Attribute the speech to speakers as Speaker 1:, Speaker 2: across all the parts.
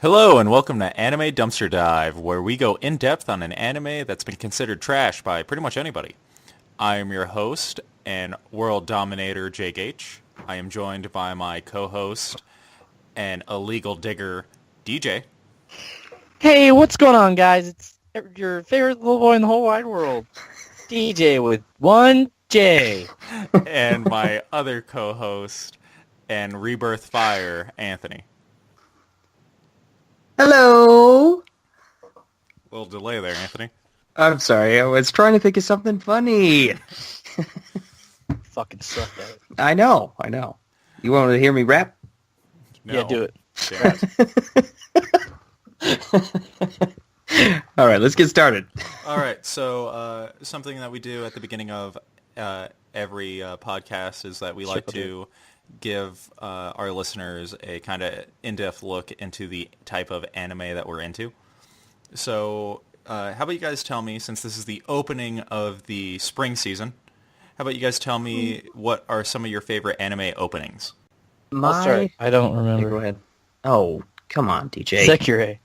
Speaker 1: Hello and welcome to Anime Dumpster Dive, where we go in depth on an anime that's been considered trash by pretty much anybody. I am your host and world dominator Jake H. I am joined by my co-host and illegal digger DJ,
Speaker 2: Hey, what's going on, guys? It's your favorite little boy in the whole wide world, DJ with one J.
Speaker 1: and my other co-host and Rebirth Fire, Anthony.
Speaker 3: Hello.
Speaker 1: Little delay there, Anthony.
Speaker 3: I'm sorry. I was trying to think of something funny.
Speaker 2: Fucking suck at it.
Speaker 3: I know. You want to hear me rap?
Speaker 1: No.
Speaker 2: Yeah, do it.
Speaker 3: All right, let's get started.
Speaker 1: All right, so something that we do at the beginning of every podcast is that we like to give our listeners a kind of in-depth look into the type of anime that we're into. So how about you guys tell me, since this is the opening of the spring season, how about you guys tell me what are some of your favorite anime openings?
Speaker 2: I'll start. I don't remember.
Speaker 3: Go ahead. Oh, come on, DJ.
Speaker 2: Sekirei.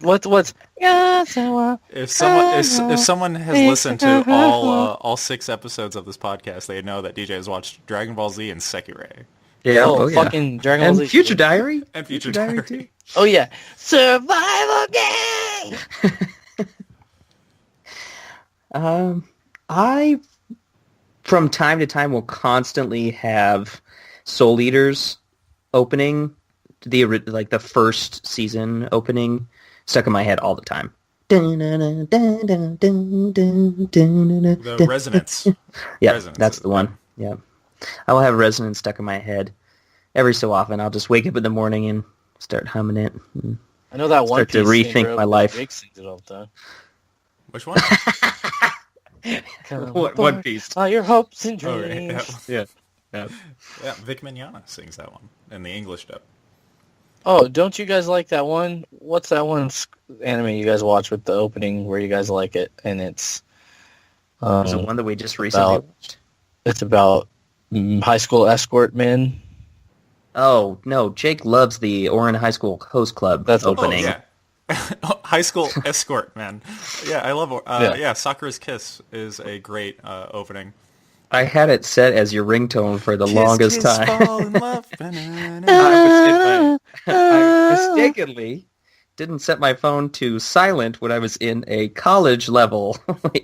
Speaker 2: What's?
Speaker 1: If someone has listened to all 6 episodes of this podcast, they know that DJ has watched Dragon Ball Z and Sekirei.
Speaker 3: Yeah,
Speaker 2: yeah. Fucking Dragon Ball Z.
Speaker 3: And Future Diary.
Speaker 1: And Future Diary
Speaker 3: too.
Speaker 2: Oh yeah, survival game.
Speaker 3: I, from time to time, will constantly have Soul Eater's opening, the first season opening, stuck in my head all the time.
Speaker 1: The Resonance.
Speaker 3: Yeah,
Speaker 1: Resonance
Speaker 3: that's the one. Yeah. I will have Resonance stuck in my head every so often. I'll just wake up in the morning and start humming it.
Speaker 2: I know that one.
Speaker 3: Start to rethink my life.
Speaker 2: Jake sings it all the time.
Speaker 1: Which one?
Speaker 3: What One Piece?
Speaker 2: All your hopes and
Speaker 1: Oh,
Speaker 2: dreams.
Speaker 1: right.
Speaker 3: Yeah.
Speaker 1: Yeah, Vic Mignogna sings that one in the English dub.
Speaker 2: Oh, don't you guys like that one? What's that one anime you guys watch with the opening where you guys like it? And it's
Speaker 3: Is it one that we just recently watched?
Speaker 2: It's about high school escort men.
Speaker 3: Oh, no. Jake loves the Orin High School Host Club opening.
Speaker 1: Oh, yeah. High School Escort, man. Yeah, I love Sakura's Kiss is a great opening.
Speaker 3: I had it set as your ringtone for the longest time.
Speaker 1: Fall in love.
Speaker 3: I mistakenly didn't set my phone to silent when I was in a college level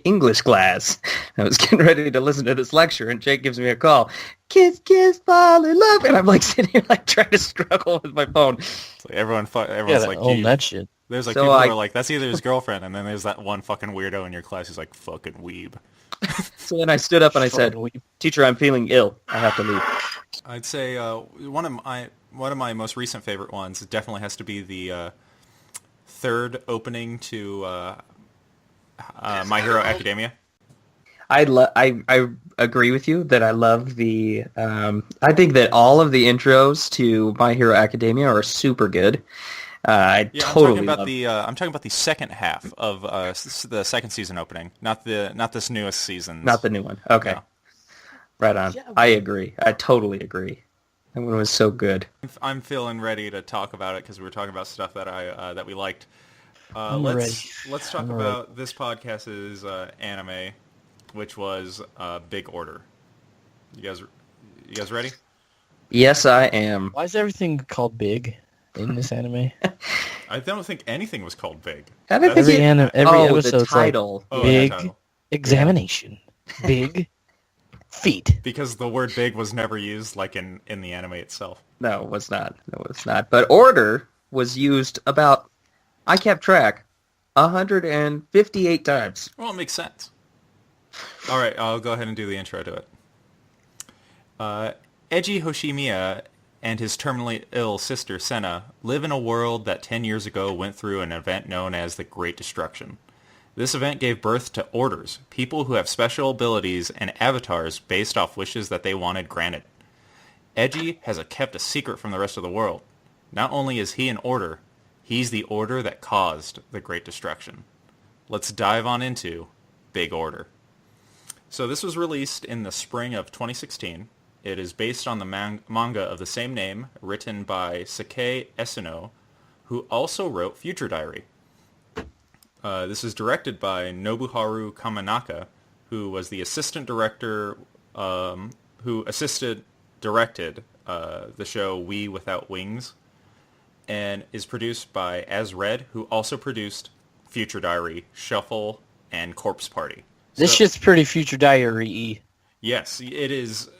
Speaker 3: English class. I was getting ready to listen to this lecture, and Jake gives me a call. Kiss, kiss, fall in love. And I'm like sitting here like trying to struggle with my phone.
Speaker 1: It's like everyone's like,
Speaker 2: own that shit.
Speaker 1: There's like
Speaker 3: So
Speaker 1: people who are like, that's either his girlfriend, and then there's that one fucking weirdo in your class who's like, fucking weeb.
Speaker 3: So then I stood up and I said, "Teacher, I'm feeling ill. I have to leave."
Speaker 1: I'd say one of my most recent favorite ones definitely has to be the third opening to My Hero Academia.
Speaker 3: I agree with you that I love the. I think that all of the intros to My Hero Academia are super good. I'm talking about
Speaker 1: the second half of the second season opening, not this newest season.
Speaker 3: Not the new one. Okay, no. Right on. Yeah, I agree. I totally agree. That one was so good.
Speaker 1: I'm feeling ready to talk about it because we were talking about stuff that we liked. Let's talk about this podcast's anime, which was Big Order. You guys ready?
Speaker 3: Yes, I am.
Speaker 2: Why is everything called Big in this anime?
Speaker 1: I don't think anything was called Big.
Speaker 2: Every episode,
Speaker 3: the title.
Speaker 2: Like big examination. Yeah. Big feet.
Speaker 1: Because the word big was never used like in the anime itself.
Speaker 3: No, it was not. But order was used about, I kept track, 158 times.
Speaker 1: Well, it makes sense. All right, I'll go ahead and do the intro to it. Eiji Hoshimiya and his terminally ill sister, Senna, live in a world that 10 years ago went through an event known as the Great Destruction. This event gave birth to Orders, people who have special abilities and avatars based off wishes that they wanted granted. Eiji has kept a secret from the rest of the world. Not only is he an Order, he's the Order that caused the Great Destruction. Let's dive on into Big Order. So this was released in the spring of 2016. It is based on the manga of the same name, written by Sakae Esino, who also wrote Future Diary. This is directed by Nobuharu Kamanaka, who was the assistant director, who directed the show We Without Wings, and is produced by As Red, who also produced Future Diary, Shuffle, and Corpse Party.
Speaker 2: This shit's pretty Future Diary-y.
Speaker 1: Yes, it is.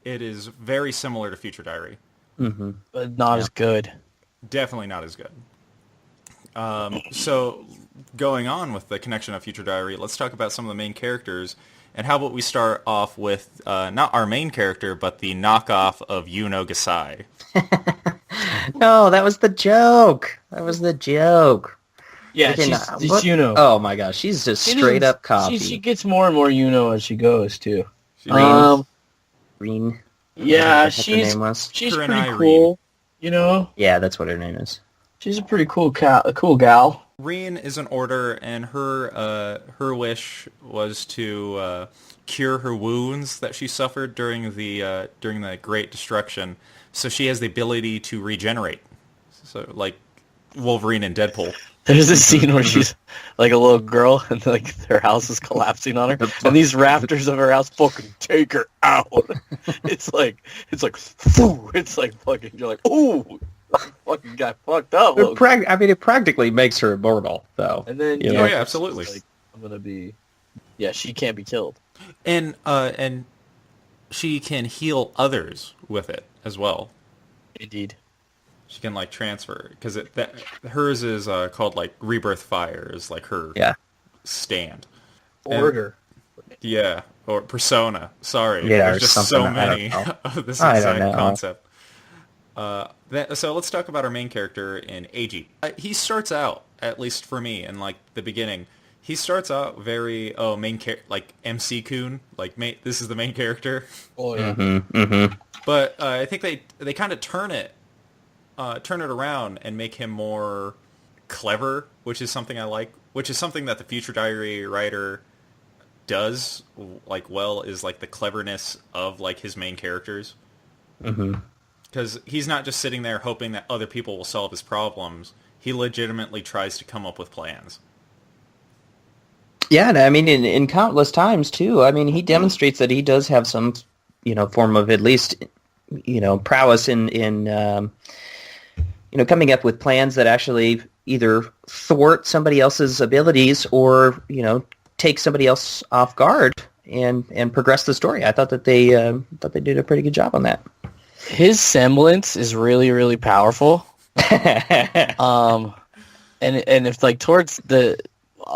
Speaker 1: It is very similar to Future Diary.
Speaker 3: Mm-hmm.
Speaker 2: But not as good.
Speaker 1: Definitely not as good. So, going on with the connection of Future Diary, let's talk about some of the main characters. And how about we start off with not our main character, but the knockoff of Yuno Gasai.
Speaker 3: No, that was the joke.
Speaker 2: Yeah,
Speaker 3: Okay,
Speaker 2: she's
Speaker 3: what?
Speaker 2: Yuno.
Speaker 3: Oh my gosh, she's just straight up copy.
Speaker 2: She gets more and more Yuno as she goes, too.
Speaker 3: Green.
Speaker 2: Yeah,
Speaker 3: That's what her name was.
Speaker 2: she's
Speaker 1: Kurenai
Speaker 2: pretty cool, you know?
Speaker 3: Yeah, that's what her name is.
Speaker 2: She's a pretty cool gal.
Speaker 1: Reen is an order, and her wish was to cure her wounds that she suffered during the Great Destruction. So she has the ability to regenerate. So like Wolverine and Deadpool.
Speaker 2: There's a scene where she's like a little girl and like her house is collapsing on her, and these rafters of her house fucking take her out. It's like phew, it's like fucking, you're like, ooh, fucking got fucked up.
Speaker 3: It practically makes her immortal, though.
Speaker 2: And then
Speaker 1: Oh yeah, absolutely.
Speaker 2: like, I'm gonna be, yeah, she can't be killed.
Speaker 1: And she can heal others with it as well.
Speaker 2: Indeed.
Speaker 1: She can like transfer, because hers is called like Rebirth Fire, is like her stand.
Speaker 2: Order.
Speaker 1: Yeah, or Persona. Sorry,
Speaker 3: Yeah,
Speaker 1: there's just so many of this exact concept. So let's talk about our main character in Eiji. He starts out, at least for me, in like the beginning, he starts out very like MC-kun, like this is the main character.
Speaker 2: Oh yeah.
Speaker 3: Mm-hmm, mm-hmm.
Speaker 1: But I think they kind of turn it around and make him more clever, which is something I like. Which is something that the Future Diary writer does like well, is like the cleverness of like his main characters.
Speaker 3: Mm-hmm.
Speaker 1: Because he's not just sitting there hoping that other people will solve his problems. He legitimately tries to come up with plans.
Speaker 3: Yeah, and I mean, in countless times, too. I mean, he demonstrates that he does have some, form of at least, prowess in coming up with plans that actually either thwart somebody else's abilities or, take somebody else off guard and progress the story. I thought that they did a pretty good job on that.
Speaker 2: His semblance is really, really powerful. And if like towards a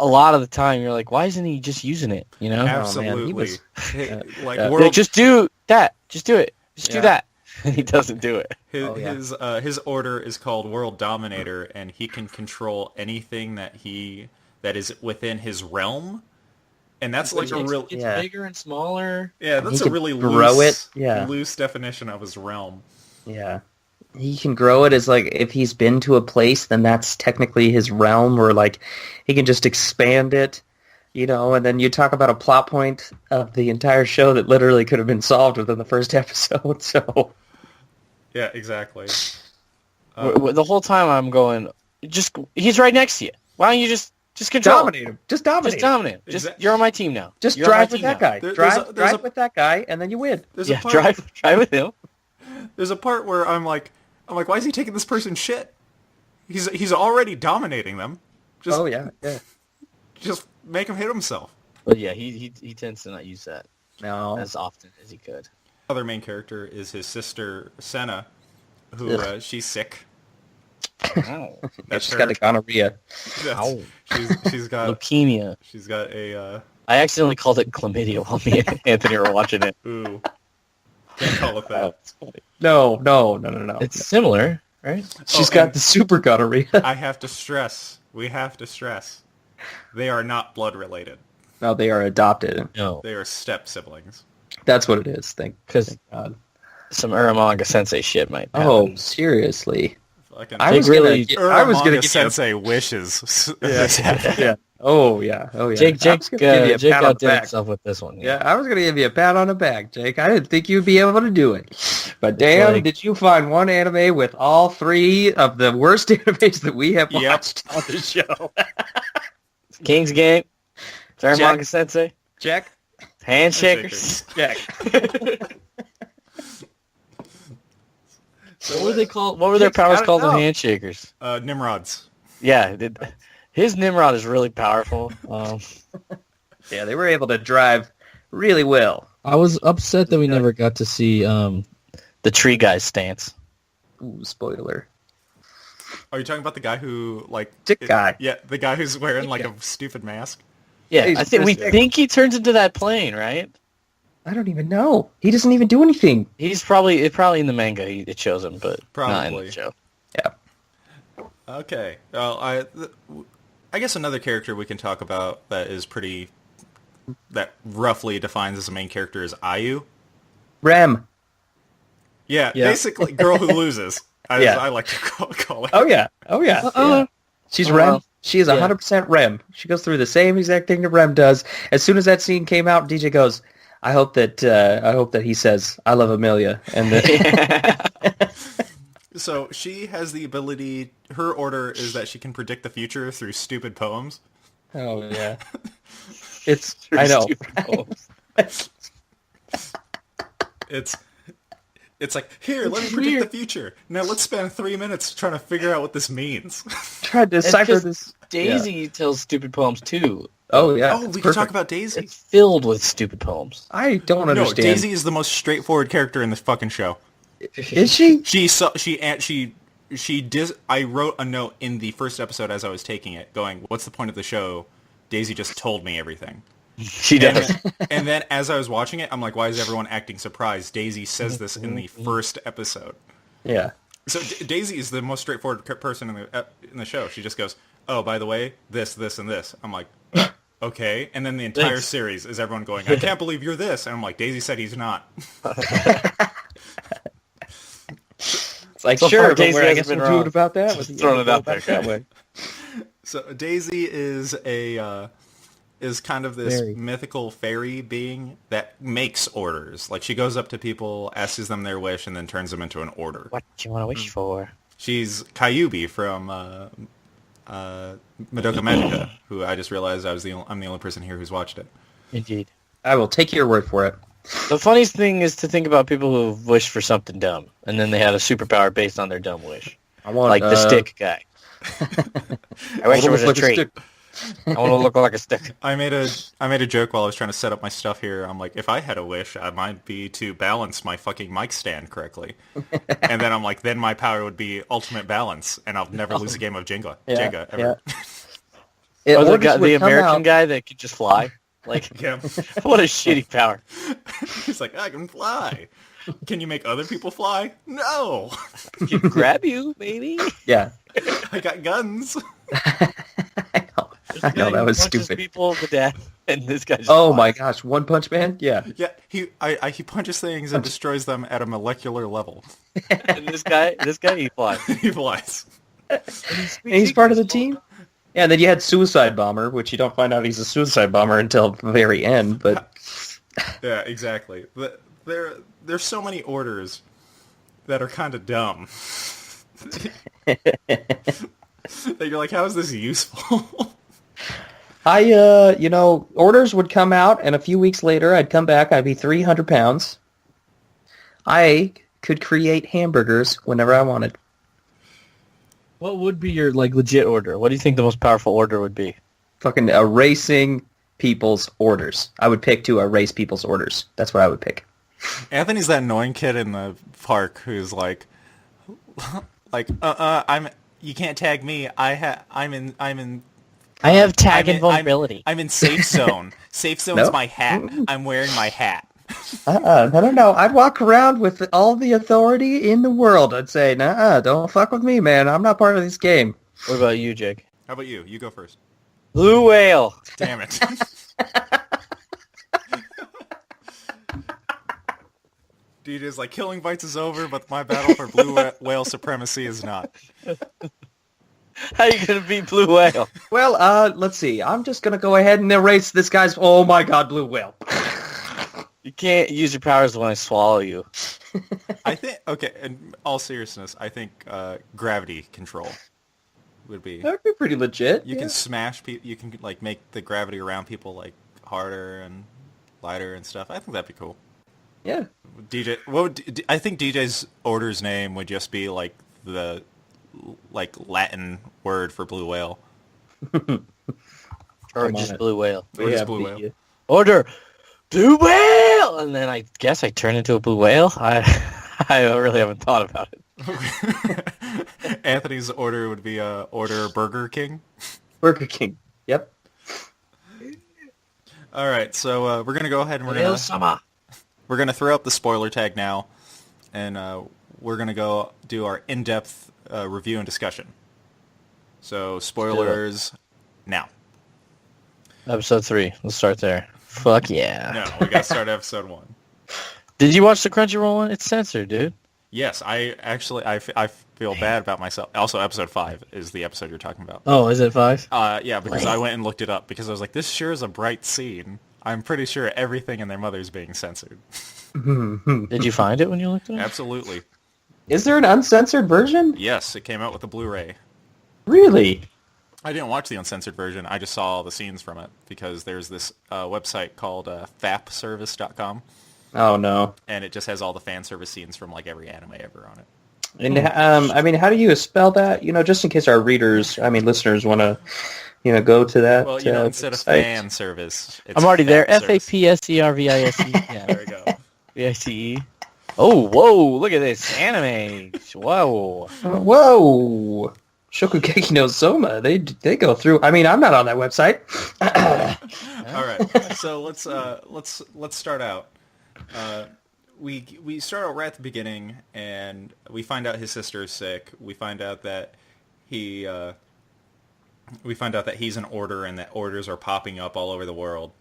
Speaker 2: lot of the time you're like, why isn't he just using it?
Speaker 1: Absolutely.
Speaker 2: Just do that. Just do it. Just do that. And he doesn't do it.
Speaker 1: His order is called World Dominator, and he can control anything that is within his realm. And that's like
Speaker 2: it's bigger and smaller.
Speaker 1: Yeah, that's a really loose definition of his realm.
Speaker 3: Yeah. He can grow it as like if he's been to a place, then that's technically his realm, or like he can just expand it, and then you talk about a plot point of the entire show that literally could have been solved within the first episode. So
Speaker 1: yeah, exactly.
Speaker 2: The whole time I'm going, he's right next to you. Why don't you just control
Speaker 3: dominate him? Just dominate him.
Speaker 2: You're on my team now.
Speaker 3: Just drive with that guy. Drive with that guy, and then you win.
Speaker 2: Drive with him.
Speaker 1: There's a part where I'm like, why is he taking this person's shit? He's already dominating them. Just make him hit himself.
Speaker 2: But yeah, he tends to not use that as often as he could.
Speaker 1: Other main character is his sister Senna, who she's sick.
Speaker 2: Ow.
Speaker 3: She's got a gonorrhea.
Speaker 1: She's got
Speaker 2: leukemia.
Speaker 1: She's got a.
Speaker 2: I accidentally called it chlamydia while me and Anthony were watching it.
Speaker 1: Ooh. Can't call it that.
Speaker 3: No.
Speaker 2: It's similar, right?
Speaker 3: She's got the super gonorrhea.
Speaker 1: We have to stress, they are not blood related.
Speaker 3: No, they are adopted.
Speaker 2: No.
Speaker 1: They are step siblings.
Speaker 3: That's what it is. Thank
Speaker 2: God. Some Uramanga Sensei shit might happen.
Speaker 3: Oh, seriously.
Speaker 1: I was
Speaker 3: going
Speaker 1: to Sensei wishes.
Speaker 3: Yeah. Oh yeah.
Speaker 2: Jake,
Speaker 3: I was gonna give you a
Speaker 2: Jake
Speaker 3: pat on the
Speaker 2: outdid
Speaker 3: back.
Speaker 2: himself with this one.
Speaker 3: Yeah, I was gonna give you a pat on the back, Jake. I didn't think you'd be able to do it, but
Speaker 2: It's
Speaker 3: damn,
Speaker 2: like-
Speaker 3: did you find one anime with all three of the worst animes that we have
Speaker 1: Yep.
Speaker 3: watched on the show?
Speaker 2: King's Game,
Speaker 3: Check.
Speaker 2: Manga Sensei,
Speaker 3: Check.
Speaker 2: Handshakers.
Speaker 3: Check.
Speaker 2: What were they called? What were their
Speaker 3: Jake's got
Speaker 2: powers
Speaker 3: it
Speaker 2: called in
Speaker 3: now.
Speaker 2: Handshakers?
Speaker 1: Nimrods.
Speaker 2: Yeah, his Nimrod is really powerful.
Speaker 3: Yeah, they were able to drive really well.
Speaker 4: I was upset that we never got to see
Speaker 2: The tree guy's stance.
Speaker 3: Ooh, spoiler.
Speaker 1: Are you talking about the guy who, like...
Speaker 3: Dick guy.
Speaker 1: Yeah, the guy who's wearing, like, a stupid mask?
Speaker 2: Yeah,
Speaker 3: He's
Speaker 2: I think we
Speaker 3: just-
Speaker 2: think he turns into that plane, right?
Speaker 3: I don't even know. He doesn't even do anything.
Speaker 2: He's probably in the manga. It shows him, but not in
Speaker 1: Probably.
Speaker 2: the show.
Speaker 3: Yeah.
Speaker 1: Okay. Well, I guess another character we can talk about that is pretty... that roughly defines as a main character is Ayu.
Speaker 3: Rem.
Speaker 1: Yeah,
Speaker 4: Yeah.
Speaker 1: basically, girl who loses. As
Speaker 3: Yeah.
Speaker 1: I like to call it.
Speaker 3: Oh yeah. Yeah. She's Rem.
Speaker 2: well,
Speaker 3: She is 100% Rem. She goes through the same exact thing that Rem does. As soon as that scene came out, DJ goes, I hope that he says, I love Amelia. And then,
Speaker 1: So she has the ability... Her order is that she can predict the future through stupid poems.
Speaker 3: oh yeah. I know.
Speaker 1: It's like, here, let me predict the future. Now let's spend 3 minutes trying to figure out what this means.
Speaker 3: Tried to
Speaker 2: It's
Speaker 3: decipher
Speaker 2: just
Speaker 3: this.
Speaker 2: Daisy tells stupid poems too.
Speaker 3: Oh yeah.
Speaker 1: Oh, we can talk about Daisy.
Speaker 2: It's filled with stupid poems.
Speaker 3: I don't
Speaker 1: No,
Speaker 3: understand.
Speaker 1: Daisy is the most straightforward character in this fucking show.
Speaker 3: Is she?
Speaker 1: I wrote a note in the first episode as I was taking it, going, "What's the point of the show? Daisy just told me everything."
Speaker 2: She does.
Speaker 1: And then as I was watching it, I'm like, "Why is everyone acting surprised?" Daisy says this in the first episode.
Speaker 3: Yeah.
Speaker 1: So Daisy is the most straightforward person in the show. She just goes, "Oh, by the way, this, and this." I'm like, "Okay." And then the entire
Speaker 2: Thanks.
Speaker 1: series is everyone going, "I can't believe you're this." And I'm like, "Daisy said he's not."
Speaker 3: It's like,
Speaker 2: So
Speaker 3: sure,
Speaker 2: far,
Speaker 3: but
Speaker 2: Daisy
Speaker 3: I
Speaker 2: hasn't
Speaker 3: guess
Speaker 2: been
Speaker 3: we'll do
Speaker 2: wrong.
Speaker 3: it about that.
Speaker 2: Just throwing it out there.
Speaker 3: That way.
Speaker 1: So Daisy is is kind of this
Speaker 4: Fairy.
Speaker 1: mythical fairy being that makes orders. Like, she goes up to people, asks them their wish, and then turns them into an order.
Speaker 2: What do you want to wish for?
Speaker 1: She's Kyubi from Madoka Magica, who I just realized I'm the only person here who's watched it.
Speaker 2: Indeed.
Speaker 3: I will take your word for it.
Speaker 2: The funniest thing is to think about people who wish for something dumb, and then they had a superpower based on their dumb wish.
Speaker 3: I want
Speaker 2: Like the stick guy. I wish it was a tree. I want to look like a stick.
Speaker 1: I made a joke while I was trying to set up my stuff here. I'm like, if I had a wish, I might be to balance my fucking mic stand correctly. And then I'm like, then my power would be ultimate balance, and I'll never lose a game of Jenga ever.
Speaker 3: It
Speaker 2: Or
Speaker 3: orders
Speaker 2: the
Speaker 3: would come
Speaker 2: American
Speaker 3: out-
Speaker 2: guy that could just fly. Like,
Speaker 1: Yeah.
Speaker 2: what a shitty power.
Speaker 1: He's like, I can fly. Can you make other people fly? No.
Speaker 2: Can grab you, maybe.
Speaker 3: Yeah.
Speaker 1: I got guns.
Speaker 3: I know, that was
Speaker 2: Punches
Speaker 3: stupid.
Speaker 2: people to death, and this guy just
Speaker 3: Oh
Speaker 2: flies.
Speaker 3: my gosh, One Punch Man? Yeah.
Speaker 1: Yeah, he punches things and destroys them at a molecular level.
Speaker 2: And this guy, he flies.
Speaker 1: He flies.
Speaker 3: And he's part of the team? Yeah, and then you had Suicide Bomber, which you don't find out he's a suicide bomber until the very end, but
Speaker 1: Yeah, exactly. There's so many orders that are kind of dumb. That you're like, how is this useful?
Speaker 3: orders would come out, and a few weeks later, I'd come back, I'd be 300 pounds. I could create hamburgers whenever I wanted.
Speaker 4: What would be your like
Speaker 2: Legit order. What do you think the most powerful order would be?
Speaker 3: Fucking erasing people's orders. I would pick to erase people's orders. That's what I would pick.
Speaker 1: Anthony's that annoying kid in the park who's like, you can't tag me. I
Speaker 2: have tag
Speaker 1: I'm in-
Speaker 2: invulnerability.
Speaker 1: I'm in safe zone. Safe zone's
Speaker 3: No?
Speaker 1: my hat. I'm wearing my hat.
Speaker 3: No. I'd walk around with all the authority in the world. I'd say, don't fuck with me, man. I'm not part of this game.
Speaker 2: What about you, Jake?
Speaker 1: How about you? You go first.
Speaker 2: Blue whale.
Speaker 1: Damn it. DJ's like, Killing Bites is over, but my battle for blue whale supremacy is not.
Speaker 2: How you gonna beat Blue Whale?
Speaker 3: Well, let's see. I'm just gonna go ahead and erase this guy's. Oh my God, blue whale.
Speaker 2: You can't use your powers when I swallow you.
Speaker 1: I think, okay, in all seriousness, I think gravity control would be...
Speaker 3: That'd be pretty legit.
Speaker 1: You can smash people, you can like make the gravity around people like harder and lighter and stuff. I think that'd be cool.
Speaker 3: Yeah.
Speaker 1: DJ, I think DJ's order's name would just be like the Latin word for blue whale.
Speaker 2: Or just Blue Whale.
Speaker 1: Or just blue whale.
Speaker 2: Order Blue Whale! And then I guess I turn into a blue whale? I really haven't thought about it.
Speaker 1: Anthony's order would be order Burger King.
Speaker 3: Burger King. Yep.
Speaker 1: All right, so we're gonna go ahead and we're gonna throw up the spoiler tag now, and we're gonna go do our in-depth review and discussion. So spoilers now.
Speaker 2: Episode 3. Let's start there. Fuck yeah.
Speaker 1: No, we gotta start episode 1.
Speaker 2: Did you watch the Crunchyroll one? It's censored, dude.
Speaker 1: Yes, I feel bad about myself. Also, episode 5 is the episode you're talking about.
Speaker 4: Oh, is it 5?
Speaker 1: Yeah, because I went and looked it up because I was like, this sure is a bright scene. I'm pretty sure everything in their mother's being censored.
Speaker 2: Did you find it when you looked it up?
Speaker 1: Absolutely.
Speaker 3: Is there an uncensored version?
Speaker 1: Yes, it came out with a Blu-ray.
Speaker 3: Really?
Speaker 1: I didn't watch the uncensored version. I just saw the scenes from it because there's this website called fapservice.com.
Speaker 3: Oh, no.
Speaker 1: And it just has all the fan service scenes from like every anime ever on it.
Speaker 3: And I mean, how do you spell that? You know, just in case our readers, I mean, listeners want to, go to that.
Speaker 1: Well, instead of
Speaker 3: site.
Speaker 1: fan service, it's
Speaker 2: I'm already there.
Speaker 1: service.
Speaker 2: FAPSERVISE. Yeah.
Speaker 1: There we go.
Speaker 2: VICE. Oh, whoa, look at this anime. Whoa.
Speaker 3: Whoa! Shokugeki no Soma. They go through. I mean, I'm not on that website.
Speaker 1: All right, so let's start out. We start out right at the beginning, and we find out his sister is sick. We find out that he's an order, and that orders are popping up all over the world.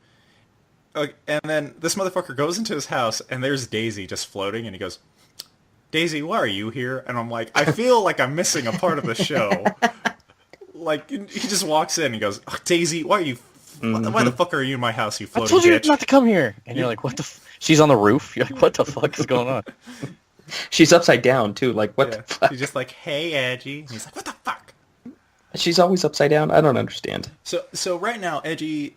Speaker 1: And then this motherfucker goes into his house, and there's Daisy just floating, and he goes, "Daisy, why are you here?" And I'm like, I feel like I'm missing a part of the show. Like, he just walks in and he goes, "Daisy, why the fuck are you in my house, you
Speaker 2: I
Speaker 1: floating
Speaker 2: told you
Speaker 1: bitch?"
Speaker 2: not to come here. And you're like, what the She's on the roof. You're like, what the fuck is going on?
Speaker 3: She's upside down too. Like, what the fuck?
Speaker 1: She's just like, "Hey, Edgy." And he's like, "What the fuck?"
Speaker 3: She's always upside down. I don't understand.
Speaker 1: So right now, Edgy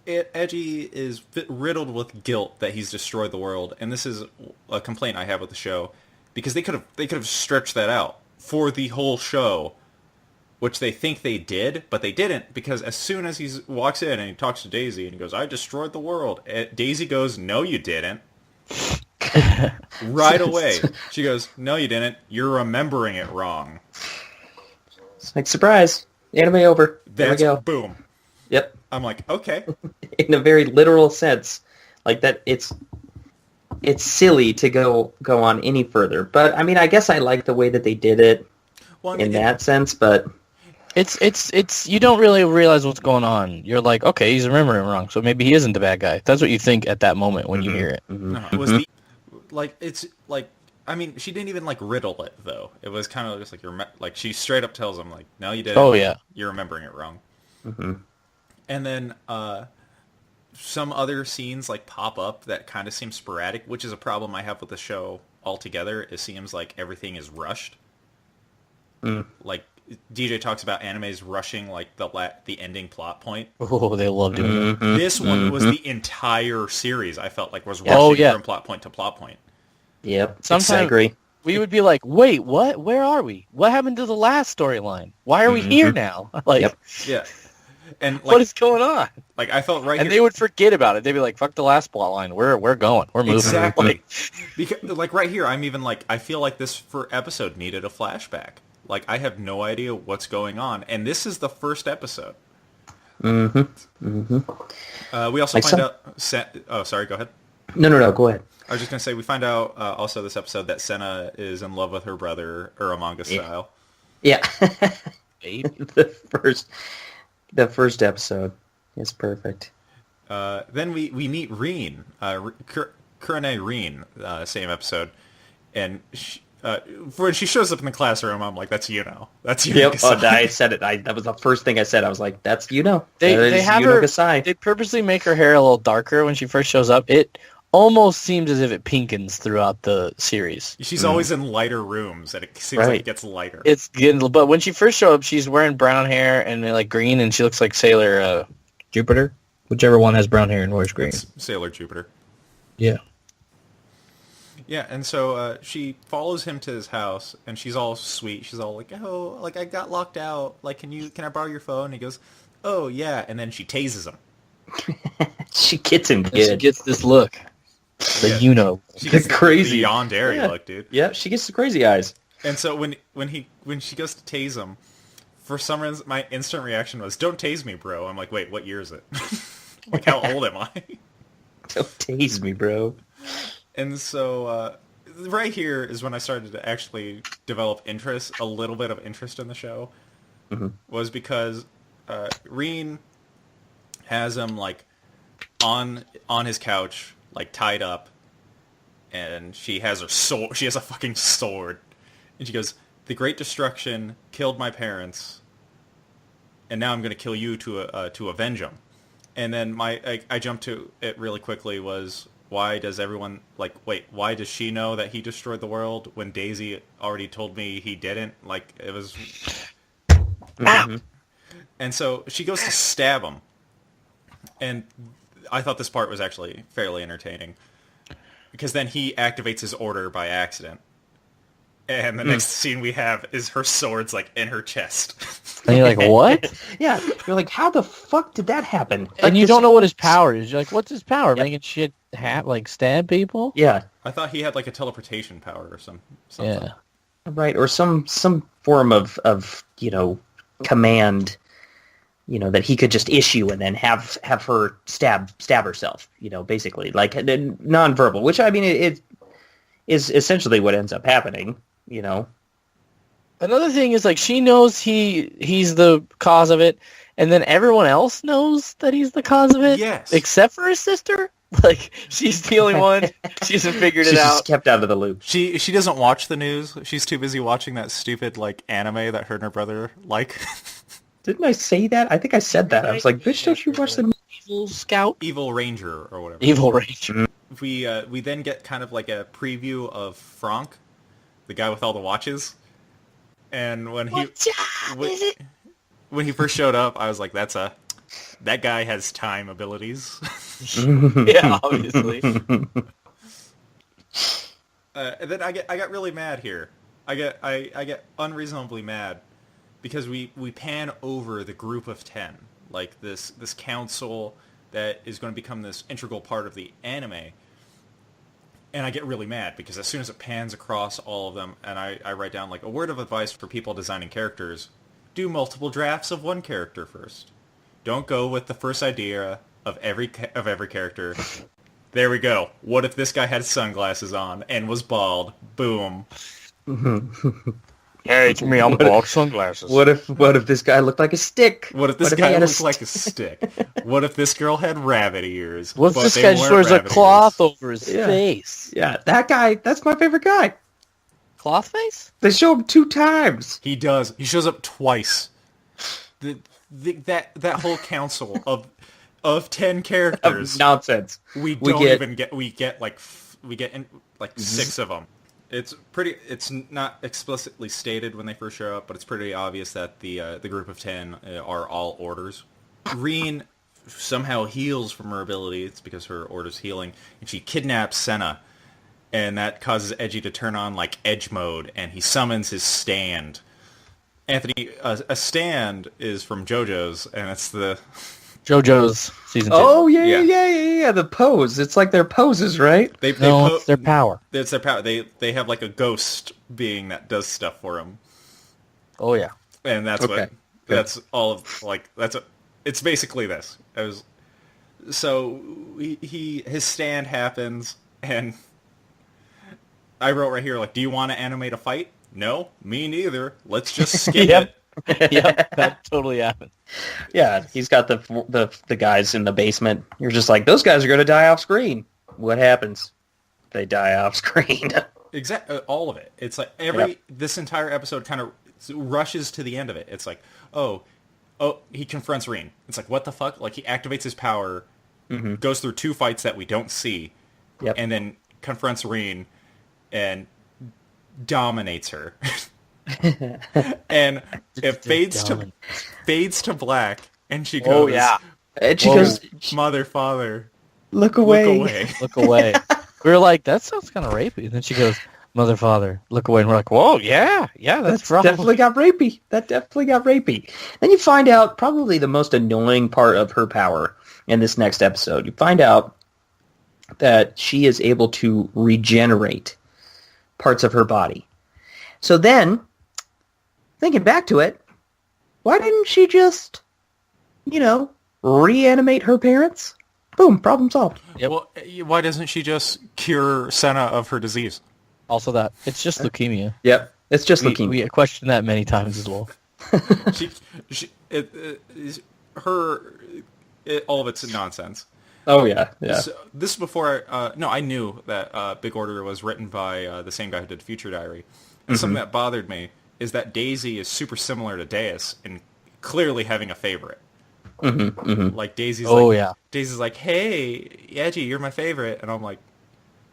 Speaker 1: is riddled with guilt that he's destroyed the world, and this is a complaint I have with the show, because they could have stretched that out for the whole show, which they think they did, but they didn't, because as soon as he walks in and he talks to Daisy and he goes, "I destroyed the world," Daisy goes, "No, you didn't." Right away. She goes, "No, you didn't. You're remembering it wrong."
Speaker 3: It's like, surprise, anime over. There we go.
Speaker 1: Boom.
Speaker 3: Yep.
Speaker 1: I'm like, okay.
Speaker 3: In a very literal sense, like that. It's silly to go on any further. But I mean, I guess I like the way that they did it that sense. But
Speaker 2: it's you don't really realize what's going on. You're like, okay, he's remembering wrong, so maybe he isn't the bad guy. That's what you think at that moment when you hear it.
Speaker 1: No, it was it's like, I mean, she didn't even like riddle it though. It was kind of just like she straight up tells him like, "No, you didn't.
Speaker 2: Oh yeah,
Speaker 1: you're remembering it wrong." Mm-hmm. And then some other scenes like pop up that kind of seem sporadic, which is a problem I have with the show altogether. It seems like everything is rushed. Like DJ talks about animes rushing like the ending plot point.
Speaker 2: Oh, they love doing that.
Speaker 1: This one was the entire series. I felt like was rushing from plot point to plot point.
Speaker 3: Yep.
Speaker 2: Sometimes
Speaker 3: I agree.
Speaker 2: We would be like, wait, what? Where are we? What happened to the last storyline? Why are we here now? Like,
Speaker 1: yeah. And like,
Speaker 2: what is going on?
Speaker 1: Like, I felt
Speaker 2: and they would forget about it. They'd be like, "Fuck the last plot line. We're going. We're moving."
Speaker 1: Exactly. Because like right here, I'm even like, I feel like this episode needed a flashback. Like, I have no idea what's going on, and this is the first episode. We also find out. Oh, sorry. Go ahead.
Speaker 3: No. Go ahead.
Speaker 1: I was just gonna say we find out also this episode that Senna is in love with her brother, Uramanga style.
Speaker 3: Yeah. The first episode is perfect.
Speaker 1: Then we meet Reen, Kurane Reen, same episode, and For when she shows up in the classroom, I'm like, that's That's
Speaker 3: Yep. Oh,
Speaker 1: Kasai.
Speaker 3: I said it. That was the first thing I said. I was like, that's
Speaker 2: They
Speaker 3: That is
Speaker 2: have
Speaker 3: Yuno
Speaker 2: her.
Speaker 3: Kasai.
Speaker 2: They purposely make her hair a little darker when she first shows up. It almost seems as if it pinkens throughout the series.
Speaker 1: She's always in lighter rooms, and it seems like it gets lighter.
Speaker 2: It's getting, but when she first showed up, she's wearing brown hair and like green, and she looks like Sailor
Speaker 4: Jupiter, whichever one has brown hair and wears green.
Speaker 1: It's Sailor Jupiter.
Speaker 4: Yeah.
Speaker 1: Yeah, and so she follows him to his house, and she's all sweet. She's all like, "Oh, like I got locked out. Like, can I borrow your phone?" And he goes, "Oh yeah," and then she tases him.
Speaker 3: She gets him
Speaker 2: and she
Speaker 3: good.
Speaker 2: gets this look. The
Speaker 1: Yeah.
Speaker 2: Yuno.
Speaker 1: She gets
Speaker 3: Crazy.
Speaker 1: the yandere
Speaker 3: Yeah.
Speaker 1: look, dude.
Speaker 3: Yeah, she gets the crazy eyes.
Speaker 1: And so when she goes to tase him, for some reason my instant reaction was, "Don't tase me, bro." I'm like, "Wait, what year is it? Like, how old am I?"
Speaker 3: Don't tase me, bro.
Speaker 1: And so right here is when I started to actually develop a little bit of interest in the show.
Speaker 3: Mm-hmm.
Speaker 1: Was because Reen has him like on his couch, like tied up, and she has her sword. She has a fucking sword, and she goes, "The Great Destruction killed my parents, and now I'm going to kill you to avenge them." And then I jumped to it really quickly was, why does everyone why does she know that he destroyed the world when Daisy already told me he didn't? Like, it was...
Speaker 3: Mm-hmm.
Speaker 1: And so she goes to stab him. And I thought this part was actually fairly entertaining. Because then he activates his order by accident. And the next scene we have is her sword's like in her chest.
Speaker 2: And you're like, what?
Speaker 3: Yeah, you're like, how the fuck did that happen?
Speaker 2: And you
Speaker 3: this-
Speaker 2: don't know what his power is. You're like, what's his power?
Speaker 3: Yep.
Speaker 2: Making shit stab people?
Speaker 3: Yeah,
Speaker 1: I thought he had like a teleportation power or something.
Speaker 2: Yeah.
Speaker 3: right. Or some form of command, that he could just issue and then have her stab herself. Basically like non-verbal, which I mean it is essentially what ends up happening.
Speaker 2: Another thing is, like, she knows he's the cause of it, and then everyone else knows that he's the cause of it?
Speaker 1: Yes.
Speaker 2: Except for his sister? Like, she's the only one. She hasn't figured
Speaker 3: She's
Speaker 2: it
Speaker 3: just
Speaker 2: out.
Speaker 3: kept out of the loop.
Speaker 1: She doesn't watch the news. She's too busy watching that stupid like anime that her and her brother like.
Speaker 3: Didn't I say that? I think I said that. I was like, bitch, don't you watch the...
Speaker 2: Evil Scout?
Speaker 1: Evil Ranger or whatever.
Speaker 2: Evil Ranger.
Speaker 1: We then get kind of like a preview of Franck, the guy with all the watches. And when when he first showed up, I was like, that guy has time abilities.
Speaker 2: Yeah, obviously.
Speaker 1: And then I got really mad here. I get unreasonably mad because we pan over the group of 10, like this council that is going to become this integral part of the anime. And I get really mad because as soon as it pans across all of them, and I write down like a word of advice for people designing characters: do multiple drafts of one character first. Don't go with the first idea of every character. There we go. What if this guy had sunglasses on and was bald? Boom.
Speaker 2: Hey, it's me. I'm bald. Sunglasses.
Speaker 3: What if this guy looked like a stick?
Speaker 1: What if this
Speaker 3: he
Speaker 1: guy
Speaker 3: had a
Speaker 1: looked like a stick? What if this girl had rabbit ears?
Speaker 2: What's
Speaker 1: but
Speaker 2: this
Speaker 1: they
Speaker 2: guy just
Speaker 1: weren't
Speaker 2: wears a
Speaker 1: rabbit
Speaker 2: cloth
Speaker 1: ears?
Speaker 2: over his
Speaker 3: Yeah.
Speaker 2: face?
Speaker 3: Yeah, that guy, that's my favorite guy.
Speaker 2: Cloth face?
Speaker 3: They show him 2 times.
Speaker 1: He does. He shows up twice. That whole council of 10 characters.
Speaker 3: Nonsense.
Speaker 1: We get like 6 of them. It's not explicitly stated when they first show up, but it's pretty obvious that the group of 10 are all orders. Reen somehow heals from her ability. It's because her order's healing, and she kidnaps Senna, and that causes Edgy to turn on like edge mode, and he summons his stand. Anthony, a stand is from JoJo's, and it's the
Speaker 2: JoJo's season 2.
Speaker 3: Oh, yeah,
Speaker 1: Yeah.
Speaker 3: yeah, the pose. It's like their poses, right?
Speaker 2: No, it's their power.
Speaker 1: It's their power. They have like a ghost being that does stuff for them,
Speaker 2: Oh, yeah.
Speaker 1: and that's
Speaker 3: Okay.
Speaker 1: what that's all of like it's basically this. So his stand happens, and I wrote right here like, do you want to animate a fight? No, me neither. Let's just skip
Speaker 2: Yep.
Speaker 1: it.
Speaker 2: Yep, that totally happened.
Speaker 3: Yeah, he's got the guys in the basement. You're just like, those guys are going to die off screen. What happens? They die off screen.
Speaker 1: all of it. It's like this entire episode kind of rushes to the end of it. It's like, oh, he confronts Reen. It's like, what the fuck? Like, he activates his power, goes through 2 fights that we don't see, and then confronts Reen and dominates her. And it fades to black, and she goes,
Speaker 2: "Oh yeah,"
Speaker 3: and she goes,
Speaker 1: "Mother, father,
Speaker 3: look away,
Speaker 1: look away."
Speaker 2: Look away. We were like, that sounds kind of rapey. And then she goes, "Mother, father, look away." And we're like, whoa, yeah, that's probably...
Speaker 3: definitely got rapey. That definitely got rapey. Then you find out probably the most annoying part of her power in this next episode. You find out that she is able to regenerate parts of her body. So then, thinking back to it, why didn't she just, reanimate her parents? Boom, problem solved.
Speaker 1: Yep. Well, why doesn't she just cure Senna of her disease?
Speaker 2: Also that. It's just leukemia.
Speaker 3: Yep, it's just leukemia.
Speaker 2: We questioned that many times as well.
Speaker 1: All of it's nonsense.
Speaker 3: Oh, yeah.
Speaker 1: So, this is before I knew that Big Order was written by the same guy who did Future Diary. And something that bothered me is that Daisy is super similar to Deus in clearly having a favorite. Like Daisy's Daisy's like, "Hey, Edgy, you're my favorite." And I'm like,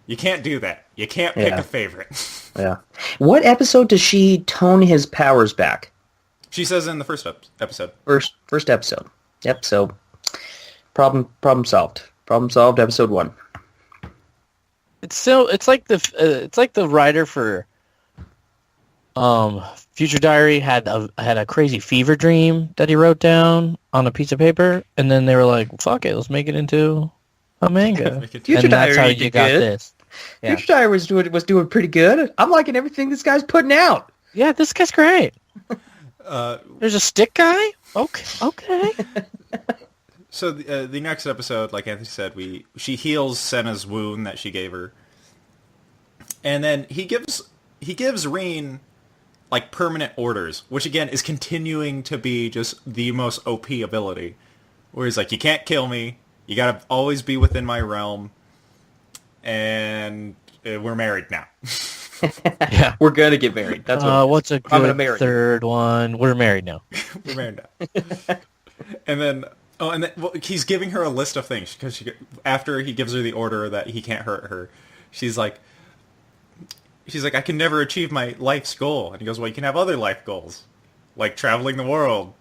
Speaker 1: you can't do that. You can't pick a favorite.
Speaker 3: Yeah. What episode does she tone his powers back?
Speaker 1: She says in the first episode.
Speaker 3: First episode. Yep, so problem solved. Problem solved, episode 1.
Speaker 2: It's like the writer for Future Diary had a crazy fever dream that he wrote down on a piece of paper, and then they were like, "Fuck it, let's make it into a manga."
Speaker 3: Future
Speaker 2: and
Speaker 3: Diary
Speaker 2: that's how
Speaker 3: did
Speaker 2: you got
Speaker 3: good.
Speaker 2: this. Yeah.
Speaker 3: Future Diary was doing pretty good. I'm liking everything this guy's putting out.
Speaker 2: Yeah, this guy's great. There's a stick guy. Okay.
Speaker 1: So the next episode, like Anthony said, she heals Senna's wound that she gave her, and then he gives Reen like permanent orders, which again is continuing to be just the most OP ability, where he's like, "You can't kill me. You gotta always be within my realm, and we're married now."
Speaker 2: Yeah,
Speaker 3: we're gonna get married. That's
Speaker 2: what's a good third one? We're married now.
Speaker 1: We're married now. And then he's giving her a list of things because after he gives her the order that he can't hurt her, she's like, "I can never achieve my life's goal." And he goes, "Well, you can have other life goals, like traveling the world."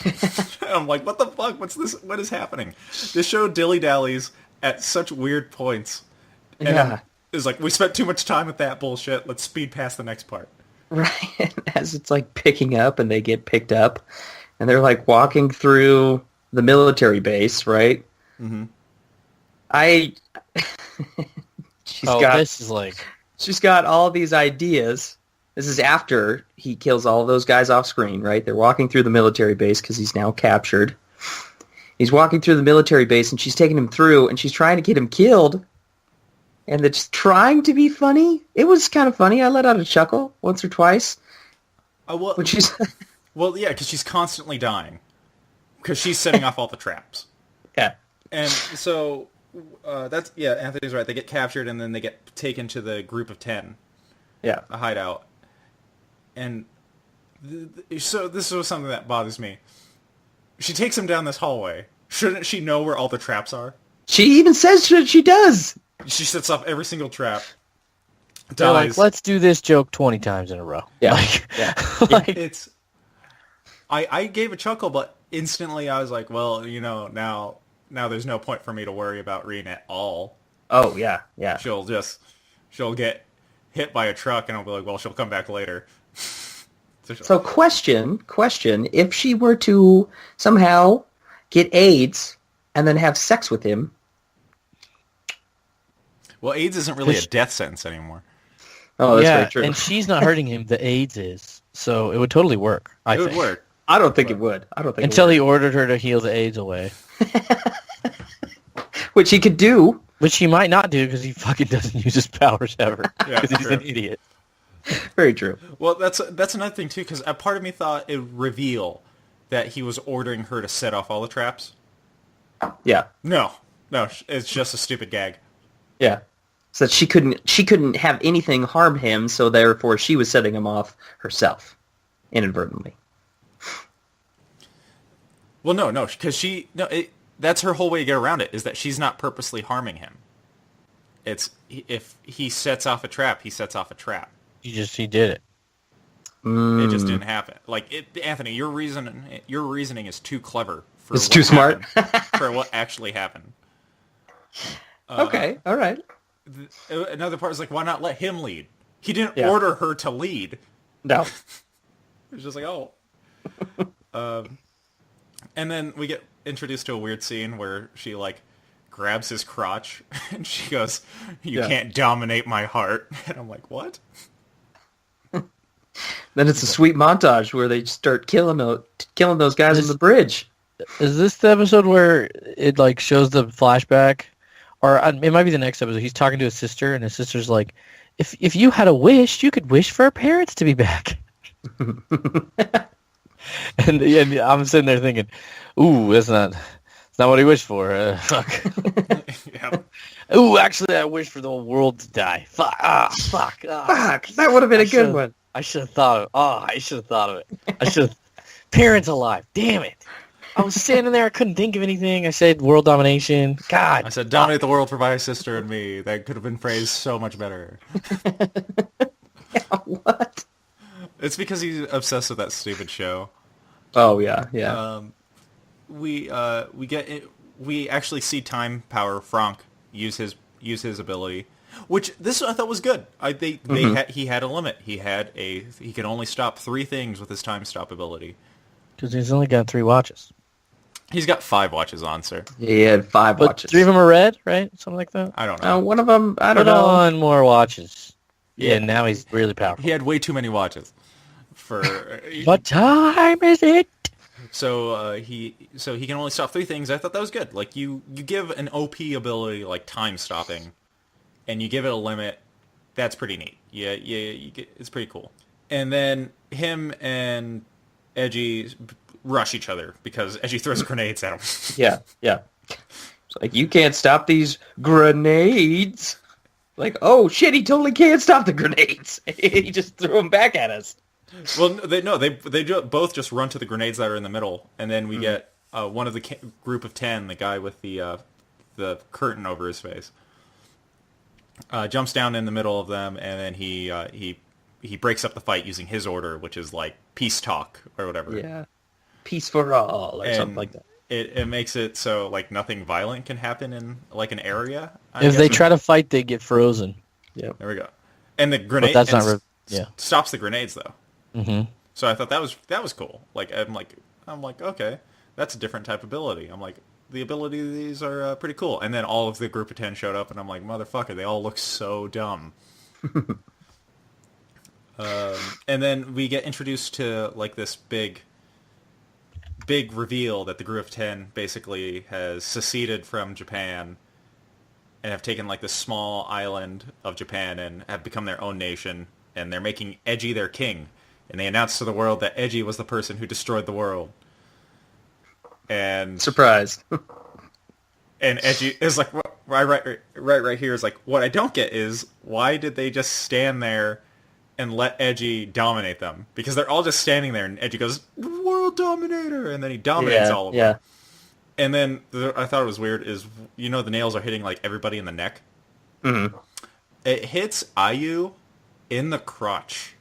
Speaker 1: And I'm like, what the fuck? What's this? What is happening? This show dilly-dallies at such weird points. And it's like, we spent too much time with that bullshit. Let's speed past the next part.
Speaker 3: Right. As it's like picking up and they get picked up. And they're like walking through the military base, right? Mm-hmm. She's got all these ideas. This is after he kills all of those guys off screen, right? They're walking through the military base because he's now captured. He's walking through the military base, and she's taking him through, and she's trying to get him killed. And it's trying to be funny. It was kind of funny. I let out a chuckle once or twice. When she's...
Speaker 1: Well, yeah, because she's constantly dying. Because she's setting off all the traps.
Speaker 3: Yeah.
Speaker 1: And so... Anthony's right. They get captured and then they get taken to the group of 10.
Speaker 3: Yeah.
Speaker 1: A hideout. And so this was something that bothers me. She takes him down this hallway. Shouldn't she know where all the traps are?
Speaker 3: She even says she does.
Speaker 1: She sets off every single trap.
Speaker 2: They're like, let's do this joke 20 times in a row.
Speaker 3: Yeah.
Speaker 1: I gave a chuckle, but instantly I was like, well, now there's no point for me to worry about Reen at all.
Speaker 3: Oh, yeah, yeah.
Speaker 1: She'll get hit by a truck, and I'll be like, well, she'll come back later.
Speaker 3: So question, if she were to somehow get AIDS and then have sex with him...
Speaker 1: Well, AIDS isn't really a death sentence anymore.
Speaker 3: Oh, that's very true.
Speaker 2: And she's not hurting him, the AIDS is. So it would totally work, I think.
Speaker 1: It would work.
Speaker 3: I don't think it would.
Speaker 2: Until he ordered her to heal the AIDS away.
Speaker 3: Which he could do.
Speaker 2: Which he might not do because he fucking doesn't use his powers ever. Because he's an idiot.
Speaker 3: Very true.
Speaker 1: Well, that's another thing, too, because a part of me thought it would reveal that he was ordering her to set off all the traps.
Speaker 3: Yeah.
Speaker 1: No, it's just a stupid gag.
Speaker 3: Yeah. So that she couldn't have anything harm him, so therefore she was setting him off herself, inadvertently.
Speaker 1: Well, no, because that's her whole way to get around it, is that she's not purposely harming him. If he sets off a trap, he sets off a trap.
Speaker 4: He did it.
Speaker 1: It just didn't happen. Anthony, your reasoning is too clever.
Speaker 3: It's too smart
Speaker 1: for what actually happened.
Speaker 3: Okay, all right.
Speaker 1: Another part is like, why not let him lead? He didn't order her to lead.
Speaker 3: No.
Speaker 1: It was just like, oh. And then we get introduced to a weird scene where she grabs his crotch and she goes, "You can't dominate my heart." And I'm like, what?
Speaker 3: Then it's a sweet montage where they start killing those guys on the bridge.
Speaker 4: Is this the episode where it shows the flashback? Or it might be the next episode. He's talking to his sister, and his sister's like, if you had a wish, you could wish for our parents to be back. and I'm sitting there thinking, ooh, that's not what he wished for. Fuck.
Speaker 1: Yeah.
Speaker 4: Ooh, actually, I wish for the whole world to die. Fuck. Fuck.
Speaker 3: Fuck. That would have been a good one.
Speaker 4: I should have thought of it. I should have... Parents alive. Damn it. I was standing there. I couldn't think of anything. I said world domination. God.
Speaker 1: I said dominate the world for my sister and me. That could have been phrased so much better.
Speaker 3: Yeah, what?
Speaker 1: It's because he's obsessed with that stupid show.
Speaker 3: Oh yeah.
Speaker 1: We actually see Time Power Franck use his ability, which this I thought was good. He had a limit. He could only stop 3 things with his time stop ability.
Speaker 4: Because he's only got 3 watches.
Speaker 1: He's got 5 watches on, sir.
Speaker 3: He had 5
Speaker 4: But
Speaker 3: watches.
Speaker 4: 3 of them are red, right? Something like that.
Speaker 1: I don't know.
Speaker 3: One of them, I don't
Speaker 4: Put
Speaker 3: know.
Speaker 4: on more watches.
Speaker 1: Yeah.
Speaker 4: Yeah, now he's really powerful.
Speaker 1: He had way too many watches.
Speaker 4: What time is it?
Speaker 1: So he can only stop 3 things. I thought that was good. You give an OP ability like time stopping, and you give it a limit. That's pretty neat. Yeah, it's pretty cool. And then him and Edgy rush each other because Edgy throws grenades at him.
Speaker 3: Yeah. It's you can't stop these grenades. Oh shit, he totally can't stop the grenades. He just threw them back at us.
Speaker 1: Well, they both just run to the grenades that are in the middle, and then we get one of the group of 10, the guy with the curtain over his face, jumps down in the middle of them, and then he breaks up the fight using his order, which is peace talk or whatever.
Speaker 3: Yeah, peace for all or something like that.
Speaker 1: It makes it so nothing violent can happen in an area.
Speaker 4: If they try to fight, they get frozen.
Speaker 3: Yeah,
Speaker 1: there we go. And the grenade stops the grenades though.
Speaker 4: Mm-hmm.
Speaker 1: So I thought that was cool. I'm like, okay, that's a different type of ability. I'm like, the abilities are pretty cool. And then all of the group of 10 showed up, and I'm like, motherfucker, they all look so dumb. And then we get introduced to this big reveal that the group of 10 basically has seceded from Japan and have taken this small island of Japan and have become their own nation, and they're making Edgy their king. And they announced to the world that Edgy was the person who destroyed the world. And
Speaker 3: surprise.
Speaker 1: And Edgy is right here is what I don't get is why did they just stand there and let Edgy dominate them? Because they're all just standing there, and Edgy goes, "World dominator," and then he dominates all of them. And then I thought it was weird is the nails are hitting everybody in the neck.
Speaker 3: Mm-hmm.
Speaker 1: It hits Ayu in the crotch.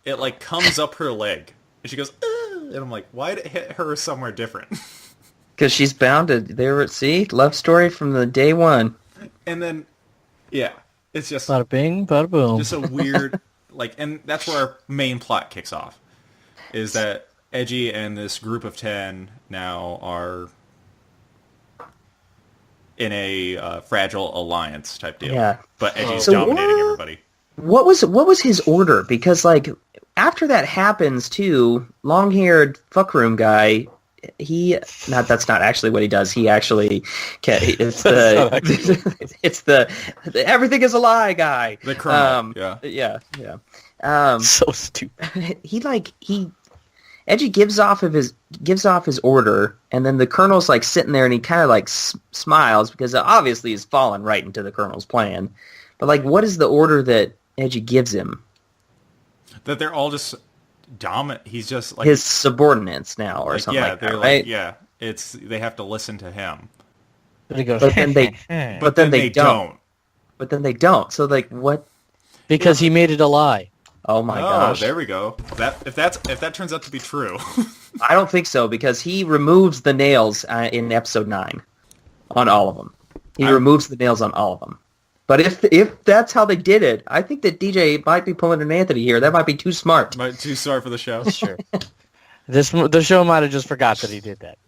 Speaker 1: It comes up her leg, and she goes, "Ugh," and I'm like, why did it hit her somewhere different?
Speaker 3: Because she's bounded. See, love story from the day one.
Speaker 1: And then, yeah, it's just
Speaker 4: bada bing, bada boom.
Speaker 1: Just a weird and that's where our main plot kicks off, is that Edgy and this group of 10 now are in a fragile alliance type deal.
Speaker 3: Yeah,
Speaker 1: but Edgy's dominating everybody.
Speaker 3: What was his order? Because after that happens too, long-haired fuckroom guy, that's not actually what he does. He actually it's the everything is a lie guy.
Speaker 1: The colonel.
Speaker 3: Yeah.
Speaker 4: So stupid.
Speaker 3: He Edgy gives off his order, and then the colonel's like sitting there, and he kind of like smiles because obviously he's fallen right into the colonel's plan. But like, what is the order that Edgy gives him?
Speaker 1: That they're all just dominant. He's just like
Speaker 3: his subordinates now, or
Speaker 1: like,
Speaker 3: something
Speaker 1: yeah,
Speaker 3: like
Speaker 1: they're
Speaker 3: that,
Speaker 1: like,
Speaker 3: right?
Speaker 1: yeah, it's they have to listen to him.
Speaker 4: But he goes,
Speaker 3: But then they, but then they don't. But then they don't. So like, what?
Speaker 4: because he made it a lie.
Speaker 3: Oh my
Speaker 1: Oh,
Speaker 3: gosh!
Speaker 1: there we go. If that turns out to be true.
Speaker 3: I don't think so because he removes the nails in episode 9 on all of them. He removes the nails on all of them. But if that's how they did it, I think that DJ might be pulling an Anthony here. That might be too smart.
Speaker 1: Too smart for the show.
Speaker 4: Sure. The show might have just forgot that he did that.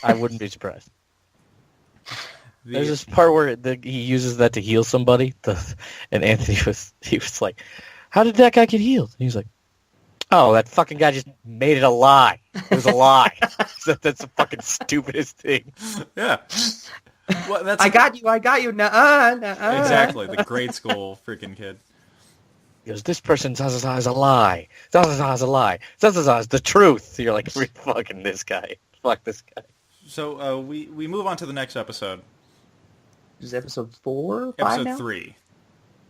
Speaker 4: I wouldn't be surprised. There's this part where he uses that to heal somebody, and Anthony was like, "How did that guy get healed?" And he's like, "Oh, that fucking guy just made it a lie. It was a lie." That's the fucking stupidest thing.
Speaker 1: Yeah. Well,
Speaker 3: I got you. Nuh-uh.
Speaker 1: Exactly, the grade school freaking kid.
Speaker 4: He goes, "This person Zazaza is a lie. Zazaza is a lie. Zazaza is the truth." You're like, fucking this guy. Fuck this guy.
Speaker 1: So we move on to the next episode.
Speaker 3: This is episode 4 or 5
Speaker 1: Episode
Speaker 3: now?
Speaker 1: 3.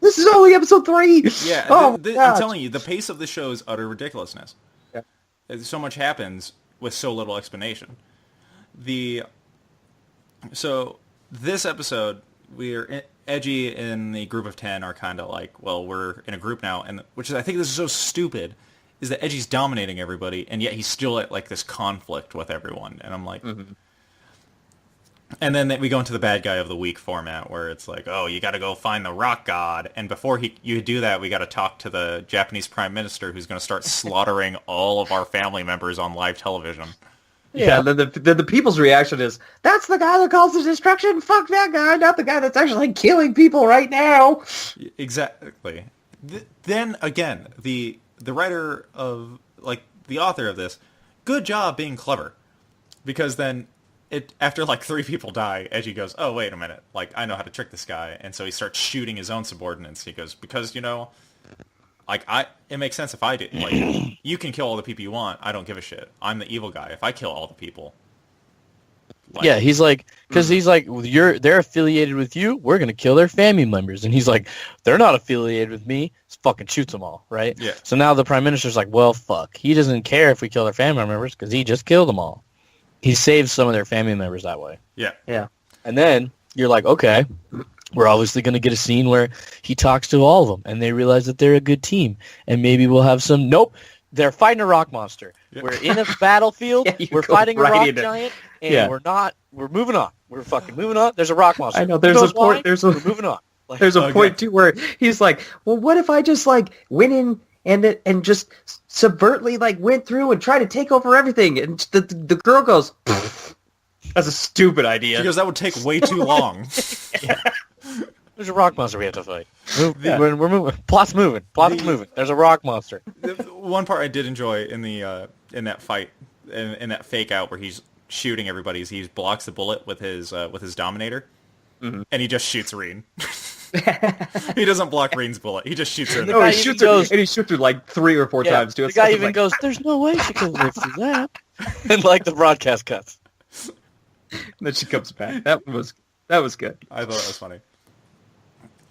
Speaker 3: This is only episode 3!
Speaker 1: Yeah,
Speaker 3: oh,
Speaker 1: I'm telling you, the pace of the show is utter ridiculousness.
Speaker 3: Yeah.
Speaker 1: So much happens with so little explanation. So this episode, Edgy and the group of 10 are kind of like, well, we're in a group now, and which is, I think this is so stupid, is that Edgy's dominating everybody, and yet he's still at like this conflict with everyone, and I'm like, and then we go into the bad guy of the week format, where it's like, oh, you got to go find the rock god, and before you do that, we got to talk to the Japanese prime minister, who's going to start slaughtering all of our family members on live television.
Speaker 3: Yeah, then the people's reaction is, that's the guy that calls the destruction, fuck that guy, not the guy that's actually killing people right now.
Speaker 1: Exactly. Then, again, the writer of, like, the author of this, good job being clever. Because then, after, like, 3 people die, Edgy goes, oh, wait a minute, like, I know how to trick this guy. And so he starts shooting his own subordinates. He goes, because, like, it makes sense if I do. Like, you can kill all the people you want. I don't give a shit. I'm the evil guy. If I kill all the people. Like,
Speaker 4: yeah, he's like, because he's like, they're affiliated with you. We're gonna kill their family members, and he's like, they're not affiliated with me. Just fucking shoots them all, right?
Speaker 1: Yeah.
Speaker 4: So now the prime minister's like, well, fuck. He doesn't care if we kill their family members because he just killed them all. He saves some of their family members that way.
Speaker 1: Yeah.
Speaker 3: Yeah.
Speaker 4: And then you're like, okay, we're obviously going to get a scene where he talks to all of them, and they realize that they're a good team, and maybe we'll have some. Nope, they're fighting a rock monster.
Speaker 1: Yeah.
Speaker 4: We're in a battlefield.
Speaker 3: Yeah,
Speaker 4: we're
Speaker 3: go
Speaker 4: fighting
Speaker 3: right
Speaker 4: a rock
Speaker 3: in it.
Speaker 4: giant, and we're moving on. We're fucking moving on. There's a rock monster.
Speaker 3: I know,
Speaker 4: Who
Speaker 3: there's
Speaker 4: knows
Speaker 3: a point-
Speaker 4: why?
Speaker 3: there's a-
Speaker 4: We're moving on. Like,
Speaker 3: There's a
Speaker 1: Okay.
Speaker 3: point, too, where he's like, well, what if I just, like, went in and just subvertly, like, went through and tried to take over everything? And the girl goes, that's a stupid idea.
Speaker 1: Because that would take way too long.
Speaker 4: there's a rock monster we have to fight. We're moving. Plot's moving. Moving. There's a rock monster.
Speaker 1: One part I did enjoy in the in that fight, in that fake out where he's shooting everybody, is he blocks the bullet with his Dominator, and he just shoots Reen. He doesn't block Reen's bullet. He just shoots her in the
Speaker 3: No,
Speaker 4: guy
Speaker 3: he
Speaker 4: even
Speaker 3: shoots her,
Speaker 4: goes-
Speaker 3: and he shoots her like 3 or 4 times, too.
Speaker 4: The
Speaker 3: It's
Speaker 4: guy
Speaker 3: like-
Speaker 4: even goes, "There's no way she could live through that." And like the broadcast cuts.
Speaker 3: then she comes back. That was good.
Speaker 1: I thought that was funny.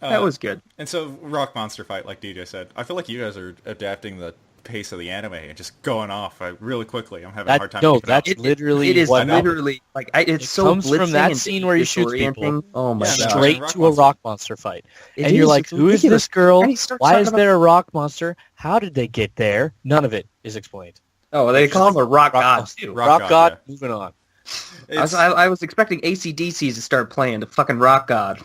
Speaker 3: That was good.
Speaker 1: And so, rock monster fight, like DJ said. I feel like you guys are adapting the pace of the anime and just going off really quickly. I'm having a hard time.
Speaker 4: No,
Speaker 1: keeping up.
Speaker 4: that's literally
Speaker 3: It is
Speaker 4: what happened.
Speaker 3: literally like it's
Speaker 4: It
Speaker 3: so
Speaker 4: comes from
Speaker 3: blitzing
Speaker 4: that
Speaker 3: and
Speaker 4: scene where he shoots people.
Speaker 3: disorienting. Oh my
Speaker 1: Yeah,
Speaker 3: god!
Speaker 4: straight
Speaker 1: Rock
Speaker 4: to a
Speaker 1: monster.
Speaker 4: rock monster fight.
Speaker 3: It
Speaker 4: And you're
Speaker 3: is,
Speaker 4: like,
Speaker 3: it's
Speaker 4: who is
Speaker 3: ridiculous.
Speaker 4: this girl?
Speaker 3: And he starts
Speaker 4: Why
Speaker 3: talking
Speaker 4: is
Speaker 3: about-
Speaker 4: there a rock monster? How did they get there? None of it is explained.
Speaker 3: Oh, they call him a rock god
Speaker 4: monster.
Speaker 3: too.
Speaker 1: Rock
Speaker 4: Rock
Speaker 1: God,
Speaker 4: God, moving on.
Speaker 3: I was expecting AC/DC to start playing the fucking rock god.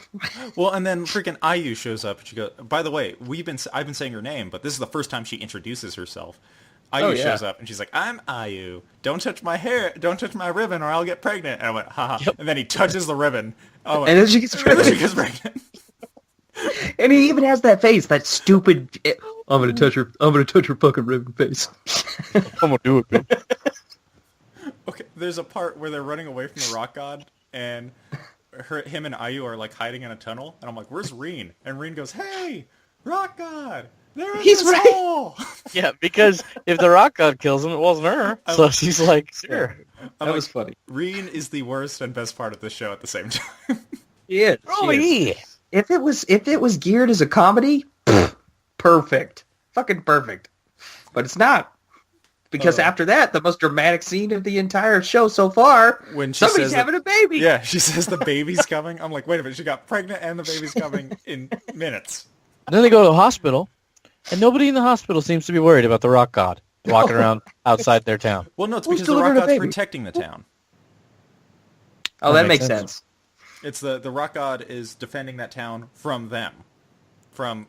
Speaker 1: Well, and then freaking IU shows up. And she goes, by the way, I've been saying her name, but this is the first time she introduces herself. IU
Speaker 3: Oh, yeah.
Speaker 1: shows up, and she's like, I'm IU. Don't touch my hair. Don't touch my ribbon, or I'll get pregnant. And I went, haha.
Speaker 4: Yep.
Speaker 1: And then he touches the ribbon. Oh,
Speaker 3: And then she gets
Speaker 1: and then she
Speaker 3: pregnant.
Speaker 1: gets pregnant.
Speaker 3: And he even has that face, that stupid. I'm gonna touch her. I'm gonna touch her fucking ribbon face.
Speaker 4: I'm gonna do it, man.
Speaker 1: Okay, there's a part where they're running away from the rock god, and him and IU are like hiding in a tunnel, and I'm like, where's Reen? And Reen goes, hey, rock god! They're in
Speaker 3: He's
Speaker 1: this
Speaker 3: right.
Speaker 1: hole.
Speaker 4: Yeah, because if the rock god kills him, it wasn't her. So she's like, sure.
Speaker 3: That was funny.
Speaker 1: Reen is the worst and best part of the show at the same time.
Speaker 3: He is.
Speaker 4: Oh,
Speaker 3: She is.
Speaker 4: yeah.
Speaker 3: If it was geared as a comedy, perfect. Fucking perfect. But it's not. Because after that, the most dramatic scene of the entire show so far,
Speaker 1: When she
Speaker 3: somebody's
Speaker 1: says
Speaker 3: having a baby.
Speaker 1: Yeah, she says the baby's coming. I'm like, wait a minute, she got pregnant and the baby's coming in minutes.
Speaker 4: And then they go to the hospital, and nobody in the hospital seems to be worried about the rock god walking around outside their town.
Speaker 1: Well, no, it's
Speaker 3: Who's
Speaker 1: because the rock
Speaker 3: delivering a
Speaker 1: god's
Speaker 3: baby?
Speaker 1: protecting the town.
Speaker 3: Oh,
Speaker 4: That
Speaker 3: that
Speaker 4: makes
Speaker 3: makes
Speaker 4: sense.
Speaker 3: sense.
Speaker 1: It's the rock god is defending that town from them, from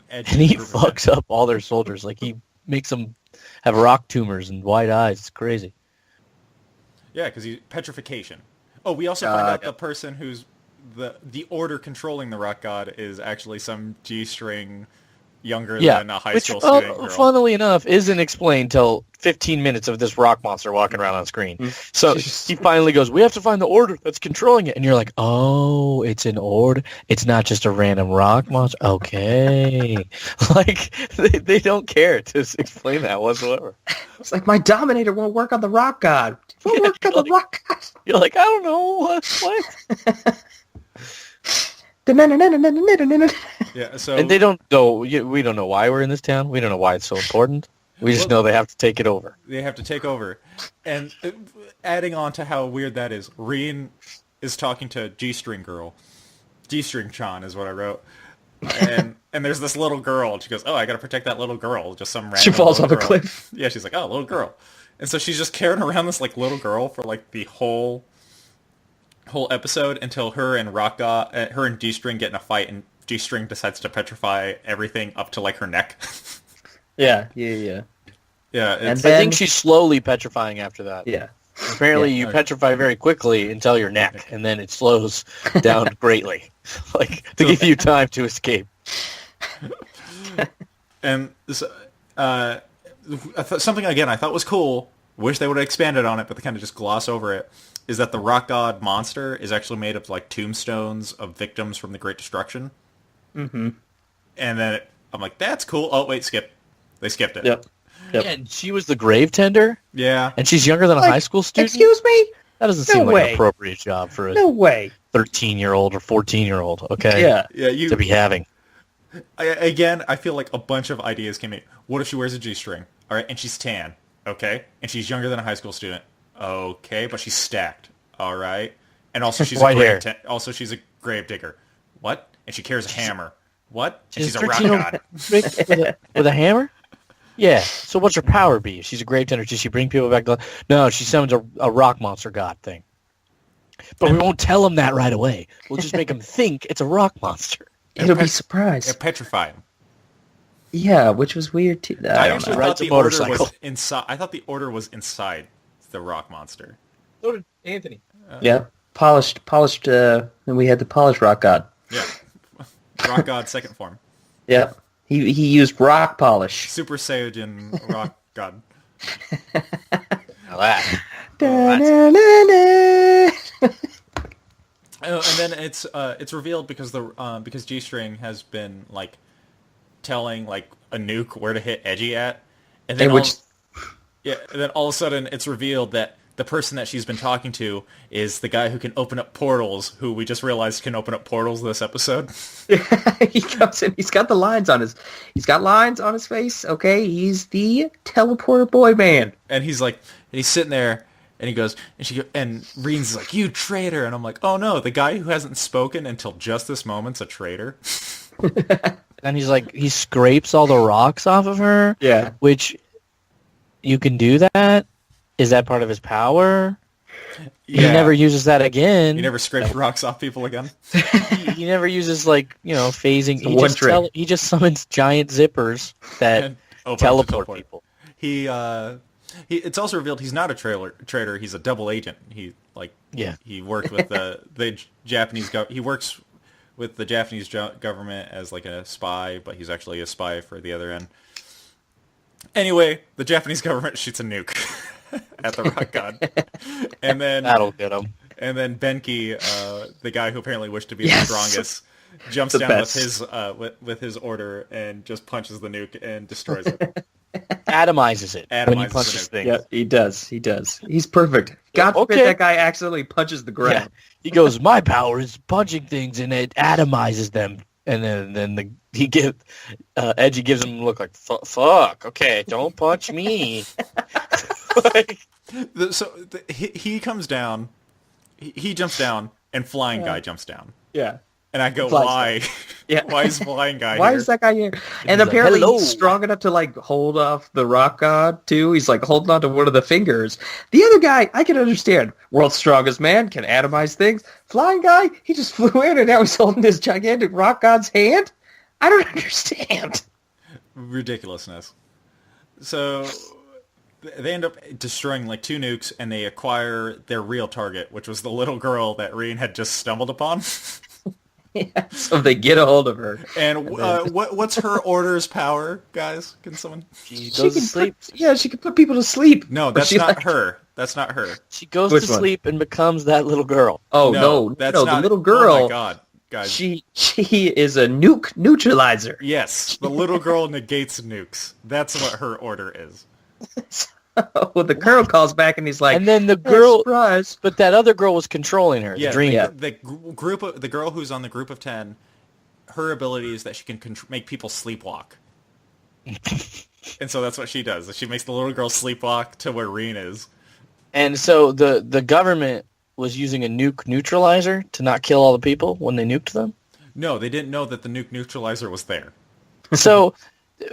Speaker 1: Edge.
Speaker 4: And he fucks up all their soldiers. Like, he makes them have rock tumors and wide eyes. It's crazy.
Speaker 1: Yeah, because petrification. Oh, we also find out the person who's the order controlling the rock god is actually some G-string younger than a high school student girl.
Speaker 4: Funnily enough, isn't explained till 15 minutes of this rock monster walking around on screen. So he finally goes, we have to find the order that's controlling it. And you're like, oh, it's an order. It's not just a random rock monster. Okay. Like, they don't care to explain that whatsoever.
Speaker 3: It's like, my Dominator won't work on the rock god. It won't work on the rock god.
Speaker 4: You're like, I don't know. What?
Speaker 1: Yeah, so
Speaker 4: And they don't know. We don't know why we're in this town. We don't know why it's so important. We just know they have to take it over.
Speaker 1: they have to take over. And adding on to how weird that is, Reen is talking to G-string girl. G-string Chan is what I wrote. And there's this little girl, and she goes, oh, I gotta protect that little girl. Just some random
Speaker 3: She falls
Speaker 1: little
Speaker 3: off a
Speaker 1: girl.
Speaker 3: cliff.
Speaker 1: Yeah, she's like, oh, little girl. And so she's just carrying around this like little girl for like the whole episode until her and G-string get in a fight, and G-string decides to petrify everything up to like her neck.
Speaker 3: Yeah.
Speaker 1: Yeah,
Speaker 3: And
Speaker 1: it's,
Speaker 4: I
Speaker 3: then,
Speaker 4: think she's slowly petrifying after that.
Speaker 3: yeah.
Speaker 4: Apparently,
Speaker 3: Yeah.
Speaker 4: you petrify very quickly until your neck, and then it slows down greatly, like to give you time to escape.
Speaker 1: and so, something again I thought was cool. Wish they would have expanded on it, but they kind of just gloss over it. Is that the rock god monster is actually made of like tombstones of victims from the Great Destruction. Mm-hmm. And then I'm like, that's cool. Oh wait, skip. They skipped it.
Speaker 3: Yep.
Speaker 4: Yeah, and she was the grave tender,
Speaker 1: Yeah.
Speaker 4: and she's younger than a high school student.
Speaker 3: Excuse me?
Speaker 4: That doesn't
Speaker 3: No
Speaker 4: seem like
Speaker 3: way.
Speaker 4: an appropriate job for a
Speaker 3: No way.
Speaker 4: 13-year-old or 14-year-old. Okay,
Speaker 3: Yeah.
Speaker 1: Yeah.
Speaker 4: to be having.
Speaker 1: I feel like a bunch of ideas came in. What if she wears a G-string? All right, and she's tan. Okay, and she's younger than a high school student. Okay, but she's stacked. All right, and also she's
Speaker 4: White hair.
Speaker 1: also she's a grave digger. What? And she carries a hammer. What? And
Speaker 4: She's
Speaker 1: she's a rock
Speaker 4: 13-year-old
Speaker 1: god.
Speaker 4: with a hammer. Yeah. So what's her power be? If she's a grave tender, does she bring people back to life? No, she summons a rock monster god thing. But we won't tell him that right away. We'll just make him think it's a rock monster.
Speaker 3: It'll be surprised.
Speaker 1: And petrify him.
Speaker 3: Yeah, which was weird too. I don't
Speaker 1: actually
Speaker 3: know.
Speaker 1: thought
Speaker 4: Rides a
Speaker 1: the order
Speaker 4: motorcycle.
Speaker 1: was inside. I thought the order was inside the rock monster.
Speaker 4: So did Anthony.
Speaker 3: Yeah. Polished, and we had the polished rock god.
Speaker 1: Yeah, rock god second form.
Speaker 3: Yeah. He used rock polish.
Speaker 1: Super Saiyan rock god.
Speaker 4: Now that.
Speaker 1: And then it's revealed because because G-string has been like telling like a nuke where to hit Edgy at, and then and then all of a sudden it's revealed that the person that she's been talking to is the guy who can open up portals, who we just realized can open up portals this episode.
Speaker 3: He comes in. He's got lines on his face. Okay, he's the teleporter boy man.
Speaker 1: And he's sitting there, and he goes, and Reen's like, "You traitor!" And I'm like, "Oh no, the guy who hasn't spoken until just this moment's a traitor."
Speaker 4: And he's like, he scrapes all the rocks off of her.
Speaker 3: Yeah.
Speaker 4: Which you can do that. Is that part of his power?
Speaker 1: Yeah.
Speaker 4: He never uses that again.
Speaker 1: He never scrapes rocks off people again.
Speaker 4: He never uses phasing.
Speaker 3: It's
Speaker 4: He just summons giant zippers that
Speaker 1: And open up to
Speaker 4: teleport
Speaker 1: teleport.
Speaker 4: people.
Speaker 1: It's also revealed he's not a traitor. He's a double agent. He worked with the Japanese he works with the Japanese government as like a spy, but he's actually a spy for the other end. Anyway, the Japanese government shoots a nuke at the rock god, and then
Speaker 4: That'll get him.
Speaker 1: And then Benki, the guy who apparently wished to be the strongest, jumps
Speaker 3: The
Speaker 1: down
Speaker 3: best.
Speaker 1: with his order and just punches the nuke and destroys it.
Speaker 4: Atomizes it when he
Speaker 1: Atomizes
Speaker 4: punches
Speaker 1: the nuke.
Speaker 4: things.
Speaker 3: Yeah, he does. He does. He's perfect. God forbid
Speaker 4: okay.
Speaker 3: that guy accidentally punches the
Speaker 4: Yeah.
Speaker 3: ground.
Speaker 4: He goes, my power is punching things and it atomizes them. And then Edgy gives him a look like, fuck, okay, don't punch me. Like,
Speaker 1: He comes down, he jumps down, and Flying Guy jumps down.
Speaker 3: Yeah.
Speaker 1: And I go,
Speaker 3: Flies
Speaker 1: why?
Speaker 3: Yeah.
Speaker 1: Why is Flying Guy
Speaker 3: Why
Speaker 1: here?
Speaker 3: is that guy here? And
Speaker 4: he's like,
Speaker 3: apparently
Speaker 4: "Hello."
Speaker 3: he's strong enough to like hold off the rock god too. He's like holding on to one of the fingers. The other guy, I can understand. World's strongest man can atomize things. Flying guy, he just flew in and now he's holding this gigantic rock god's hand. I don't understand.
Speaker 1: Ridiculousness. So they end up destroying like 2 nukes, and they acquire their real target, which was the little girl that Reen had just stumbled upon.
Speaker 3: Yeah, so they get a hold of her.
Speaker 1: And what's her order's power, guys? Can someone?
Speaker 4: she goes to sleep.
Speaker 3: She can put people to sleep.
Speaker 1: No,
Speaker 3: But
Speaker 1: that's
Speaker 3: she,
Speaker 1: not
Speaker 3: like-
Speaker 1: her. That's not her.
Speaker 4: She goes
Speaker 3: Which
Speaker 4: to
Speaker 3: one?
Speaker 4: sleep and becomes that little girl.
Speaker 3: Oh no,
Speaker 1: that's
Speaker 3: no,
Speaker 1: not
Speaker 3: the little girl.
Speaker 1: Oh my god, guys.
Speaker 3: She is a nuke neutralizer.
Speaker 1: Yes, the little girl negates nukes. That's what her order is.
Speaker 3: Well, the girl calls back and he's like,
Speaker 4: And then the
Speaker 3: "Hey,
Speaker 4: girl,
Speaker 3: surprise.
Speaker 4: but that other girl was controlling her.
Speaker 1: Yeah,
Speaker 4: the dream.
Speaker 3: yeah.
Speaker 1: the girl who's on the group of 10, her ability is that she can make people sleepwalk. And so that's what she does. She makes the little girl sleepwalk to where Reen is.
Speaker 4: And so the government was using a nuke neutralizer to not kill all the people when they nuked them.
Speaker 1: No, they didn't know that the nuke neutralizer was there.
Speaker 4: So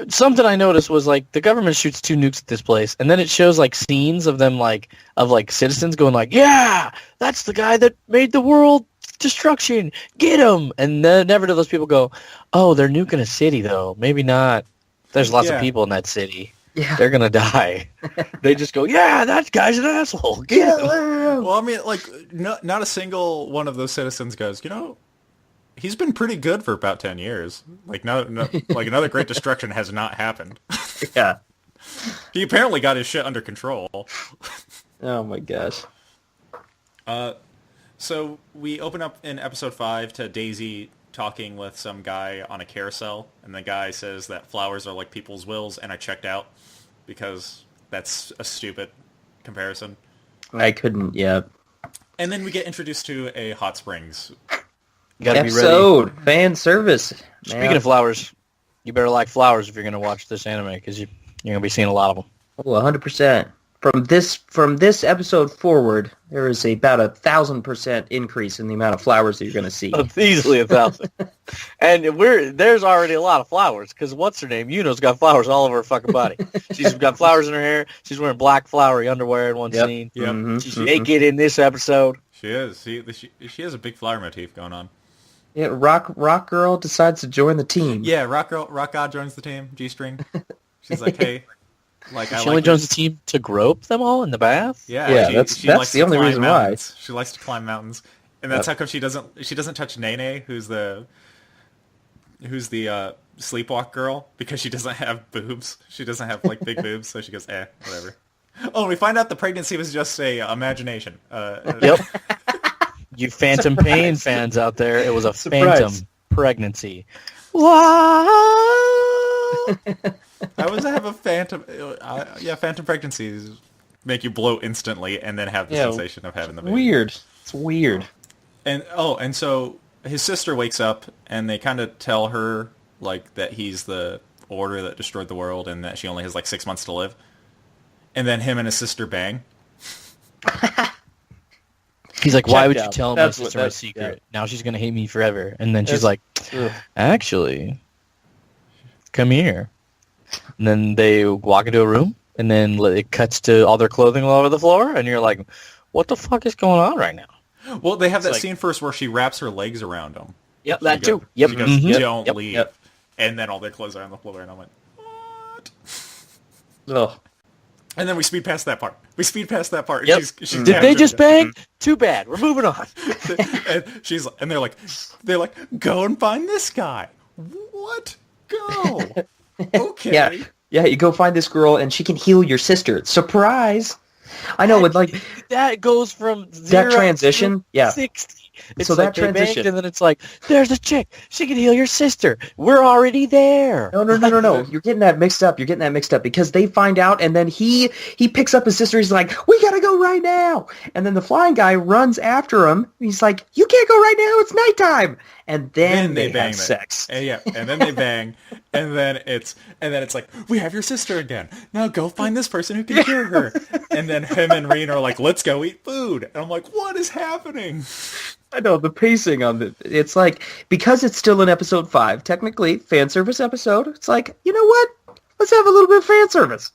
Speaker 4: something I noticed was like the government shoots 2 nukes at this place, and then it shows like scenes of them like citizens going like, "Yeah, that's the guy that made the world destruction. Get him!" And then never do those people go, "Oh, they're nuking a city though. Maybe not. There's lots
Speaker 1: Yeah.
Speaker 4: of people in that city.
Speaker 3: Yeah.
Speaker 4: They're gonna die." They just go, "Yeah, that guy's an asshole. Get him."
Speaker 1: Well, I mean, like, not a single one of those citizens goes, he's been pretty good for about 10 years. Like, like another great destruction has not happened.
Speaker 3: Yeah.
Speaker 1: He apparently got his shit under control.
Speaker 3: Oh my gosh.
Speaker 1: So we open up in episode 5 to Daisy talking with some guy on a carousel, and the guy says that flowers are like people's wills, and I checked out because that's a stupid comparison.
Speaker 3: I couldn't, yeah.
Speaker 1: And then we get introduced to a hot springs.
Speaker 4: You gotta be ready.
Speaker 3: Episode, fan service.
Speaker 4: Speaking of flowers, you better like flowers if you're gonna watch this anime because you're gonna be seeing a lot of them.
Speaker 3: Oh, 100%. From this episode forward, there is about 1,000% increase in the amount of flowers that you're going to see.
Speaker 4: Easily 1,000. And there's already a lot of flowers because what's her name? Yuno's got flowers all over her fucking body. She's got flowers in her hair. She's wearing black flowery underwear in one
Speaker 3: Yep.
Speaker 4: scene.
Speaker 1: Yep.
Speaker 3: Mhm,
Speaker 4: She's
Speaker 3: mhm.
Speaker 4: naked in this episode.
Speaker 1: She is. She has a big flower motif going on.
Speaker 3: Yeah, Rock Girl decides to join the team.
Speaker 1: Yeah, Rock God joins the team. G-string. She's like, hey, like I
Speaker 4: She only
Speaker 1: like
Speaker 4: joins the team to grope them all in the bath.
Speaker 1: Yeah,
Speaker 3: Yeah,
Speaker 1: she
Speaker 3: that's
Speaker 1: likes
Speaker 3: the
Speaker 1: to
Speaker 3: only
Speaker 1: climb
Speaker 3: reason why.
Speaker 1: mountains. She likes to climb mountains, and that's
Speaker 3: Yep.
Speaker 1: how come she doesn't touch Nene, who's the sleepwalk girl, because she doesn't have boobs. She doesn't have like big boobs, so she goes, whatever. Oh, and we find out the pregnancy was just a imagination.
Speaker 4: Yep. You Phantom Pain fans out there, it was a
Speaker 3: Surprise.
Speaker 4: phantom pregnancy. Wow.
Speaker 1: I always have a phantom. Phantom pregnancies make you blow instantly, and then have the sensation of having the baby.
Speaker 3: Weird. It's weird.
Speaker 1: And so his sister wakes up, and they kind of tell her like that he's the order that destroyed the world, and that she only has like 6 months to live. And then him and his sister bang.
Speaker 4: He's like, why
Speaker 3: Checked
Speaker 4: would you
Speaker 3: out.
Speaker 4: tell
Speaker 3: That's
Speaker 4: my
Speaker 3: what-
Speaker 4: sister my
Speaker 3: that's-
Speaker 4: secret? Now she's going to hate me forever. And then she's
Speaker 3: That's-
Speaker 4: like,
Speaker 3: Ugh.
Speaker 4: actually, come here. And then they walk into a room, and then it cuts to all their clothing all over the floor, and you're like, what the fuck is going on right now?
Speaker 1: Well, they have that
Speaker 4: like-
Speaker 1: scene first where she wraps her legs around him.
Speaker 4: Yep,
Speaker 1: She
Speaker 4: that
Speaker 1: goes-
Speaker 4: too. Yep.
Speaker 1: She goes,
Speaker 4: Mhm.
Speaker 1: don't
Speaker 4: Yep.
Speaker 1: leave.
Speaker 3: Yep.
Speaker 1: And then all their clothes are on the floor, and I'm like, what?
Speaker 3: Ugh.
Speaker 1: And then we speed past that part. And
Speaker 4: Yep.
Speaker 1: she's
Speaker 4: Did they
Speaker 1: captured.
Speaker 4: just bang? Too bad. We're moving on.
Speaker 1: and they're like, go and find this guy. What? Go. Okay.
Speaker 3: Yeah. Yeah, you go find this girl and she can heal your sister. Surprise! I know, with like
Speaker 4: That goes from 0
Speaker 3: that transition.
Speaker 4: to
Speaker 3: Yeah.
Speaker 4: 60 It's
Speaker 3: So
Speaker 4: like
Speaker 3: that
Speaker 4: they banged,
Speaker 3: transition.
Speaker 4: and then it's like, there's a chick. She can heal your sister. We're already there.
Speaker 3: No. You're getting that mixed up. Because they find out, and then he picks up his sister. He's like, we gotta go right now. And then the flying guy runs after him. He's like, you can't go right now. It's nighttime. And then they
Speaker 1: bang
Speaker 3: have
Speaker 1: it.
Speaker 3: sex.
Speaker 1: And then they bang, and then it's like, we have your sister again. Now go find this person who can cure her. And then him and Reen are like, let's go eat food. And I'm like, what is happening?
Speaker 3: I know, the pacing on it. It's like, because it's still in episode 5, technically, fan service episode, it's like, you know what? Let's have a little bit of fan service.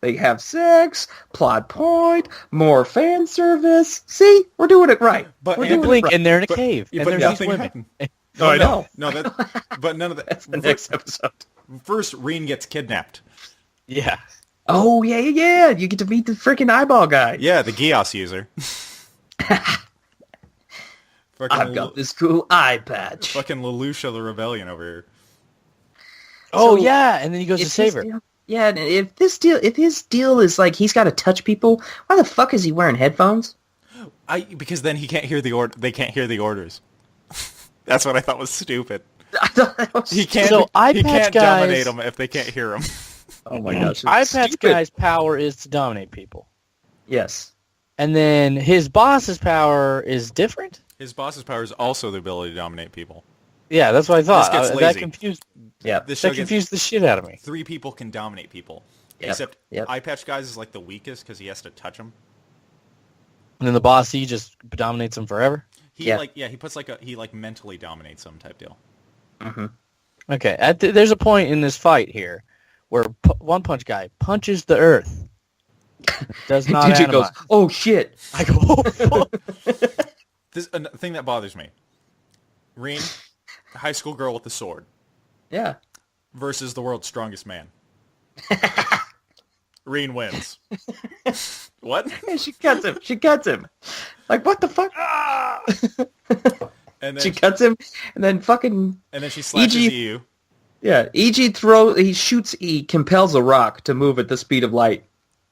Speaker 3: They have sex, plot point, more fan service. See? We're doing it right.
Speaker 1: But
Speaker 3: We're
Speaker 4: You
Speaker 3: doing
Speaker 4: blink,
Speaker 3: it right.
Speaker 4: and they're in a cave, and
Speaker 1: But
Speaker 4: there's
Speaker 1: nothing
Speaker 4: these women.
Speaker 1: happened. No, I know.
Speaker 3: No.
Speaker 1: No, but none of that.
Speaker 3: That's the next episode.
Speaker 1: First, Reen gets kidnapped.
Speaker 4: Yeah.
Speaker 3: Oh, yeah. You get to meet the freaking eyeball guy.
Speaker 1: Yeah, the Gios user.
Speaker 3: I've got this cool eye patch.
Speaker 1: Fucking Lelouch the Rebellion over here.
Speaker 4: Oh,
Speaker 3: So,
Speaker 4: yeah, and then he goes to
Speaker 3: If
Speaker 4: save
Speaker 3: his
Speaker 4: her.
Speaker 3: deal- Yeah, and if his deal is like he's got to touch people, why the fuck is he wearing headphones?
Speaker 1: Because then he can't hear the order. They can't hear the orders. That's what I thought was stupid.
Speaker 3: I thought that was
Speaker 1: He can't.
Speaker 4: So, eye
Speaker 1: he
Speaker 4: patch
Speaker 1: can't
Speaker 4: guys-
Speaker 1: dominate them if they can't hear him.
Speaker 3: Oh my gosh.
Speaker 4: Eye
Speaker 3: it's
Speaker 4: Patch
Speaker 3: stupid.
Speaker 4: Guy's power is to dominate people.
Speaker 3: Yes.
Speaker 4: And then his boss's power is different?
Speaker 1: His boss's power is also the ability to dominate people.
Speaker 4: Yeah, that's what I thought.
Speaker 1: This gets
Speaker 4: That
Speaker 1: lazy.
Speaker 4: confused
Speaker 3: Yeah.
Speaker 1: This show
Speaker 4: that
Speaker 1: gets
Speaker 4: confused the shit out of me.
Speaker 1: 3 people can dominate people.
Speaker 3: Yep,
Speaker 1: Except
Speaker 3: yep.
Speaker 1: Eye Patch Guys is like the weakest because he has to touch them.
Speaker 4: And then the boss, he just dominates them forever?
Speaker 1: He
Speaker 3: Yeah.
Speaker 1: he puts he mentally dominates them type deal.
Speaker 3: Mm-hmm.
Speaker 4: Okay, there's a point in this fight here where One Punch Guy punches the earth. Does not
Speaker 3: DJ goes,
Speaker 4: animize.
Speaker 3: oh shit.
Speaker 4: I go, oh, fuck.
Speaker 1: This a thing that bothers me. Reen, the high school girl with the sword,
Speaker 3: Yeah.
Speaker 1: versus the world's strongest man. Reen wins. What?
Speaker 3: And she cuts him. Like, what the fuck?
Speaker 1: And then
Speaker 3: She cuts him, and then fucking,
Speaker 1: and then she slashes
Speaker 3: E.G.
Speaker 1: EU.
Speaker 3: yeah, he compels a rock to move at the speed of light.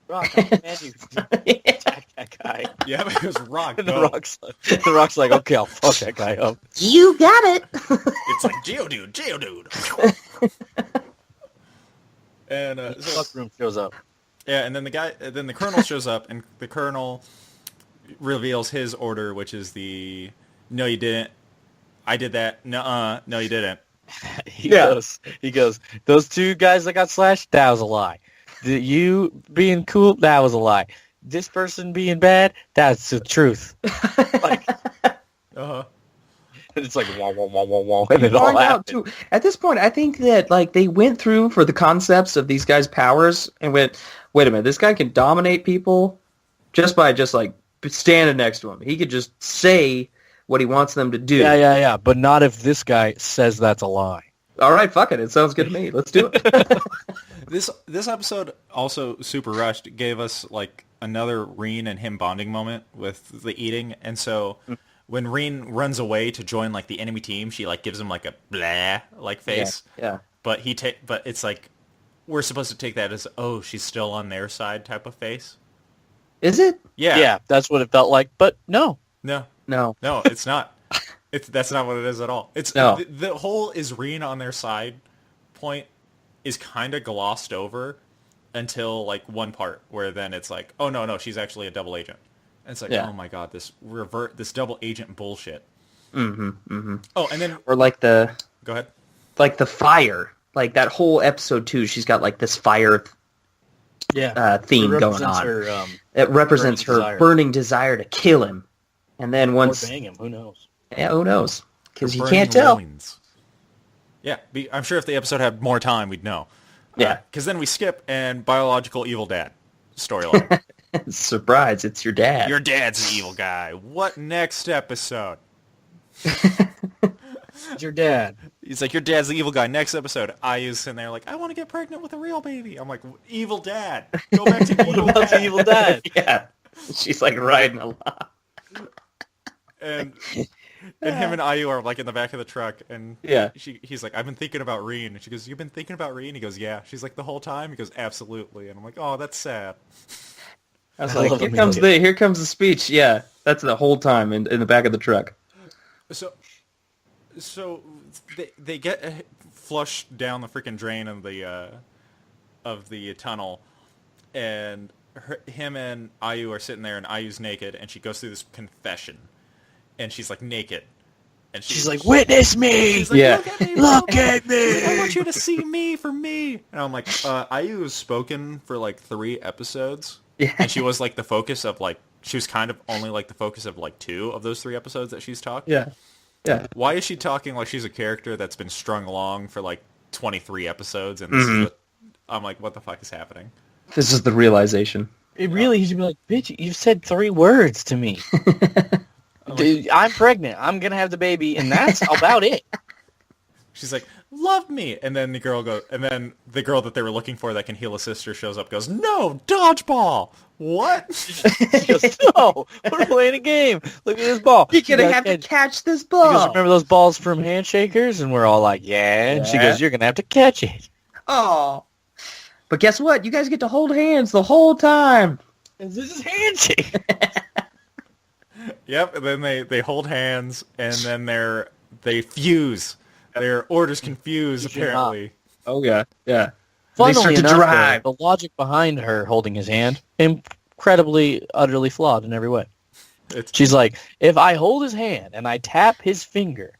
Speaker 4: Rock, I command you to attack that guy.
Speaker 1: Yeah, but it was rock.
Speaker 4: And
Speaker 1: go.
Speaker 4: the rock's like, okay, I'll fuck that guy up.
Speaker 3: You got it.
Speaker 1: It's like Geodude. And
Speaker 4: The fuck room shows up.
Speaker 1: yeah, and then the colonel shows up, and the colonel reveals his order, which is the no, you didn't. I did that. Nuh-uh. No, you didn't.
Speaker 4: He goes, those 2 guys that got slashed, that was a lie. You being cool, that was a lie. This person being bad, that's the truth. Like,
Speaker 1: Uh-huh.
Speaker 4: and it's like, wah, wah, wah, wah, wah, and it all
Speaker 3: Find out,
Speaker 4: happened.
Speaker 3: too. At this point, I think that like they went through for the concepts of these guys' powers and went, wait a minute, this guy can dominate people just by like standing next to him. He could just say what he wants them to do.
Speaker 4: Yeah, but not if this guy says that's a lie.
Speaker 3: All right, fuck it. It sounds good to me. Let's do it.
Speaker 1: This episode also super rushed gave us like another Reen and him bonding moment with the eating, and so when Reen runs away to join like the enemy team, she like gives him like a blah like face.
Speaker 3: Yeah.
Speaker 1: But but it's like we're supposed to take that as she's still on their side type of face.
Speaker 3: Is it?
Speaker 1: Yeah.
Speaker 4: That's what it felt like, but no.
Speaker 1: No,
Speaker 3: No.
Speaker 1: it's not. That's not what it is at all. It's
Speaker 3: No.
Speaker 1: the whole is Reen on their side point is kind of glossed over until like one part where then it's like, oh no, she's actually a double agent. And it's like,
Speaker 3: Yeah.
Speaker 1: oh my god, this double agent bullshit.
Speaker 3: Mm-hmm.
Speaker 1: Oh, and then
Speaker 3: Or like the
Speaker 1: go ahead.
Speaker 3: fire. Like that whole episode too, she's got like this fire theme
Speaker 4: It
Speaker 3: going
Speaker 4: represents
Speaker 3: on.
Speaker 4: her,
Speaker 3: It represents her
Speaker 4: burning desire.
Speaker 3: burning desire to kill him. And then
Speaker 4: or
Speaker 3: once,
Speaker 4: bang him, who knows?
Speaker 3: yeah, who knows? Because you
Speaker 1: Burning
Speaker 3: can't tell.
Speaker 1: loins. Yeah, I'm sure if the episode had more time, we'd know.
Speaker 3: Yeah.
Speaker 1: Because then we skip and biological evil dad storyline.
Speaker 3: Surprise! It's your dad.
Speaker 1: Your dad's the evil guy. What next episode?
Speaker 4: It's your dad.
Speaker 1: He's like, your dad's the evil guy. Next episode, Ayu's sitting there like, I want to get pregnant with a real baby. I'm like, evil dad. Go back to evil
Speaker 4: What about the
Speaker 1: dad.
Speaker 4: evil dad?
Speaker 3: Yeah. She's like riding a lot.
Speaker 1: And him and Ayu are like in the back of the truck, and
Speaker 3: Yeah.
Speaker 1: he's like, I've been thinking about Reen. And she goes, you've been thinking about Reen? He goes, yeah. She's like, the whole time? He goes, absolutely. And I'm like, oh, that's sad.
Speaker 3: I was
Speaker 4: I
Speaker 3: like,
Speaker 4: love
Speaker 3: here
Speaker 4: him,
Speaker 3: comes
Speaker 4: yeah.
Speaker 3: the speech. Yeah, that's the whole time in the back of the truck.
Speaker 1: So they get flushed down the freaking drain of the tunnel, and him and Ayu are sitting there, and Ayu's naked, and she goes through this confession, and she's like naked, and
Speaker 4: she's like, "Witness me!"
Speaker 1: She's like,
Speaker 3: Yeah.
Speaker 1: "Look at me,
Speaker 4: Look
Speaker 1: Mom.
Speaker 4: at me!
Speaker 1: I want you to see me for me." And I'm like, Ayu was spoken for like 3 episodes,
Speaker 3: Yeah.
Speaker 1: and she was like the focus of like, she was kind of only like the focus of like 2 of those 3 episodes that she's talked.
Speaker 3: Yeah. Yeah.
Speaker 1: Why is she talking like she's a character that's been strung along for like 23 episomes, and this is what, I'm like, what the fuck is happening?
Speaker 3: This is the realization.
Speaker 4: It really, he should be like, "Bitch, you've said 3 words to me. Dude, I'm pregnant. I'm gonna have the baby, and that's about it."
Speaker 1: She's like, "Love me," and then the girl that they were looking for that can heal a sister shows up, goes, "No, dodgeball." What?
Speaker 4: She goes, "No, we're playing a game. Look at this ball.
Speaker 3: You're gonna
Speaker 4: You
Speaker 3: have
Speaker 4: gotta
Speaker 3: to catch this
Speaker 4: She
Speaker 3: ball.
Speaker 4: goes, "Remember those balls from Handshakers?" And we're all like, "Yeah." And she
Speaker 3: Yeah.
Speaker 4: goes, "You're gonna have to catch it."
Speaker 3: Oh. But guess what? You guys get to hold hands the whole time.
Speaker 4: This is Handshake.
Speaker 1: Yep. And then they hold hands, and then they fuse. Their orders confuse, apparently.
Speaker 3: Oh yeah, yeah.
Speaker 4: Funnily
Speaker 3: They start to
Speaker 4: enough,
Speaker 3: drive.
Speaker 4: the logic behind her holding his hand, incredibly, utterly flawed in every way. She's like, if I hold his hand and I tap his finger,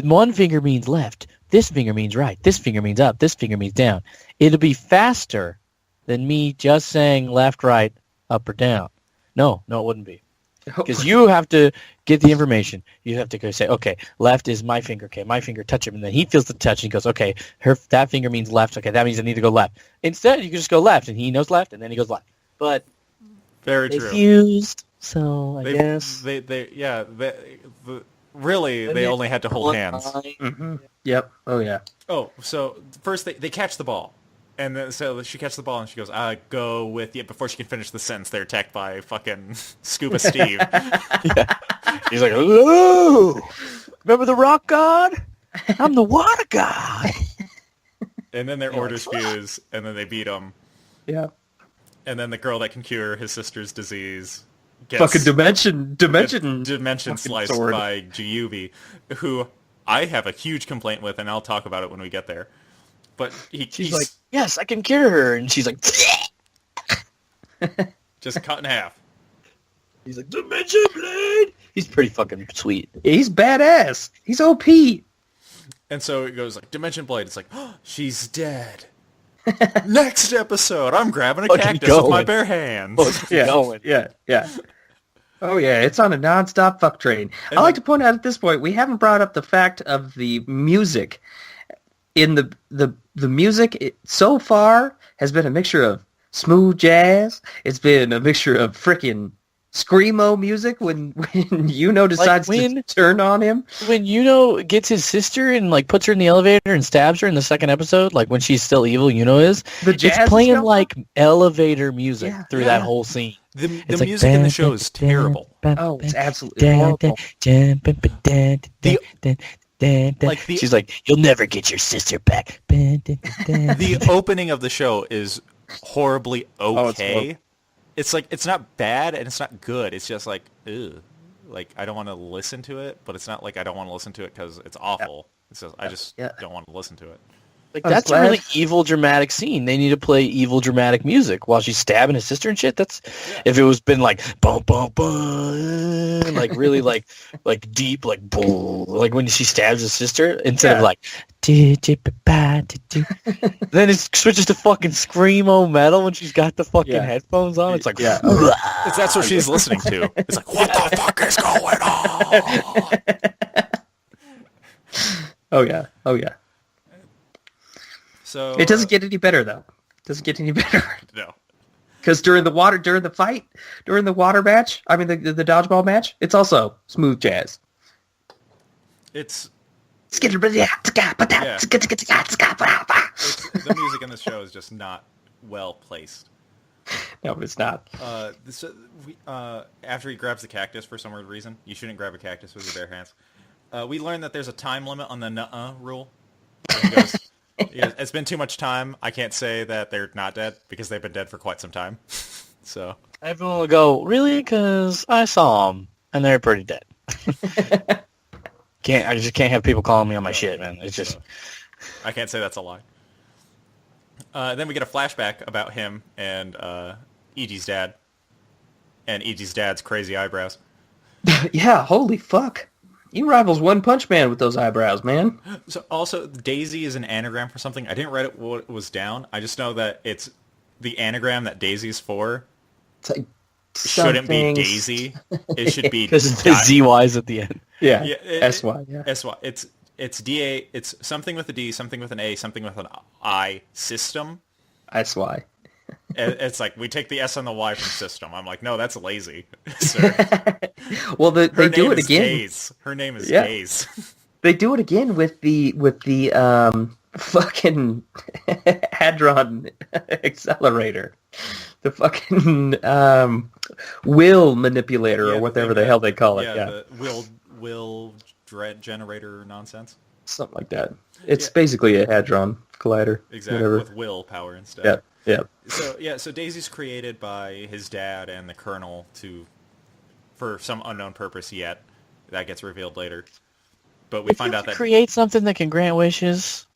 Speaker 4: one finger means left, this finger means right, this finger means up, this finger means down. It'll be faster than me just saying left, right, up, or down. No, it wouldn't be. Because you have to get the information. You have to go say, okay, left is my finger. Okay, my finger, touch him. And then he feels the touch, and he goes, okay, that finger means left. Okay, that means I need to go left. Instead, you can just go left, and he knows left, and then he goes left. But
Speaker 1: Very
Speaker 4: they
Speaker 1: true.
Speaker 4: fused, so I guess.
Speaker 1: Really, they only had to hold hands.
Speaker 3: Mm-hmm. Yep. Oh yeah.
Speaker 1: Oh, so first they catch the ball. And then, so she catches the ball, and she goes, "I go with you." Before she can finish the sentence, they're attacked by fucking Scuba Steve.
Speaker 4: He's like, hello! Remember the rock god? I'm the water god.
Speaker 1: And then their orders fuse, and then they beat him.
Speaker 3: Yeah.
Speaker 1: And then the girl that can cure his sister's disease gets
Speaker 3: Fucking dimension
Speaker 1: fucking sliced
Speaker 3: sword.
Speaker 1: by Gyuvi, who I have a huge complaint with, and I'll talk about it when we get there. But
Speaker 4: She's like, yes, I can cure her. And she's like,
Speaker 1: just cut in half.
Speaker 4: he's like, Dimension Blade. He's pretty fucking sweet.
Speaker 3: He's badass. He's OP.
Speaker 1: And so it goes like, Dimension Blade. It's like, oh, she's dead. Next episode, I'm grabbing a
Speaker 4: Fucking
Speaker 1: cactus with my
Speaker 4: going.
Speaker 1: bare hands.
Speaker 3: Yeah.
Speaker 4: Going.
Speaker 3: Yeah. Yeah. Oh yeah, it's on a non-stop fuck train.
Speaker 1: And
Speaker 3: I like to point out at this point we haven't brought up the fact of the music. In the music so far has been a mixture of smooth jazz. It's been a mixture of frickin' screamo music when decides
Speaker 4: when-
Speaker 3: to turn on him.
Speaker 4: When gets his sister and like puts her in the elevator and stabs her in the second episode, like when she's still evil, is
Speaker 3: The jazz
Speaker 4: it's
Speaker 3: is
Speaker 4: playing
Speaker 3: going
Speaker 4: like elevator music
Speaker 3: Yeah.
Speaker 4: through
Speaker 3: Yeah.
Speaker 4: that whole scene.
Speaker 1: The
Speaker 4: It's like,
Speaker 1: music in the show is terrible.
Speaker 3: Oh, it's absolutely horrible.
Speaker 4: She's like, you'll never get your sister back.
Speaker 1: The opening of the show is horribly
Speaker 3: Oh, it's
Speaker 1: okay.
Speaker 3: horrible.
Speaker 1: It's like, it's not bad and it's not good. It's just like, ugh. Like, I don't want to listen to it, but it's not like I don't want to listen to it because it's awful. It's just, I just
Speaker 3: Yeah.
Speaker 1: don't want to listen to it.
Speaker 4: Like,
Speaker 3: I was
Speaker 4: that's a
Speaker 3: glad-
Speaker 4: really evil, dramatic scene. They need to play evil, dramatic music while she's stabbing his sister and shit. That's if it was been like boom, boom, boom, like really like deep, like boom, like when she stabs his sister instead of like. Then it switches to fucking screamo metal when she's got the fucking headphones on. It's like,
Speaker 3: Yeah.
Speaker 1: That's what she's listening to. It's like, what the fuck is going on?
Speaker 3: Oh yeah. Oh yeah.
Speaker 1: So
Speaker 3: It doesn't get any better though. It doesn't get any better.
Speaker 1: no.
Speaker 3: Because during the water match, I mean the dodgeball match, it's also smooth jazz.
Speaker 1: It's
Speaker 3: Yeah.
Speaker 1: the music in this show is just not well placed.
Speaker 3: No, it's not.
Speaker 1: After he grabs the cactus for some weird reason, you shouldn't grab a cactus with your bare hands. We learned that there's a time limit on the nuh-uh rule. And he goes, it's been too much time. I can't say that they're not dead because they've been dead for quite some time. So
Speaker 4: everyone will go, really? Because I saw him. and they're pretty dead. I just can't have people calling me on my shit, man. It's just...
Speaker 1: I can't say that's a lie. Then we get a flashback about him and E.G.'s dad. And E.G.'s dad's crazy eyebrows.
Speaker 3: Yeah, holy fuck. He rivals One Punch Man with those eyebrows, man.
Speaker 1: So also, Daisy is an anagram for something. I didn't write it what was down. I just know that it's the anagram that Daisy's for.
Speaker 3: It's like
Speaker 1: shouldn't be Daisy. It should be...
Speaker 4: Because the ZY's at the end.
Speaker 3: Yeah, S-Y, yeah.
Speaker 1: S-Y. It's D-A... It's something with a D, something with an A, something with an I, system.
Speaker 3: S-Y.
Speaker 1: It's like, we take the S and the Y from system. I'm like, no, that's lazy, sir.
Speaker 3: Well, they do it again.
Speaker 1: Gaze. Her name is Gaze.
Speaker 3: They do it again with the fucking hadron accelerator, the fucking will manipulator or whatever the hell they call it. Yeah,
Speaker 1: the will generator nonsense.
Speaker 3: Something like that. It's basically a hadron collider.
Speaker 1: Exactly,
Speaker 3: whatever.
Speaker 1: with willpower instead.
Speaker 3: Yeah.
Speaker 1: So Daisy's created by his dad and the Colonel for some unknown purpose yet. That gets revealed later. But we find out that...
Speaker 4: create something that can grant wishes.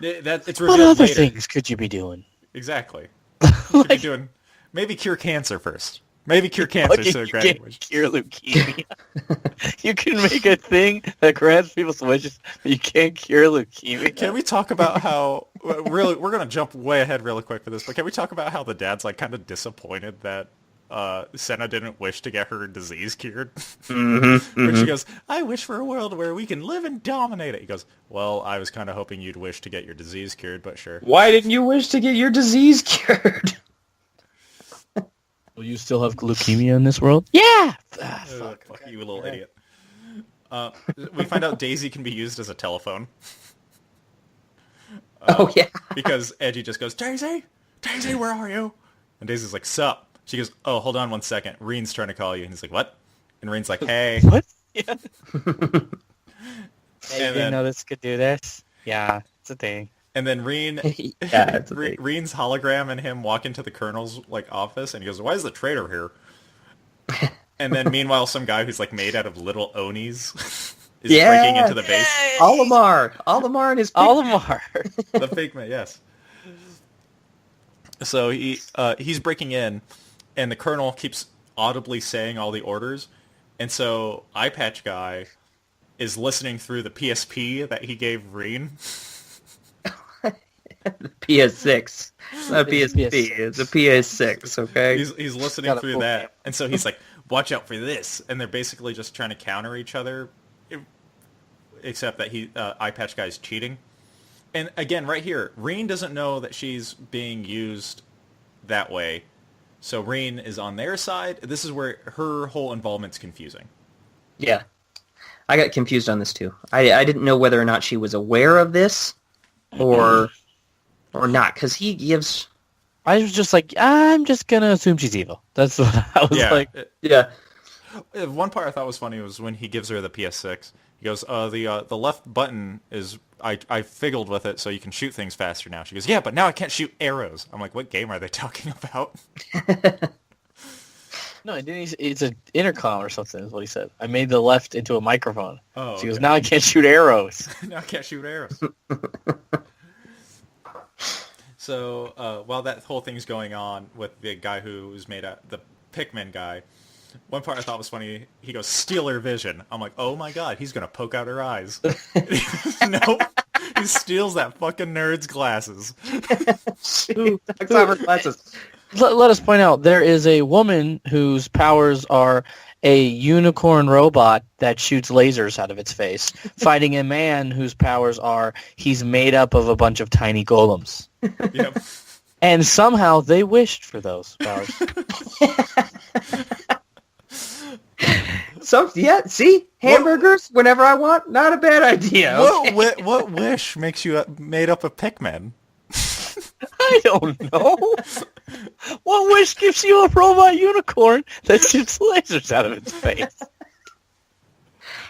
Speaker 1: It's revealed
Speaker 4: what other
Speaker 1: later.
Speaker 4: things could you be doing?
Speaker 1: Exactly. Could be doing... Maybe cure cancer first. Maybe cure cancer so
Speaker 4: you
Speaker 1: grant
Speaker 4: can't
Speaker 1: wishes.
Speaker 4: cure leukemia. You can make a thing that grants people's wishes, but you can't cure leukemia.
Speaker 1: Can we talk about how... Really, we're going to jump way ahead really quick for this, but can we talk about how the dad's like kind of disappointed that Senna didn't wish to get her disease cured? When she goes, I wish for a world where we can live and dominate it. He goes, well, I was kind of hoping you'd wish to get your disease cured, but sure.
Speaker 3: Why didn't you wish to get your disease cured?
Speaker 4: Will you still have leukemia in this world? Yeah!
Speaker 1: Fuck you, little idiot. We find out Daisy can be used as a telephone.
Speaker 3: Oh, yeah.
Speaker 1: Because Edgy just goes, Daisy, where are you? And Daisy's like, sup? She goes, oh, hold on 1 second. Reen's trying to call you. And he's like, what? And Reen's like, hey.
Speaker 4: What? Yeah.
Speaker 1: And
Speaker 4: you didn't know this could do this? Yeah, it's a thing.
Speaker 1: And then Reen,
Speaker 3: it's a thing.
Speaker 1: Reen's hologram and him walk into the Colonel's office, and he goes, why is the traitor here? And then meanwhile, some guy who's like made out of little Onis is breaking into the base.
Speaker 3: Olimar and his
Speaker 4: Olimar.
Speaker 1: The fake man, yes. So he's breaking in, and the Colonel keeps audibly saying all the orders, and so Eye Patch Guy is listening through the PSP that he gave Reen.
Speaker 3: PS6. Not PSP. It's a PS6, okay?
Speaker 1: He's listening through that, and so he's like, watch out for this, and they're basically just trying to counter each other, except that Eye Patch Guy's cheating. And again, right here, Reen doesn't know that she's being used that way, so Reen is on their side. This is where her whole involvement's confusing.
Speaker 3: Yeah. I got confused on this, too. I didn't know whether or not she was aware of this, or not, because he gives...
Speaker 4: I was just like, I'm just going to assume she's evil. That's what I was like.
Speaker 3: Yeah.
Speaker 1: One part I thought was funny was when he gives her the PS6. He goes, the left button is... I fiddled with it so you can shoot things faster now. She goes, yeah, but now I can't shoot arrows. I'm like, what game are they talking about?
Speaker 4: No, it's an intercom or something is what he said. I made the left into a microphone.
Speaker 1: Oh,
Speaker 4: she goes, now I can't shoot arrows.
Speaker 1: Now I can't shoot arrows. So while that whole thing's going on with the guy who's made the Pikmin guy, one part I thought was funny, he goes, steal her vision. I'm like, oh my god, he's going to poke out her eyes. Nope. He steals that fucking nerd's glasses.
Speaker 3: Glasses.
Speaker 4: Let us point out, there is a woman whose powers are a unicorn robot that shoots lasers out of its face, fighting a man whose powers are he's made up of a bunch of tiny golems.
Speaker 1: Yep.
Speaker 4: And somehow they wished for those powers.
Speaker 3: See? Hamburgers whenever I want, not a bad idea. Okay?
Speaker 1: What wish makes you made up of Pikmin?
Speaker 4: I don't know. What wish gives you a robot unicorn that shoots lasers out of its face?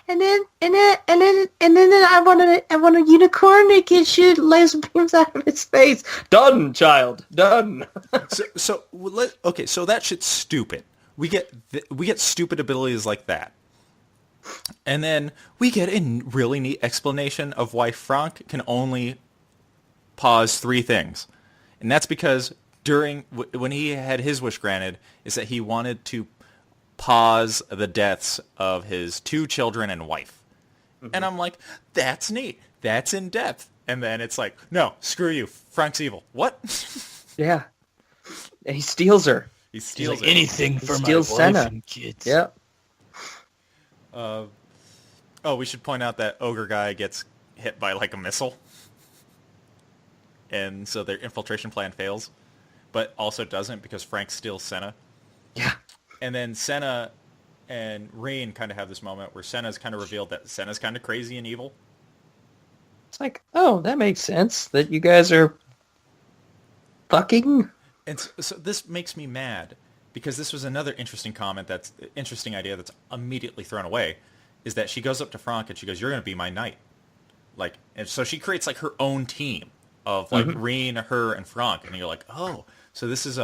Speaker 5: And then I want a unicorn that can shoot laser beams out of its face.
Speaker 3: Done, child. Done.
Speaker 1: So that shit's stupid. we get stupid abilities like that. And then we get a really neat explanation of why Frank can only pause 3 things. And that's because when he had his wish granted, is that he wanted to pause the deaths of his 2 children and wife. Mm-hmm. And I'm like, that's neat. That's in depth. And then it's like, no, screw you. Frank's evil. What?
Speaker 3: Yeah. He steals her.
Speaker 1: He steals
Speaker 4: like, anything for my wife
Speaker 3: Senna.
Speaker 4: and kids.
Speaker 3: Yeah.
Speaker 1: We should point out that Ogre Guy gets hit by like a missile. And so their infiltration plan fails. But also doesn't because Frank steals Senna.
Speaker 3: Yeah.
Speaker 1: And then Senna and Rain kind of have this moment where Senna's kind of revealed that Senna's kind of crazy and evil.
Speaker 3: It's like, oh, that makes sense that you guys are fucking.
Speaker 1: And so this makes me mad because this was another interesting idea that's immediately thrown away, is that she goes up to Frank and she goes, "You're going to be my knight." Like, and so she creates like her own team of like Rain, her, and Frank, and you're like, oh, so this is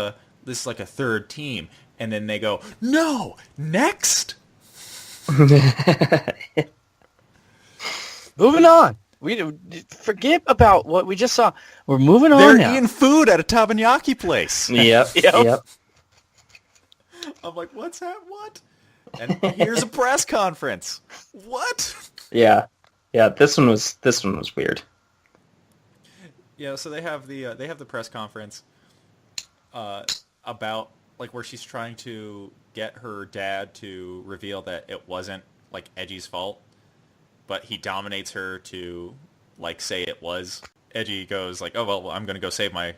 Speaker 1: like a third team, and then they go, no, next.
Speaker 4: Moving on. We forget about what we just saw. We're moving on
Speaker 1: They're
Speaker 4: now.
Speaker 1: eating food at a teppanyaki place.
Speaker 3: Yep.
Speaker 1: I'm like, what's that? What? And here's a press conference. What?
Speaker 3: Yeah. This one was weird.
Speaker 1: Yeah, so they have the press conference about like where she's trying to get her dad to reveal that it wasn't like Edgy's fault, but he dominates her to like say it was. Edgy goes like, "Oh well, I'm gonna go save my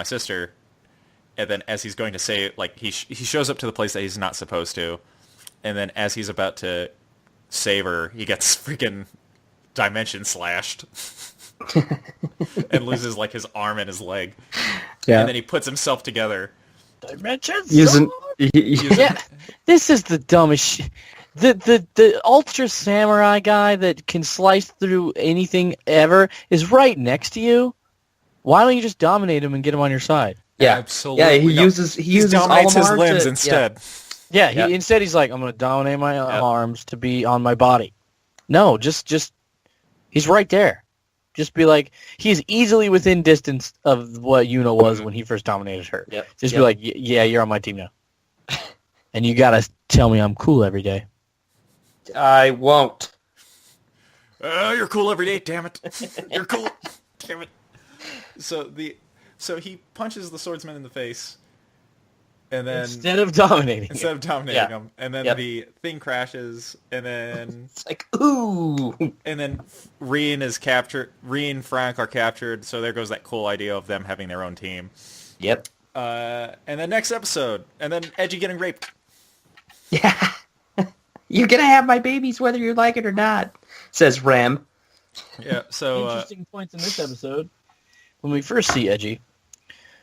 Speaker 1: sister," and then as he's going to say it, like he shows up to the place that he's not supposed to, and then as he's about to save her, he gets freaking dimension slashed. And loses like his arm and his leg. Yeah. And then he puts himself together.
Speaker 4: Dimensions.
Speaker 3: Yeah.
Speaker 4: This is the dumbest shit. The ultra samurai guy that can slice through anything ever is right next to you. Why don't you just dominate him and get him on your side?
Speaker 3: Yeah,
Speaker 1: absolutely.
Speaker 3: Yeah, he
Speaker 1: dominates his
Speaker 3: Olimar
Speaker 1: limbs instead.
Speaker 4: Yeah, instead he's like, I'm going to dominate my arms to be on my body. No, just he's right there. Just be like, he's easily within distance of what Yuna was when he first dominated her.
Speaker 3: Yep.
Speaker 4: Just be like, yeah, you're on my team now. And you gotta tell me I'm cool every day.
Speaker 3: I won't.
Speaker 1: You're cool every day, damn it. You're cool. Damn it. So he punches the swordsman in the face. And then
Speaker 4: instead of dominating
Speaker 1: him, and then the thing crashes, and then
Speaker 3: it's like ooh,
Speaker 1: and then Reen and Frank are captured. So there goes that cool idea of them having their own team.
Speaker 3: Yep.
Speaker 1: And then next episode, and then Edgy getting raped.
Speaker 3: Yeah, you're gonna have my babies whether you like it or not, says Ram.
Speaker 1: Yeah. So
Speaker 4: interesting points in this episode. When we first see Edgy,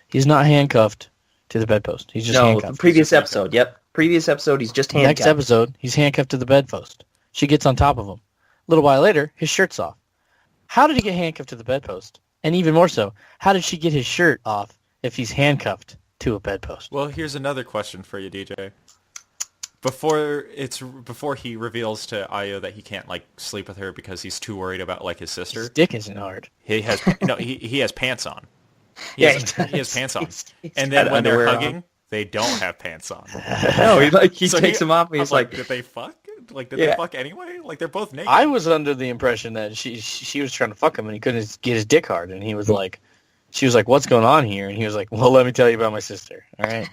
Speaker 4: he's not handcuffed to the bedpost. He's just handcuffed.
Speaker 3: Previous episode. Yep. Previous episode, he's just handcuffed.
Speaker 4: Next episode, he's handcuffed to the bedpost. She gets on top of him. A little while later, his shirt's off. How did he get handcuffed to the bedpost? And even more so, how did she get his shirt off if he's handcuffed to a bedpost?
Speaker 1: Well, here's another question for you, DJ. Before he reveals to Ayo that he can't like sleep with her because he's too worried about like his sister.
Speaker 4: His dick isn't hard.
Speaker 1: He has he has pants on. He has pants on.
Speaker 3: He's
Speaker 1: and then when they're hugging,
Speaker 3: on.
Speaker 1: They don't have pants on.
Speaker 3: No, he takes them off and he's like,
Speaker 1: did they fuck? Like, did they fuck anyway? Like, they're both naked.
Speaker 4: I was under the impression that she was trying to fuck him and he couldn't get his dick hard, and he was like, she was like, what's going on here? And he was like, well, let me tell you about my sister. All right.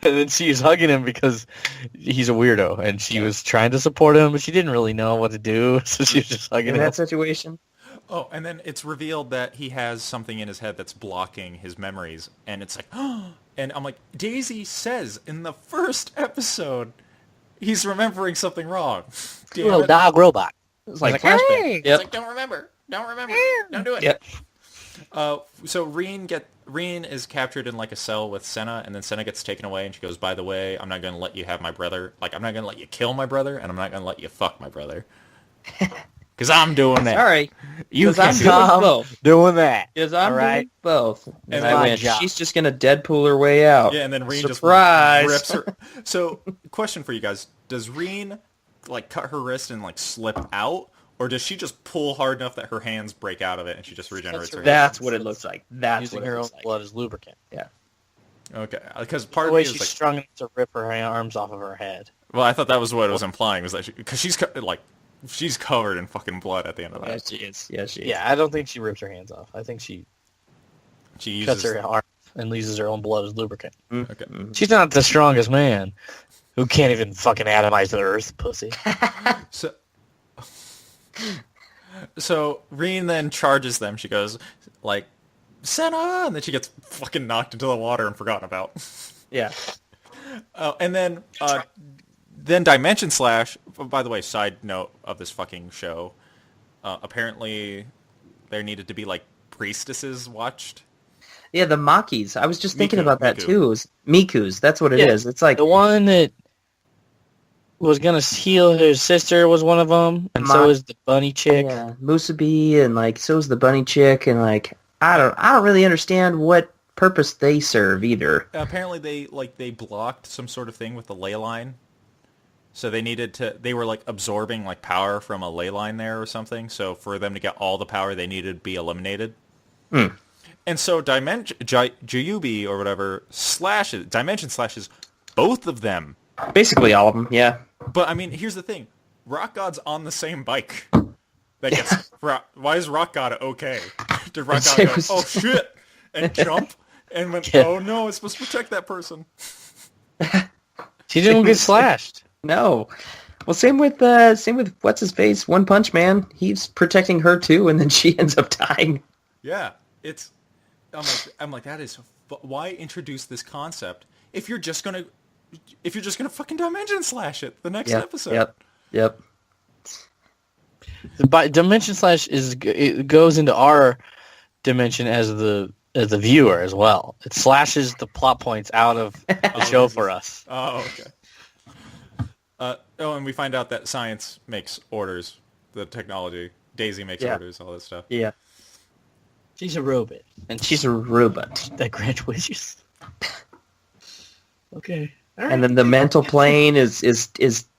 Speaker 4: And then she was hugging him because he's a weirdo, and she was trying to support him, but she didn't really know what to do, so she was just hugging him.
Speaker 3: In that situation.
Speaker 1: Oh, and then it's revealed that he has something in his head that's blocking his memories, and it's like, oh, and I'm like, Daisy says in the first episode, he's remembering something wrong.
Speaker 4: Little dog robot.
Speaker 3: It's like
Speaker 4: flashback.
Speaker 3: hey.
Speaker 1: It's like, don't remember, don't do it.
Speaker 3: Yep.
Speaker 1: So Reen is captured in like a cell with Senna, and then Senna gets taken away, and she goes, by the way, I'm not going to let you have my brother. Like, I'm not going to let you kill my brother, and I'm not going to let you fuck my brother. Because I'm doing that.
Speaker 3: Sorry.
Speaker 1: You
Speaker 3: 'Cause I'm
Speaker 1: can't do
Speaker 3: doing
Speaker 1: it.
Speaker 4: Tom
Speaker 3: both.
Speaker 4: doing that.
Speaker 3: Because I'm
Speaker 4: All right.
Speaker 3: doing both.
Speaker 1: And
Speaker 3: And
Speaker 1: then-
Speaker 3: I went,
Speaker 4: job.
Speaker 3: she's just going to Deadpool her way out.
Speaker 1: Yeah, and then Reen
Speaker 3: Surprise.
Speaker 1: just rips her. So, question for you guys. Does Reen, like, cut her wrist and, like, slip out? Or does she just pull hard enough that her hands break out of it and she just regenerates her hands?
Speaker 3: That's what it looks like. That's
Speaker 4: Using
Speaker 3: what it
Speaker 4: her own
Speaker 3: looks like.
Speaker 4: blood as lubricant.
Speaker 1: Okay, because part
Speaker 4: The
Speaker 1: of
Speaker 4: way
Speaker 1: me is
Speaker 4: she's
Speaker 1: like,
Speaker 4: strung to rip her arms off of her head.
Speaker 1: well, I thought that was what it was implying, was that because she's covered in fucking blood at the end of
Speaker 3: Yeah,
Speaker 1: that.
Speaker 3: she is. Yeah, she is.
Speaker 4: Yeah, I don't think she rips her hands off. I think she
Speaker 1: She
Speaker 4: cuts
Speaker 1: uses.
Speaker 4: her arm and uses her own blood as lubricant.
Speaker 1: Okay.
Speaker 4: She's not the strongest man who can't even fucking atomize the earth, pussy.
Speaker 1: So, so Reen then charges them. She goes like, Senna, and then she gets fucking knocked into the water and forgotten about.
Speaker 3: Yeah.
Speaker 1: And then Dimension Slash. By the way, side note of this fucking show. Apparently, there needed to be like priestesses watched.
Speaker 3: Yeah, the Makis. I was just thinking
Speaker 1: Miku,
Speaker 3: about that
Speaker 1: Miku.
Speaker 3: too. It was Miku's. That's what it is.
Speaker 4: Yeah.
Speaker 3: It's like
Speaker 4: The one that was gonna heal his sister was one of them, and so is the bunny chick.
Speaker 3: yeah, Musabi, and like so is the bunny chick, and like I don't really understand what purpose they serve either.
Speaker 1: Apparently, they blocked some sort of thing with the ley line. So they were like absorbing like power from a ley line there or something. So for them to get all the power they needed to be eliminated. And so Jayubi or whatever Dimension slashes both of them.
Speaker 3: Basically all of them. Yeah.
Speaker 1: But I mean, here's the thing. Rock God's on the same bike. That gets why is Rock God okay? Did Rock God go, oh shit, and jump and went, oh no, it's supposed to protect that person.
Speaker 4: She didn't get slashed.
Speaker 3: No. Well, same with what's his face, One Punch Man. He's protecting her too, and then she ends up dying.
Speaker 1: Yeah, I'm like that is why introduce this concept if you're just gonna fucking Dimension Slash it the next episode.
Speaker 3: Yep.
Speaker 4: The Dimension Slash it goes into our dimension as the viewer as well. It slashes the plot points out of the show for us.
Speaker 1: Oh, okay. And we find out that science makes orders, the technology. Daisy makes orders, all that stuff.
Speaker 3: Yeah.
Speaker 4: She's a robot, and
Speaker 3: She's a robot.
Speaker 4: that grant wishes. Okay.
Speaker 3: And then the mental plane is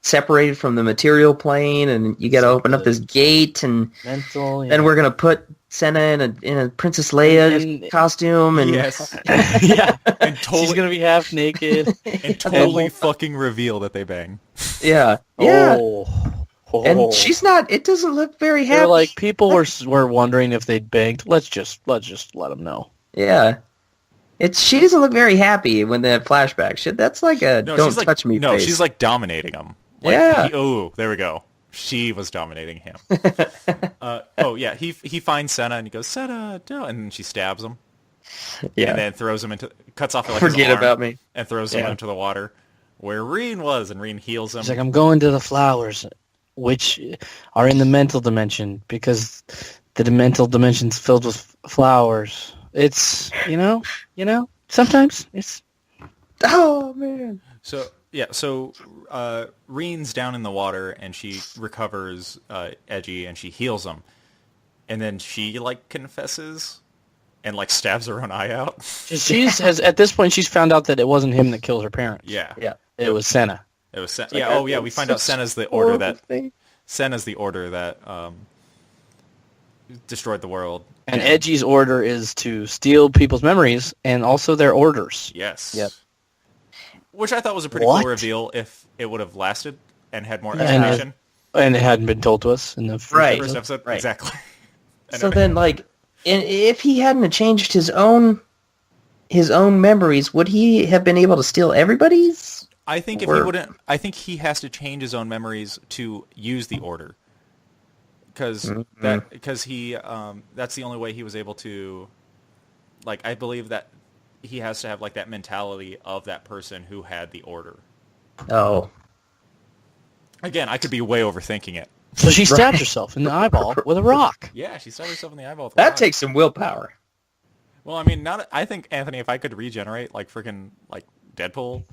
Speaker 3: separated from the material plane, and you got to open up this gate, and
Speaker 4: Mental.
Speaker 3: then we're gonna put Senna in a Princess Leia costume, and
Speaker 1: Yes.
Speaker 4: yeah.
Speaker 1: And
Speaker 4: She's
Speaker 1: totally,
Speaker 4: gonna be half naked.
Speaker 1: and totally fucking reveal that they bang.
Speaker 3: yeah.
Speaker 4: Oh.
Speaker 3: And she's not. It doesn't look very happy.
Speaker 4: They're like people were wondering if they'd banged. Let's just let them know.
Speaker 3: Yeah. She doesn't look very happy when they have flashbacks. That's like a
Speaker 1: No,
Speaker 3: don't
Speaker 1: she's like,
Speaker 3: touch me
Speaker 1: no,
Speaker 3: face.
Speaker 1: she's like dominating him. Like,
Speaker 3: Yeah.
Speaker 1: There we go. She was dominating him. Yeah, he finds Senna and he goes, Senna, no, and then she stabs him.
Speaker 3: Yeah.
Speaker 1: And then throws him cuts off like
Speaker 3: Forget
Speaker 1: his arm
Speaker 3: about me.
Speaker 1: and throws him into the water where Reen was, and Reen heals him.
Speaker 4: She's like, I'm going to the flowers, which are in the mental dimension because the mental dimension's filled with flowers. It's sometimes it's.
Speaker 3: Oh man.
Speaker 1: So Reen's down in the water and she recovers Edgy and she heals him, and then she like confesses and like stabs her own eye out.
Speaker 4: At this point she's found out that it wasn't him that killed her parents.
Speaker 1: Yeah.
Speaker 4: It was Senna.
Speaker 1: It was
Speaker 3: like
Speaker 1: yeah. Oh yeah. We find out Senna's the order that destroyed the world.
Speaker 4: And Edgy's order is to steal people's memories and also their orders.
Speaker 1: Yes.
Speaker 3: Yep.
Speaker 1: Which I thought was a pretty cool reveal if it would have lasted and had more explanation.
Speaker 4: And it hadn't been told to us in the
Speaker 1: First episode.
Speaker 3: Right.
Speaker 1: Exactly.
Speaker 3: So then, like, if he hadn't changed his own memories, would he have been able to steal everybody's?
Speaker 1: I think if he wouldn't, I think he has to change his own memories to use the order, because he that's the only way he was able to, like, I believe that he has to have like that mentality of that person who had the order.
Speaker 3: Oh.
Speaker 1: Again, I could be way overthinking it.
Speaker 4: So she stabbed herself in the eyeball with a rock.
Speaker 1: Yeah, she stabbed herself in the eyeball. With a
Speaker 3: That
Speaker 1: rock.
Speaker 3: takes some willpower.
Speaker 1: Well, I mean, I think, Anthony, if I could regenerate like freaking like Deadpool,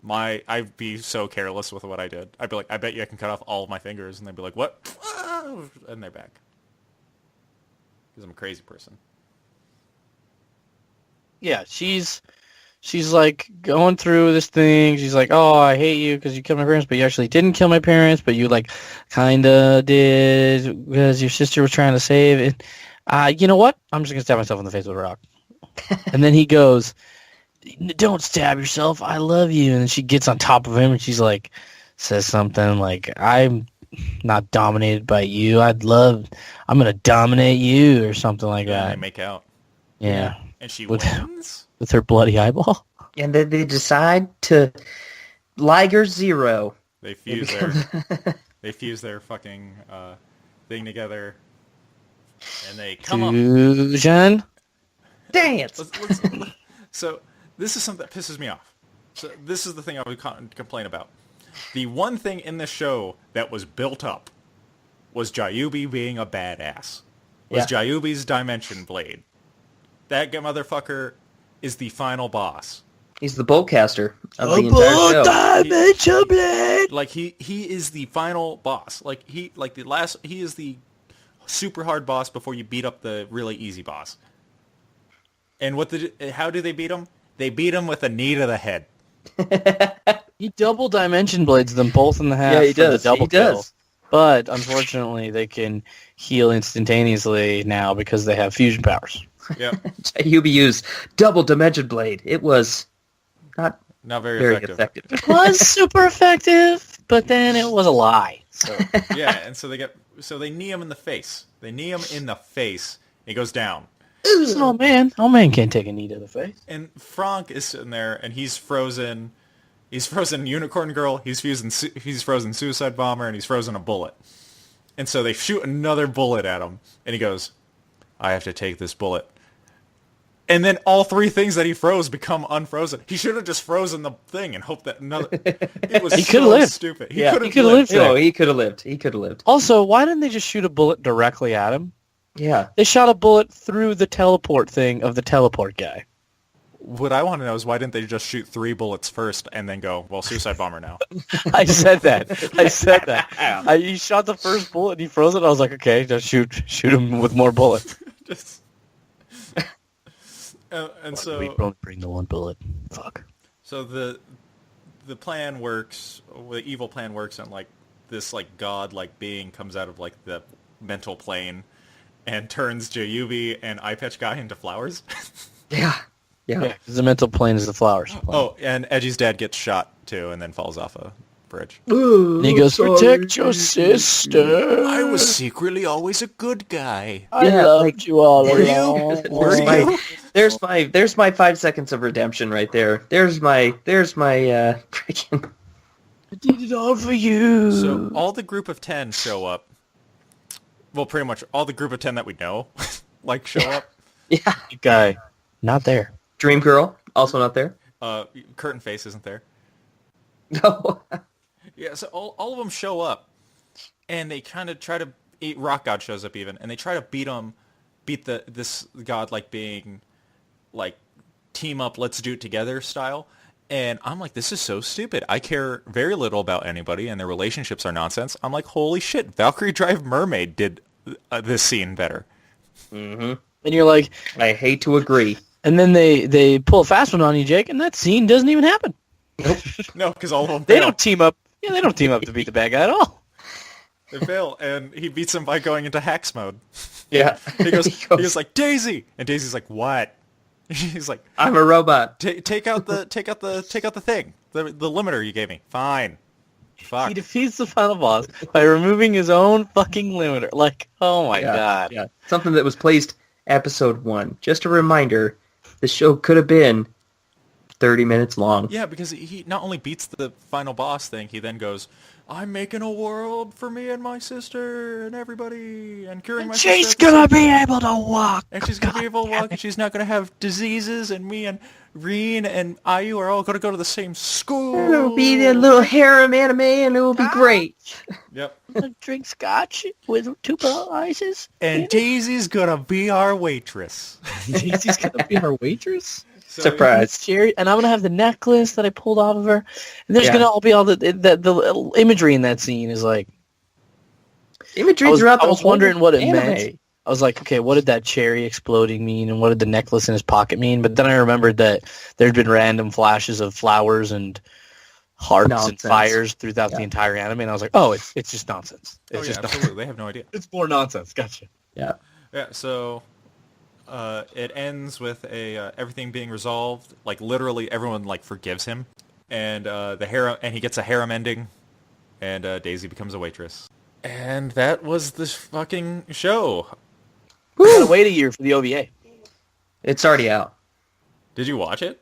Speaker 1: I'd be so careless with what I did. I'd be like, I bet you I can cut off all of my fingers, and they'd be like, what? and they're back. Because I'm a crazy person.
Speaker 4: Yeah, she's like going through this thing. She's like, oh, I hate you because you killed my parents, but you actually didn't kill my parents, but you like kind of did because your sister was trying to save it. You know what? I'm just going to stab myself in the face with a rock. And then he goes, don't stab yourself. I love you. And then she gets on top of him and she's like, says something like, I'm not dominated by you. I'm going to dominate you or something like
Speaker 1: Yeah,
Speaker 4: that.
Speaker 1: they make out.
Speaker 4: Yeah.
Speaker 1: And she
Speaker 4: With-
Speaker 1: wins?
Speaker 4: With her bloody eyeball.
Speaker 3: And then they decide to Liger Zero.
Speaker 1: They fuse their fucking thing together. And they come up.
Speaker 4: Fusion.
Speaker 3: Dance!
Speaker 1: So this is something that pisses me off. So this is the thing I would complain about. The one thing in the show that was built up was Jayubi being a badass. Was Jayubi's Dimension Blade. That motherfucker is the final boss.
Speaker 3: He's the bowcaster of the entire show.
Speaker 4: Dimension Blade.
Speaker 1: Like he is the final boss. He is the super hard boss before you beat up the really easy boss. And how do they beat him? They beat him with a knee to the head.
Speaker 4: He double dimension blades them both in the half.
Speaker 3: Yeah, he
Speaker 4: for
Speaker 3: does.
Speaker 4: The double
Speaker 3: He does.
Speaker 4: kill. But unfortunately, they can heal instantaneously now because they have fusion powers.
Speaker 1: Yep.
Speaker 3: Jayubi used double dimension blade. It was not
Speaker 1: very
Speaker 3: very
Speaker 1: effective.
Speaker 3: effective.
Speaker 4: Was super effective, but then it was a lie. So
Speaker 1: Yeah, and so they knee him in the face. They knee him in the face. He goes down.
Speaker 4: oh man can't take a knee to the face.
Speaker 1: And Frank is sitting there, and he's frozen. He's frozen Unicorn Girl. He's frozen Suicide Bomber, and he's frozen a bullet. And so they shoot another bullet at him, and he goes, "I have to take this bullet." And then all three things that he froze become unfrozen. He should have just frozen the thing and hoped that another. It was
Speaker 4: He could've
Speaker 1: so
Speaker 4: lived.
Speaker 1: stupid.
Speaker 3: Yeah,
Speaker 1: could
Speaker 4: he could've lived.
Speaker 3: No, he could have lived. He could have lived.
Speaker 4: Also, why didn't they just shoot a bullet directly at him?
Speaker 3: Yeah.
Speaker 4: They shot a bullet through the teleport thing of the teleport guy.
Speaker 1: What I want to know is why didn't they just shoot 3 bullets first and then go, well, Suicide Bomber now?
Speaker 4: I said that. He shot the first bullet and he froze it. I was like, okay, just shoot him with more bullets.
Speaker 1: Just... and
Speaker 4: We
Speaker 1: so
Speaker 4: don't bring the one bullet. Fuck.
Speaker 1: So the plan works. The evil plan works, and like this like god like being comes out of like the mental plane and turns Jayubi and Eye Patch Guy into flowers.
Speaker 3: Yeah.
Speaker 4: Yeah, because the mental plane is the flowers. Plane.
Speaker 1: Oh, and Edgy's dad gets shot too, and then falls off a bridge.
Speaker 4: And he goes, protect your sister.
Speaker 1: I was secretly always a good guy.
Speaker 4: I
Speaker 3: Yeah,
Speaker 4: loved
Speaker 3: like-
Speaker 4: you all
Speaker 1: Were you?
Speaker 4: along.
Speaker 1: Were you?
Speaker 3: There's my 5 seconds of redemption right there. There's my freaking.
Speaker 4: I did it all for you.
Speaker 1: So all the group of 10 show up. Well, pretty much all the group of 10 that we know, like, show up.
Speaker 3: Yeah.
Speaker 4: Guy, not there.
Speaker 3: Dream Girl also not there.
Speaker 1: Curtain Face isn't there.
Speaker 3: No.
Speaker 1: Yeah, so all of them show up, and they kind of try to... Rock God shows up even, and they try to beat this god, like, being, like, team up, let's do it together style. And I'm like, this is so stupid. I care very little about anybody, and their relationships are nonsense. I'm like, holy shit, Valkyrie Drive Mermaid did this scene better.
Speaker 3: Mm-hmm.
Speaker 4: And you're like...
Speaker 3: I hate to agree.
Speaker 4: And then they pull a fast one on you, Jake, and that scene doesn't even happen.
Speaker 1: No, because all of them
Speaker 4: They
Speaker 1: fail.
Speaker 4: don't team up. Yeah, they don't team up to beat the bad guy at all.
Speaker 1: They fail, and he beats him by going into hacks mode.
Speaker 3: Yeah.
Speaker 1: He goes like, Daisy! And Daisy's like, what? He's like,
Speaker 3: I'm a robot.
Speaker 1: take out the thing. The limiter you gave me. Fine. Fuck.
Speaker 4: He defeats the final boss by removing his own fucking limiter. Like, oh my god.
Speaker 3: Yeah. Something that was placed episode 1. Just a reminder, the show could have been 30 minutes long.
Speaker 1: Yeah, because he not only beats the final boss thing, he then goes, I'm making a world for me and my sister and everybody, and curing my sister.
Speaker 4: She's gonna be able to walk.
Speaker 1: And she's going to be able to walk, and she's not going to have diseases, and me and Reen and Ayu are all going to go to the same school.
Speaker 5: It'll be a little harem anime, and it will be great.
Speaker 1: Yep.
Speaker 4: Drink scotch with 2 ices.
Speaker 1: And Daisy's going to be our waitress.
Speaker 4: Daisy's gonna be our waitress.
Speaker 1: So
Speaker 3: Surprise.
Speaker 4: Cherry, and I'm gonna have the necklace that I pulled off of her. And there's
Speaker 3: Yeah.
Speaker 4: gonna all be all the imagery in that scene is like
Speaker 3: imagery
Speaker 2: I was,
Speaker 3: throughout
Speaker 2: I
Speaker 3: the
Speaker 2: was
Speaker 3: whole
Speaker 2: wondering what it
Speaker 3: anime.
Speaker 2: meant. I was like, okay, what did that cherry exploding mean, and what did the necklace in his pocket mean? But then I remembered that there'd been random flashes of flowers and hearts
Speaker 3: Nonsense.
Speaker 2: and fires throughout the entire anime, and I was like, oh, it's just nonsense. It's just
Speaker 1: absolutely. They have no idea.
Speaker 2: It's more nonsense. Gotcha.
Speaker 3: Yeah.
Speaker 1: Yeah, so it ends with everything being resolved. Like literally, everyone like forgives him, and he gets a harem ending, and Daisy becomes a waitress. And that was this fucking show.
Speaker 2: We gotta wait a year for the OVA.
Speaker 3: It's already out.
Speaker 1: Did you watch it?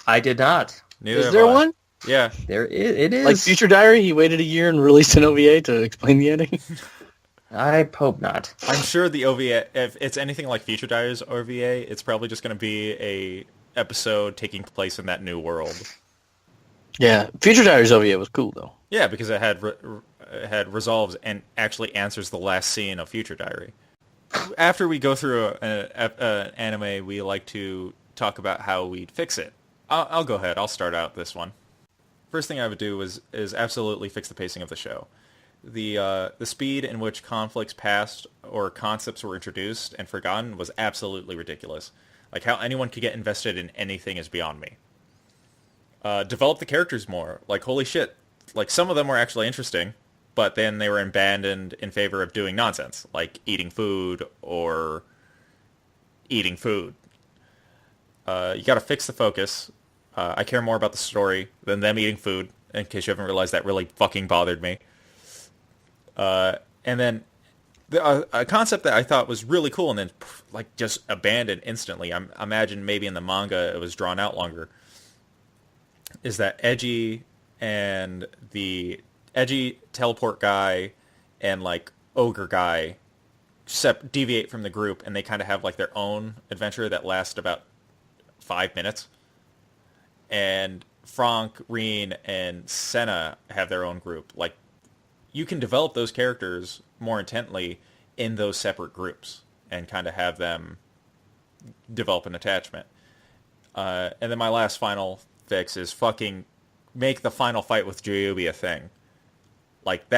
Speaker 3: I did not.
Speaker 1: Neither
Speaker 2: Is
Speaker 1: have
Speaker 2: there
Speaker 1: I.
Speaker 2: one?
Speaker 1: Yeah.
Speaker 3: It is.
Speaker 2: Like Future Diary, he waited a year and released an OVA to explain the ending.
Speaker 3: I hope not.
Speaker 1: I'm sure the OVA, if it's anything like Future Diary's OVA, it's probably just going to be a episode taking place in that new world.
Speaker 2: Yeah, Future Diary's OVA was cool though.
Speaker 1: Yeah, because it had resolves and actually answers the last scene of Future Diary. After we go through an anime, we like to talk about how we'd fix it. I'll go ahead. I'll start out this one. First thing I would do is absolutely fix the pacing of the show. The speed in which conflicts passed or concepts were introduced and forgotten was absolutely ridiculous. Like how anyone could get invested in anything is beyond me. Develop the characters more. Like holy shit. Like some of them were actually interesting, but then they were abandoned in favor of doing nonsense, like eating food or eating food. You got to fix the focus. I care more about the story than them eating food. In case you haven't realized, that really fucking bothered me. And then a concept that I thought was really cool and then like just abandoned instantly. I imagine maybe in the manga it was drawn out longer. Is that Edgy and the Edgy teleport guy and like ogre guy deviate from the group and they kind of have like their own adventure that lasts about 5 minutes. And Franck, Reen, and Senna have their own group. Like, you can develop those characters more intently in those separate groups and kind of have them develop an attachment. And then my last final fix is fucking make the final fight with Joyobi a thing. Like,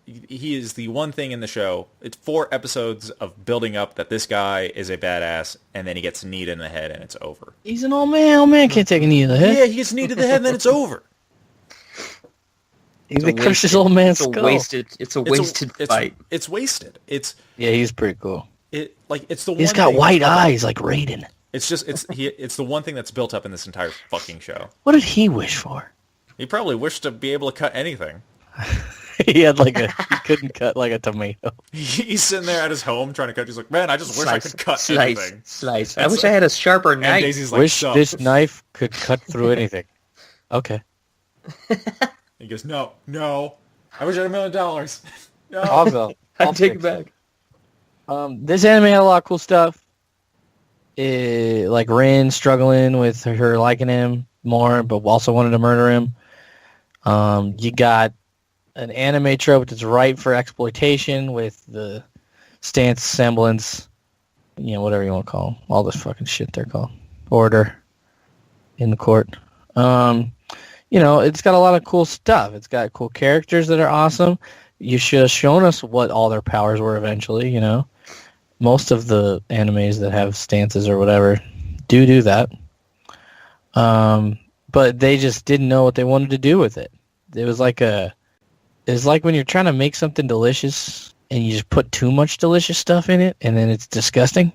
Speaker 1: he is the one thing in the show. It's 4 episodes of building up that this guy is a badass, and then he gets kneed in the head, and it's over.
Speaker 2: He's an old man. Old man can't take a knee in the head.
Speaker 1: Yeah, he gets kneed in the head, and then it's over.
Speaker 2: He crushed his old man's skull.
Speaker 3: It's a wasted fight.
Speaker 1: It's wasted.
Speaker 2: Yeah, he's pretty cool.
Speaker 1: It's the one.
Speaker 2: He's got white eyes like Raiden.
Speaker 1: It's the one thing that's built up in this entire fucking show.
Speaker 2: What did he wish for?
Speaker 1: He probably wished to be able to cut anything.
Speaker 2: He couldn't cut like a tomato.
Speaker 1: He's sitting there at his home trying to cut. He's like, man, I just wish I could cut anything.
Speaker 3: Slice. I wish I had a sharper knife.
Speaker 1: And Daisy's like,
Speaker 2: Wish this knife could cut through anything. Okay.
Speaker 1: He goes, no. I wish I had $1 million. No.
Speaker 2: I'll go.
Speaker 3: I'll take it back.
Speaker 2: This anime had a lot of cool stuff. Like Rin struggling with her liking him more, but also wanted to murder him. You got an anime trope that's ripe for exploitation with the stance, semblance, whatever you want to call them. All this fucking shit they're called. Order in the court. It's got a lot of cool stuff. It's got cool characters that are awesome. You should have shown us what all their powers were eventually, Most of the animes that have stances or whatever do that. But they just didn't know what they wanted to do with it. It's like when you're trying to make something delicious and you just put too much delicious stuff in it and then it's disgusting.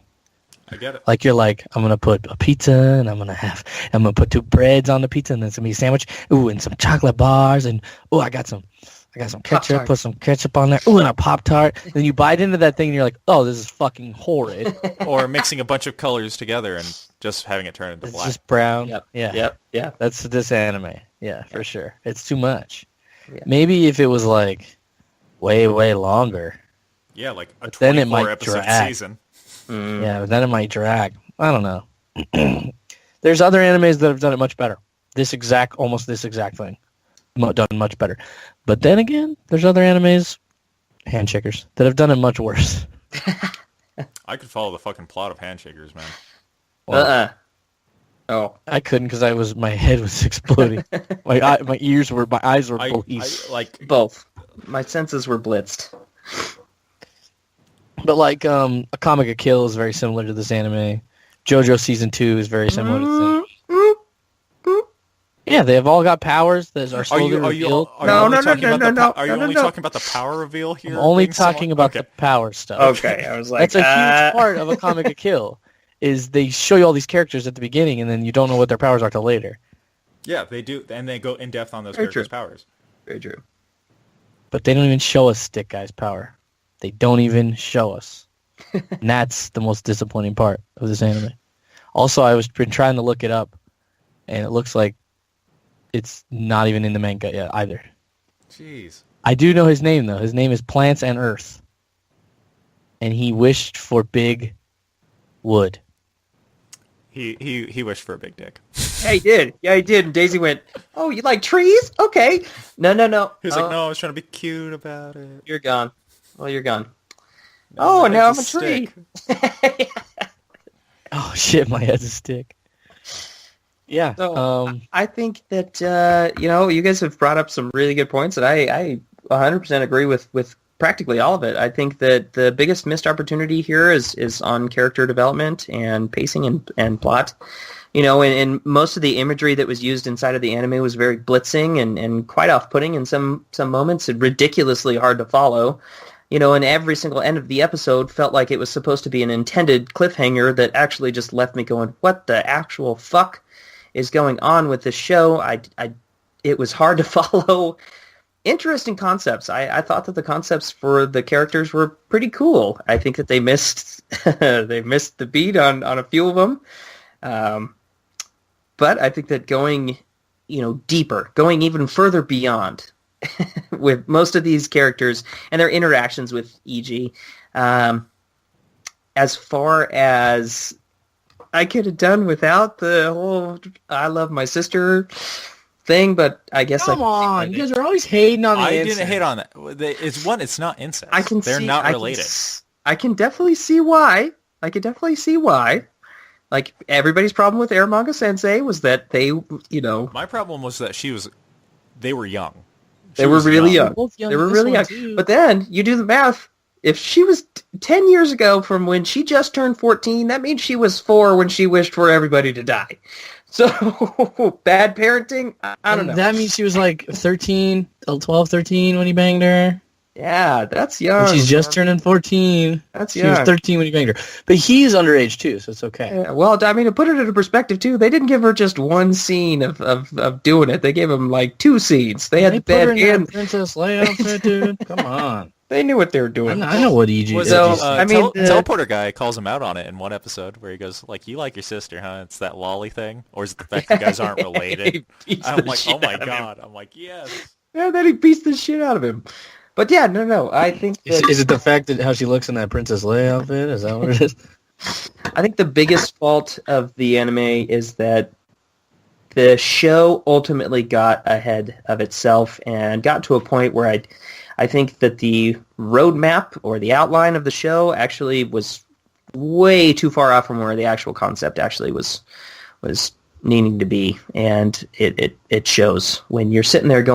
Speaker 1: I get it.
Speaker 2: Like you're like, I'm gonna put a pizza and I'm gonna put 2 breads on the pizza and then it's gonna be a sandwich. Ooh, and some chocolate bars and I got some ketchup.
Speaker 3: Pop-Tart.
Speaker 2: Put some ketchup on there. Ooh, and a Pop-Tart. Then you bite into that thing and you're like, oh, this is fucking horrid.
Speaker 1: Or mixing a bunch of colors together and just having it turn into
Speaker 2: It's
Speaker 1: black.
Speaker 2: just brown.
Speaker 3: Yep.
Speaker 2: Yeah.
Speaker 3: Yep.
Speaker 2: That's this anime. Yeah, for sure. It's too much.
Speaker 3: Yeah.
Speaker 2: Maybe if it was like way, way longer.
Speaker 1: Yeah, like a
Speaker 2: then it
Speaker 1: 24
Speaker 2: might
Speaker 1: episode
Speaker 2: drag.
Speaker 1: season.
Speaker 2: Yeah, but then it might drag. I don't know. There's other animes that have done it much better. Almost this exact thing. Done much better. But then again, there's other animes, handshakers, that have done it much worse.
Speaker 1: I could follow the fucking plot of Handshakers, man.
Speaker 2: Well,
Speaker 3: Oh.
Speaker 2: I couldn't because my head was exploding. my eyes were bleeding.
Speaker 1: I like
Speaker 3: Both. My senses were blitzed.
Speaker 4: But like A Comic Kill is very similar to this anime. JoJo Season 2 is very similar to this anime. Yeah, they have all got powers that are slowly revealed.
Speaker 1: Are you only talking about the power reveal here?
Speaker 4: I'm only talking about the power stuff.
Speaker 3: Okay, I was like,
Speaker 4: that's a huge part of A Comic Kill. Is they show you all these characters at the beginning, and then you don't know what their powers are till later.
Speaker 1: Yeah, they do, and they go in depth on those
Speaker 3: Very
Speaker 1: characters'
Speaker 3: true.
Speaker 1: powers.
Speaker 3: Very true.
Speaker 4: But they don't even show us Stick Guy's power. They don't even show us. And that's the most disappointing part of this anime. Also, been trying to look it up, and it looks like it's not even in the manga yet either.
Speaker 1: Jeez.
Speaker 4: I do know his name, though. His name is Plants and Earth. And he wished for big wood.
Speaker 1: He wished for a big dick.
Speaker 3: Yeah, he did. Yeah, he did. And Daisy went, "Oh, you like trees? Okay." No.
Speaker 1: He was like, "No, I was trying to be cute about it."
Speaker 3: You're gone. Well, you're gone.
Speaker 1: No,
Speaker 3: Now I'm a
Speaker 1: stick.
Speaker 3: tree.
Speaker 4: Oh, shit, my head's a stick. Yeah.
Speaker 3: So I think that you guys have brought up some really good points, and I 100% agree with practically all of it. I think that the biggest missed opportunity here is on character development and pacing and plot. And most of the imagery that was used inside of the anime was very blitzing and quite off-putting in some moments, and ridiculously hard to follow. And every single end of the episode felt like it was supposed to be an intended cliffhanger that actually just left me going, what the actual fuck is going on with this show? It was hard to follow. Interesting concepts. I thought that the concepts for the characters were pretty cool. I think that they missed the beat on a few of them. But I think that going deeper, going even further beyond with most of these characters and their interactions with EG, as far as I could have done without the whole "I love my sister" thing, but I guess
Speaker 4: Come on, you guys are always hating on the
Speaker 1: I
Speaker 4: incest.
Speaker 1: didn't hate on that. It's not incest. They're
Speaker 3: see,
Speaker 1: not related.
Speaker 3: I can definitely see why. Like, everybody's problem with Aramanga Sensei was that they,
Speaker 1: My problem was that they were young.
Speaker 3: They were really young.
Speaker 4: Both young
Speaker 3: They were
Speaker 4: in this
Speaker 3: really
Speaker 4: one,
Speaker 3: young.
Speaker 4: too.
Speaker 3: But then, you do the math. If she was 10 years ago from when she just turned 14, that means she was 4 when she wished for everybody to die. So, bad parenting? I don't know.
Speaker 4: That means she was like 13, 12, 13 when he banged her.
Speaker 3: Yeah, that's young.
Speaker 4: And she's just turning 14.
Speaker 3: That's
Speaker 4: She was
Speaker 3: young.
Speaker 4: 13 when he banged her. But he's underage too, so it's okay.
Speaker 3: Yeah, well, I mean, to put it into perspective, too, they didn't give her just one scene of doing it. They gave him, like, 2 scenes. They had
Speaker 4: They
Speaker 3: the
Speaker 4: put her
Speaker 3: bed
Speaker 4: in that
Speaker 3: and
Speaker 4: Princess Leia outfit, dude. Come on.
Speaker 3: they knew what they were doing.
Speaker 4: I know what EG is.
Speaker 3: So,
Speaker 1: I
Speaker 3: I
Speaker 1: mean,
Speaker 3: mean,
Speaker 1: teleporter guy calls him out on it in one episode where he goes, like, "You like your sister, huh? It's that lolly thing, or is it the fact you guys aren't related?"
Speaker 3: He beats
Speaker 1: I'm
Speaker 3: the
Speaker 1: like,
Speaker 3: shit
Speaker 1: "Oh my
Speaker 3: out of him.
Speaker 1: god!" I'm like, "Yes."
Speaker 3: Yeah, then he beats the shit out of him. But yeah, no. I think that,
Speaker 4: Is it the fact that how she looks in that Princess Leia outfit? Is that what it is?
Speaker 3: I think the biggest fault of the anime is that the show ultimately got ahead of itself and got to a point where I think that the roadmap or the outline of the show actually was way too far off from where the actual concept actually was needing to be, and it shows when you're sitting there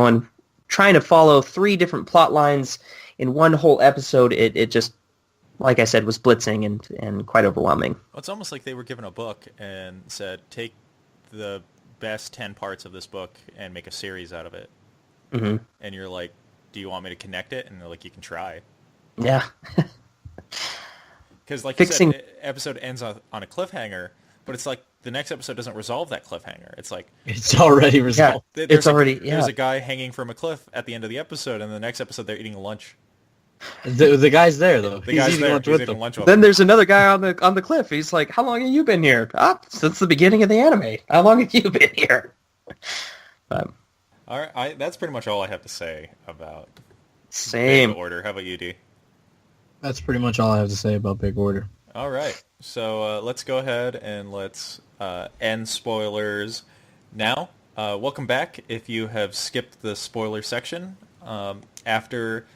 Speaker 3: trying to follow 3 different plot lines in one whole episode. It just, like I said, was blitzing and quite overwhelming.
Speaker 1: Well, it's almost like they were given a book and said, "Take the best 10 parts of this book and make a series out of it."
Speaker 3: Mm-hmm.
Speaker 1: And you're like, "Do you want me to connect it?" And they're like, "You can try."
Speaker 3: Yeah.
Speaker 1: Because, like
Speaker 3: Fixing-
Speaker 1: you said, episode ends on a cliffhanger, but it's like the next episode doesn't resolve that cliffhanger. It's like
Speaker 4: It's already resolved.
Speaker 3: It's already, yeah.
Speaker 1: There's a guy hanging from a cliff at the end of the episode, and the next episode they're eating lunch.
Speaker 4: The guy's there, though.
Speaker 1: The
Speaker 4: He's
Speaker 1: guy's
Speaker 4: eating
Speaker 1: there.
Speaker 4: lunch
Speaker 1: He's
Speaker 4: with
Speaker 1: eating
Speaker 4: them.
Speaker 1: lunch with
Speaker 3: Then
Speaker 1: them.
Speaker 3: there's another guy on the cliff. He's like, "How long have you been here?" Since the beginning of the anime. How long have you been here?
Speaker 1: All right, that's pretty much all I have to say about
Speaker 3: Same.
Speaker 1: Big Order. How about you, D?
Speaker 4: That's pretty much all I have to say about Big Order.
Speaker 1: All right, so let's go ahead and let's end spoilers now. Welcome back if you have skipped the spoiler section. After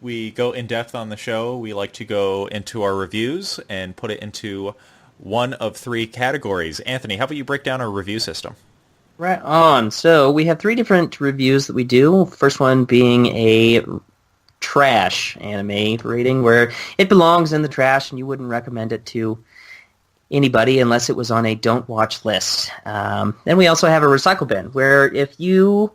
Speaker 1: we go in depth on the show, we like to go into our reviews and put it into one of 3 categories. Anthony, how about you break down our review system?
Speaker 3: Right on. So we have 3 different reviews that we do. First one being a trash anime rating, where it belongs in the trash and you wouldn't recommend it to anybody unless it was on a don't watch list. Then we also have a recycle bin, where if you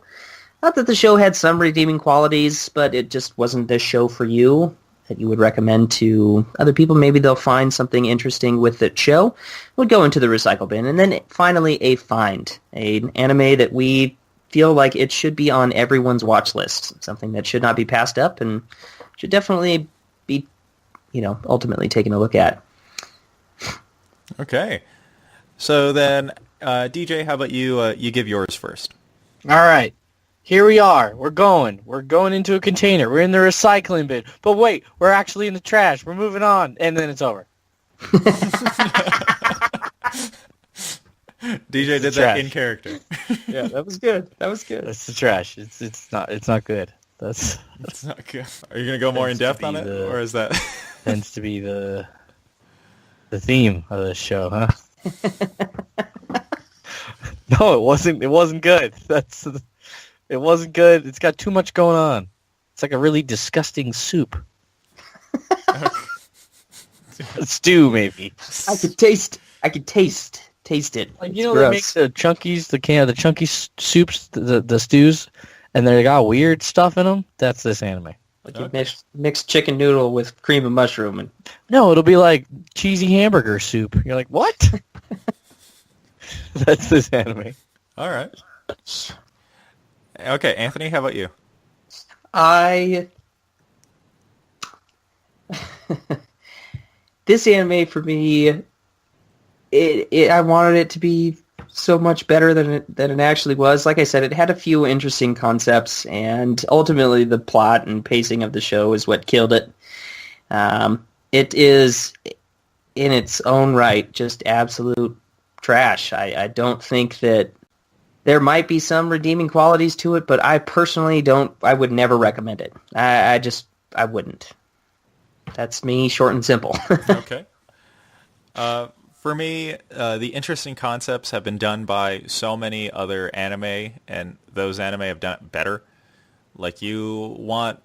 Speaker 3: thought that the show had some redeeming qualities, but it just wasn't the show for you, that you would recommend to other people, maybe they'll find something interesting with the show, would go into the recycle bin. And then finally a find, an anime that we feel like it should be on everyone's watch list, something that should not be passed up and should definitely be, ultimately taken a look at.
Speaker 1: Okay. So then, DJ, how about you give yours first?
Speaker 4: All right. Here we are. We're going into a container. We're in the recycling bin. But wait, we're actually in the trash. We're moving on. And then it's over.
Speaker 1: DJ did that in character.
Speaker 3: Yeah, that was good. That's
Speaker 4: the trash. It's not good. That's
Speaker 1: not good. Are you going to go more in depth on it? Or is that...
Speaker 4: tends to be the theme of the show, huh? No, it wasn't good. It wasn't good. It's got too much going on. It's like a really disgusting soup. A stew, maybe.
Speaker 3: I could taste it.
Speaker 4: Like,
Speaker 3: It's
Speaker 4: they
Speaker 3: gross.
Speaker 4: make the chunkies, the chunky soups, the stews, and they got weird stuff in them. That's this anime.
Speaker 3: Like you mix chicken noodle with cream and mushroom. And
Speaker 4: No, it'll be like cheesy hamburger soup. You're like, what? That's this anime.
Speaker 1: All right. Okay, Anthony, how about you?
Speaker 3: This anime for me, I wanted it to be so much better than it actually was. Like I said, it had a few interesting concepts, and ultimately the plot and pacing of the show is what killed it. It is, in its own right, just absolute trash. I don't think that there might be some redeeming qualities to it, but I personally I would never recommend it. I wouldn't. That's me, short and simple.
Speaker 1: Okay. For me, the interesting concepts have been done by so many other anime, and those anime have done it better. Like you want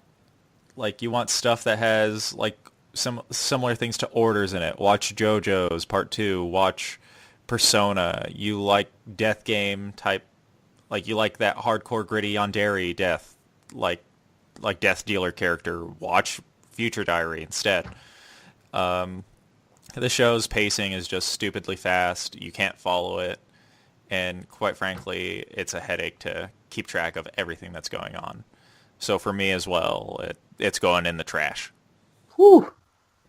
Speaker 1: stuff that has like some similar things to Orders in it. Watch JoJo's Part 2. Watch Persona. You like death game type, like you like that hardcore gritty yandere death, like Death Dealer character. Watch Future Diary instead. The show's pacing is just stupidly fast. You can't follow it. And quite frankly, it's a headache to keep track of everything that's going on. So for me as well, it's going in the trash.
Speaker 3: Whew.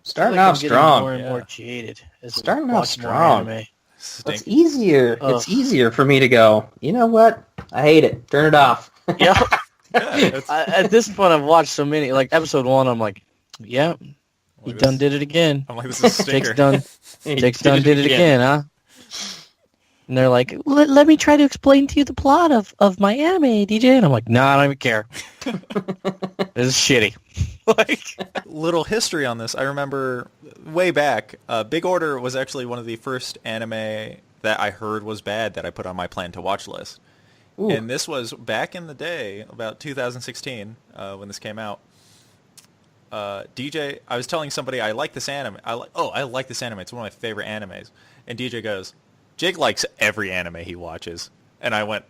Speaker 3: Starting off strong.
Speaker 4: More and more jaded.
Speaker 3: Starting off strong.
Speaker 1: Stink.
Speaker 3: It's easier.
Speaker 4: Ugh.
Speaker 3: It's easier for me to go, you know what? I hate it. Turn it off.
Speaker 4: Yeah.
Speaker 1: Yeah,
Speaker 4: At this point, I've watched so many. Like episode 1, I'm like, yeah, he done did it again.
Speaker 1: I'm like, this is a stinker.
Speaker 4: Jake's done did it again, huh? And they're like, let me try to explain to you the plot of my anime, DJ. And I'm like, no, I don't even care. This is shitty. Like,
Speaker 1: Little history on this. I remember way back, Big Order was actually one of the first anime that I heard was bad that I put on my plan to watch list.
Speaker 3: Ooh.
Speaker 1: And this was back in the day, about 2016, when this came out. DJ, I was telling somebody I like this anime. I like this anime. It's one of my favorite animes. And DJ goes, Jake likes every anime he watches. And I went,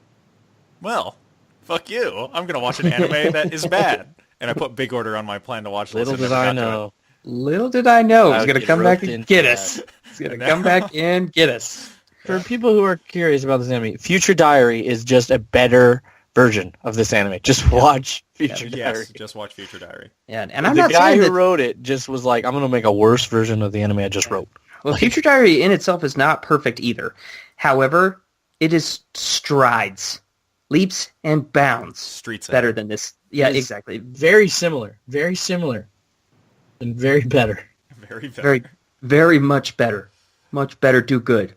Speaker 1: well, fuck you. I'm going to watch an anime that is bad. And I put Big Order on my plan to watch list.
Speaker 4: little did I know.
Speaker 3: Little did I know it was
Speaker 4: I'd
Speaker 3: going to
Speaker 4: get
Speaker 3: come back
Speaker 4: roped
Speaker 3: and
Speaker 4: into
Speaker 3: get
Speaker 4: that.
Speaker 3: us. It's going to come back and get us.
Speaker 4: For people who are curious about this anime, Future Diary is just a better version of this anime. Just watch Future Diary.
Speaker 1: Yes, just watch Future Diary.
Speaker 3: Yeah, and I'm
Speaker 4: The
Speaker 3: not
Speaker 4: guy
Speaker 3: saying
Speaker 4: who
Speaker 3: that.
Speaker 4: wrote it just was like, I'm going to make a worse version of the anime I just wrote.
Speaker 3: Well, Future Diary in itself is not perfect either. However, it is strides, leaps and bounds
Speaker 1: Streets
Speaker 3: better than this. Yeah,
Speaker 4: It is
Speaker 3: exactly.
Speaker 4: Very similar, and very better.
Speaker 1: Very bad.
Speaker 3: Very, very much better. Much better. Do good.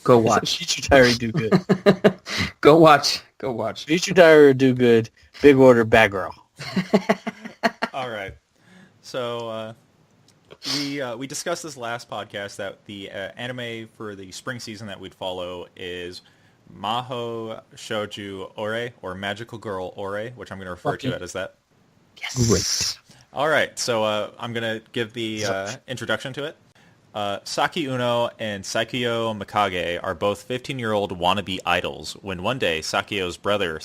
Speaker 3: Go watch.
Speaker 4: Future Diary do good.
Speaker 3: Go watch. Go watch.
Speaker 4: Future Diary do good. Big Order bad girl.
Speaker 1: All right. So we discussed this last podcast that the anime for the spring season that we'd follow is Maho Shouju Ore, or Magical Girl Ore, which I'm going to refer to it as that.
Speaker 3: Yes.
Speaker 1: All right, so I'm going to give the introduction to it. Saki Uno and Saikyo Mikage are both 15-year-old wannabe idols when one day Sakio's brother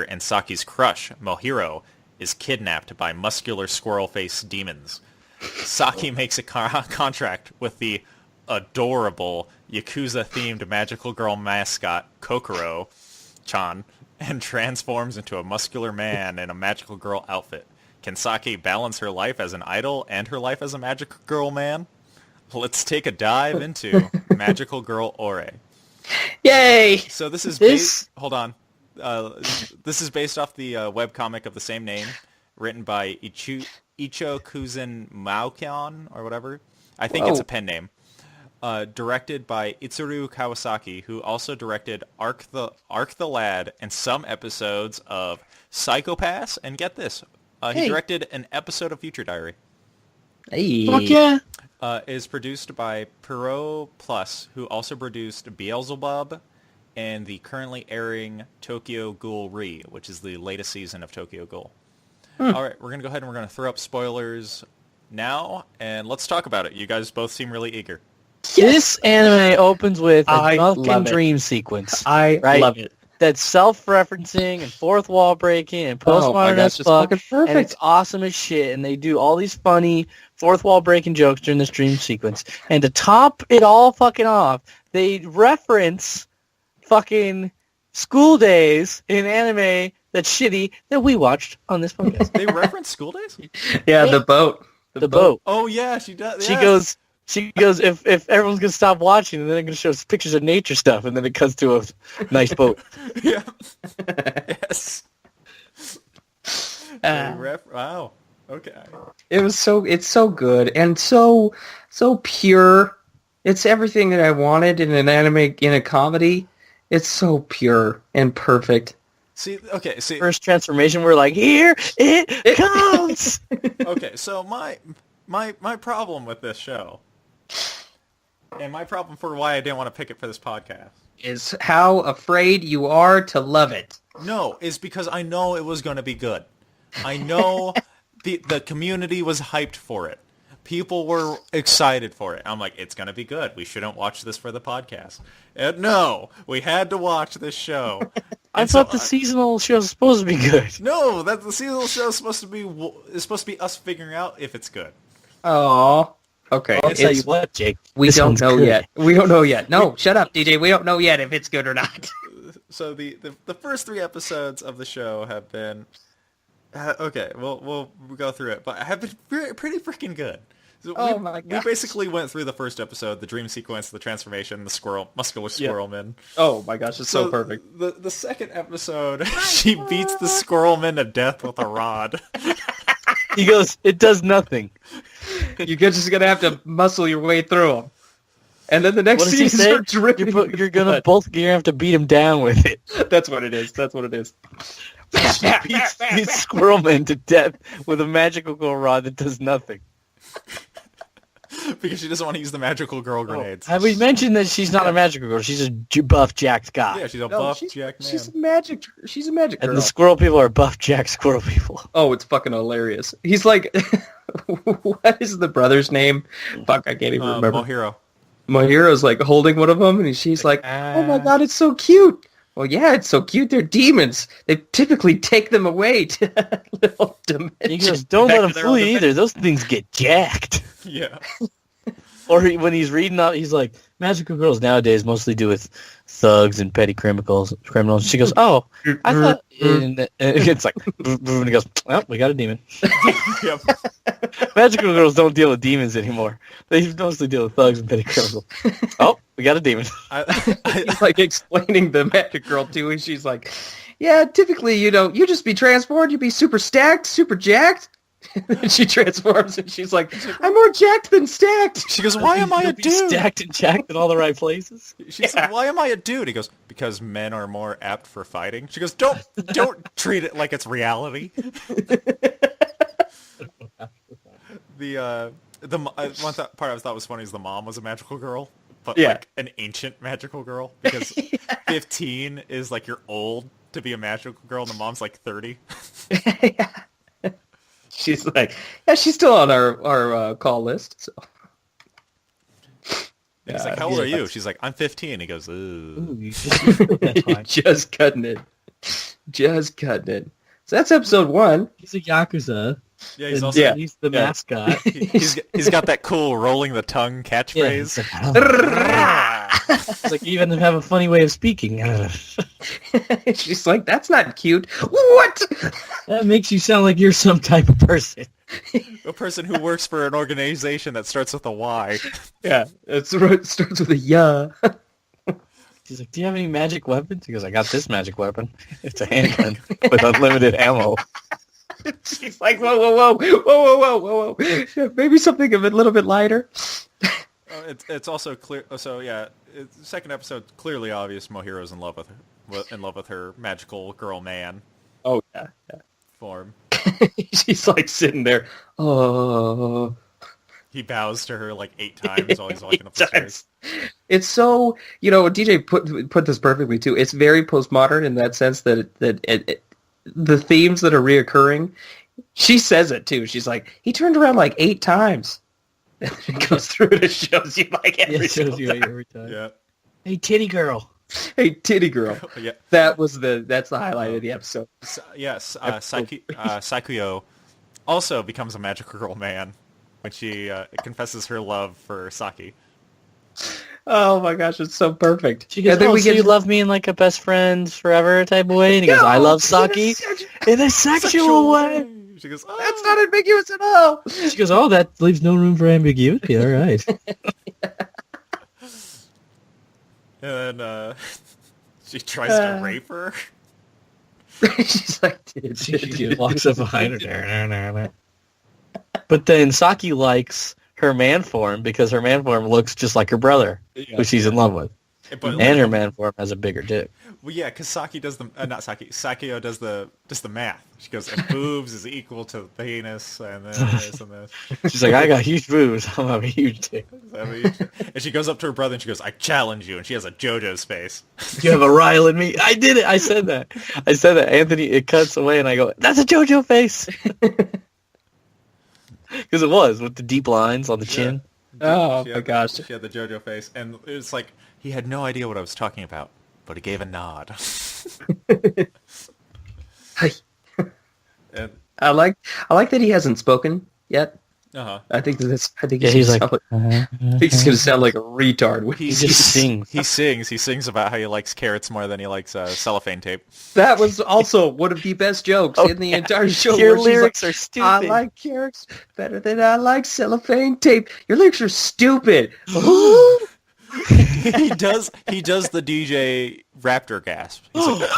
Speaker 1: and Saki's crush, Mohiro, is kidnapped by muscular squirrel-faced demons. Saki makes a contract with the adorable Yakuza-themed magical girl mascot, Kokoro-chan, and transforms into a muscular man in a magical girl outfit. Can Saki balance her life as an idol and her life as a magical girl man? Let's take a dive into Magical Girl Ore.
Speaker 3: Yay!
Speaker 1: So this is hold on. This is based off the webcomic of the same name, written by Icho Kuzan Maokyan or whatever. I think it's a pen name. Directed by Itsuru Kawasaki, who also directed Arc the Lad and some episodes of Psycho Pass. And get this, he directed an episode of Future Diary.
Speaker 3: Hey.
Speaker 4: Fuck yeah.
Speaker 1: Is produced by Pierrot Plus, who also produced Beelzebub and the currently airing Tokyo Ghoul Re, which is the latest season of Tokyo Ghoul. All right, we're going to go ahead and we're going to throw up spoilers now, and let's talk about it. You guys both seem really eager.
Speaker 4: This anime opens with a
Speaker 3: I
Speaker 4: fucking
Speaker 3: love it.
Speaker 4: dream sequence.
Speaker 3: I
Speaker 4: Right?
Speaker 3: love it.
Speaker 4: That's self-referencing and fourth wall breaking and
Speaker 3: Oh my
Speaker 4: postmodern
Speaker 3: gosh,
Speaker 4: as
Speaker 3: it's
Speaker 4: fuck,
Speaker 3: fucking
Speaker 4: and
Speaker 3: perfect.
Speaker 4: it's awesome as shit. And they do all these funny fourth wall breaking jokes during this dream sequence. And to top it all fucking off, they reference fucking School Days in anime that's shitty that we watched on this podcast.
Speaker 1: They reference School Days?
Speaker 3: Yeah, the boat.
Speaker 4: The boat.
Speaker 1: Oh yeah, she does.
Speaker 4: She
Speaker 1: yes.
Speaker 4: goes, if everyone's going to stop watching, then they're going to show us pictures of nature stuff, and then it cuts to a nice boat.
Speaker 1: Yeah. Yes. Wow. Okay.
Speaker 3: It's so good and so pure. It's everything that I wanted in an anime, in a comedy. It's so pure and perfect.
Speaker 1: See.
Speaker 4: First transformation, we're like, here it comes!
Speaker 1: Okay. So my problem with this show, and my problem for why I didn't want to pick it for this podcast,
Speaker 3: Is how afraid you are to love it.
Speaker 1: no, is because I know it was going to be good. I know the community was hyped for it. People were excited for it. I'm like, it's going to be good. We shouldn't watch this for the podcast. And no, we had to watch this show.
Speaker 4: I
Speaker 1: And
Speaker 4: thought
Speaker 1: so
Speaker 4: the seasonal show was supposed to be good.
Speaker 1: No, that the seasonal show is supposed to be us figuring out if it's good.
Speaker 3: Oh, okay.
Speaker 4: I'll tell you what, Jake.
Speaker 3: We
Speaker 4: this
Speaker 3: don't
Speaker 4: one's
Speaker 3: know
Speaker 4: good.
Speaker 3: yet. We don't know yet. No, shut up, DJ. We don't know yet if it's good or not.
Speaker 1: So the first 3 episodes of the show have been okay. We'll go through it, but have been pretty freaking good. So
Speaker 3: My
Speaker 1: we
Speaker 3: gosh.
Speaker 1: basically went through the first episode, the dream sequence, the transformation, the muscular squirrel man.
Speaker 3: Oh my gosh, it's so perfect.
Speaker 1: The second episode, she beats the squirrel man to death with a rod.
Speaker 4: He goes, it does nothing.
Speaker 3: You're just gonna have to muscle your way through them. And then the next
Speaker 4: What does he
Speaker 3: season
Speaker 4: say?
Speaker 3: are dripping.
Speaker 4: You're gonna have to beat him down with it.
Speaker 3: That's what it is. That's what it is.
Speaker 4: She beats these squirrel men to death with a magical girl rod that does nothing.
Speaker 1: Because she doesn't want to use the magical girl grenades.
Speaker 4: Have we mentioned that she's not a magical girl? She's a buff jacked guy.
Speaker 1: Yeah, she's a
Speaker 3: No,
Speaker 1: buff
Speaker 3: she's,
Speaker 1: jack man.
Speaker 3: she's a magic. She's a magic girl.
Speaker 4: And the squirrel people are buff jack squirrel people.
Speaker 3: Oh, it's fucking hilarious. He's like, what is the brother's name? Fuck, I can't even remember.
Speaker 1: Mohiro.
Speaker 3: Mohiro's like holding one of them, and she's like, "Oh my god, it's so cute." Well, yeah, it's so cute. They're demons. They typically take them away to little dimensions.
Speaker 4: He goes, don't
Speaker 3: back
Speaker 4: let
Speaker 3: to
Speaker 4: them
Speaker 3: their
Speaker 4: fool
Speaker 3: own
Speaker 4: you either. Those things get jacked.
Speaker 1: Yeah.
Speaker 4: Or when he's reading out, he's like, magical girls nowadays mostly do with thugs and petty criminals. She goes, oh, I thought... And it's like, and he goes, well, we got a demon.
Speaker 1: Yep.
Speaker 4: Magical girls don't deal with demons anymore. They mostly deal with thugs and petty criminals. Oh, we got a demon.
Speaker 3: He's like explaining the magic girl too, and she's like, "Yeah, typically, you just be transformed, you be super stacked, super jacked." And she transforms, and she's like, "I'm more jacked than stacked."
Speaker 1: She goes, why am I a
Speaker 4: You'll be
Speaker 1: dude?
Speaker 4: stacked and jacked in all the right places.
Speaker 1: She's like, why am I a dude? He goes, because men are more apt for fighting. She goes, don't treat it like it's reality. One part I thought was funny is the mom was a magical girl, but
Speaker 3: Yeah.
Speaker 1: like an ancient magical girl, because 15 is like you're old to be a magical girl, and the mom's like 30.
Speaker 3: She's like, yeah, she's still on our call list. So.
Speaker 1: He's like, how old are you? She's like, I'm 15. He goes, ooh.
Speaker 4: Ooh,
Speaker 3: Just cutting it. Just cutting it. So that's episode 1.
Speaker 4: he's a Yakuza.
Speaker 1: Yeah, he's
Speaker 4: and
Speaker 1: also
Speaker 4: he's the mascot.
Speaker 1: he's got that cool rolling the tongue catchphrase.
Speaker 4: It's like you even have a funny way of speaking.
Speaker 3: She's like, that's not cute. What?
Speaker 4: That makes you sound like you're some type of person.
Speaker 1: A person who works for an organization that starts with a Y.
Speaker 3: Yeah, it starts with a yeah.
Speaker 4: She's like, do you have any magic weapons? He goes, I got this magic weapon. It's a handgun with unlimited ammo.
Speaker 3: She's like, whoa. Maybe something a little bit lighter.
Speaker 1: It's also clear. So yeah, the second episode clearly obvious. Mohiro's in love with her magical girl man
Speaker 3: Oh yeah.
Speaker 1: form.
Speaker 3: She's like sitting there. Oh.
Speaker 1: He bows to her like 8 times while he's walking up the stairs.
Speaker 3: It's so, DJ put this perfectly too. It's very postmodern in that sense that the themes that are reoccurring, she says it too. She's like, he turned around like 8 times. And it goes through and it shows you like every single time.
Speaker 4: every time.
Speaker 1: Yeah.
Speaker 4: Hey, titty girl.
Speaker 3: Hey, titty girl.
Speaker 1: Yeah.
Speaker 3: That's the highlight of the episode.
Speaker 1: Yes. Saikuyo also becomes a magical girl man when she confesses her love for Saki.
Speaker 3: Oh my gosh, it's so perfect.
Speaker 4: She goes, so you love me in like a best friends forever type of way? And he goes, I love Saki in a sexual way.
Speaker 1: She goes,
Speaker 3: That's not ambiguous at all.
Speaker 4: She goes, oh, that leaves no room for ambiguity. All right.
Speaker 1: And then she tries to rape her.
Speaker 3: She's like,
Speaker 4: She walks up behind her. But then Saki likes her man form because her man form looks just like her brother, who she's in love with.
Speaker 1: But,
Speaker 4: and her man form has a bigger dick.
Speaker 1: Well, yeah, because Saki does the Sakuyo does the math. She goes, and boobs is equal to the penis, and then this and this.
Speaker 4: She's like, I got huge boobs. I'm have a huge dick.
Speaker 1: And she goes up to her brother and she goes, I challenge you, and she has a JoJo's face.
Speaker 4: You have a rile in me. I did it. I said that. Anthony, it cuts away, and I go, that's a JoJo face. Because it was, with the deep lines on the chin.
Speaker 3: Oh my gosh.
Speaker 1: She had the JoJo face, and it was like, he had no idea what I was talking about, but he gave a nod. And,
Speaker 3: I like that he hasn't spoken yet.
Speaker 1: uh-huh.
Speaker 3: I think he's
Speaker 4: he's
Speaker 3: gonna I think he's gonna sound like a retard when
Speaker 1: He
Speaker 4: just sings.
Speaker 1: He sings about how he likes carrots more than he likes cellophane tape.
Speaker 3: That was also one of the best jokes in the entire show.
Speaker 4: Your
Speaker 3: where she's
Speaker 4: lyrics
Speaker 3: like,
Speaker 4: are stupid.
Speaker 3: I like carrots better than I like cellophane tape. Your lyrics are stupid.
Speaker 1: he does the DJ Raptor gasp. He's like,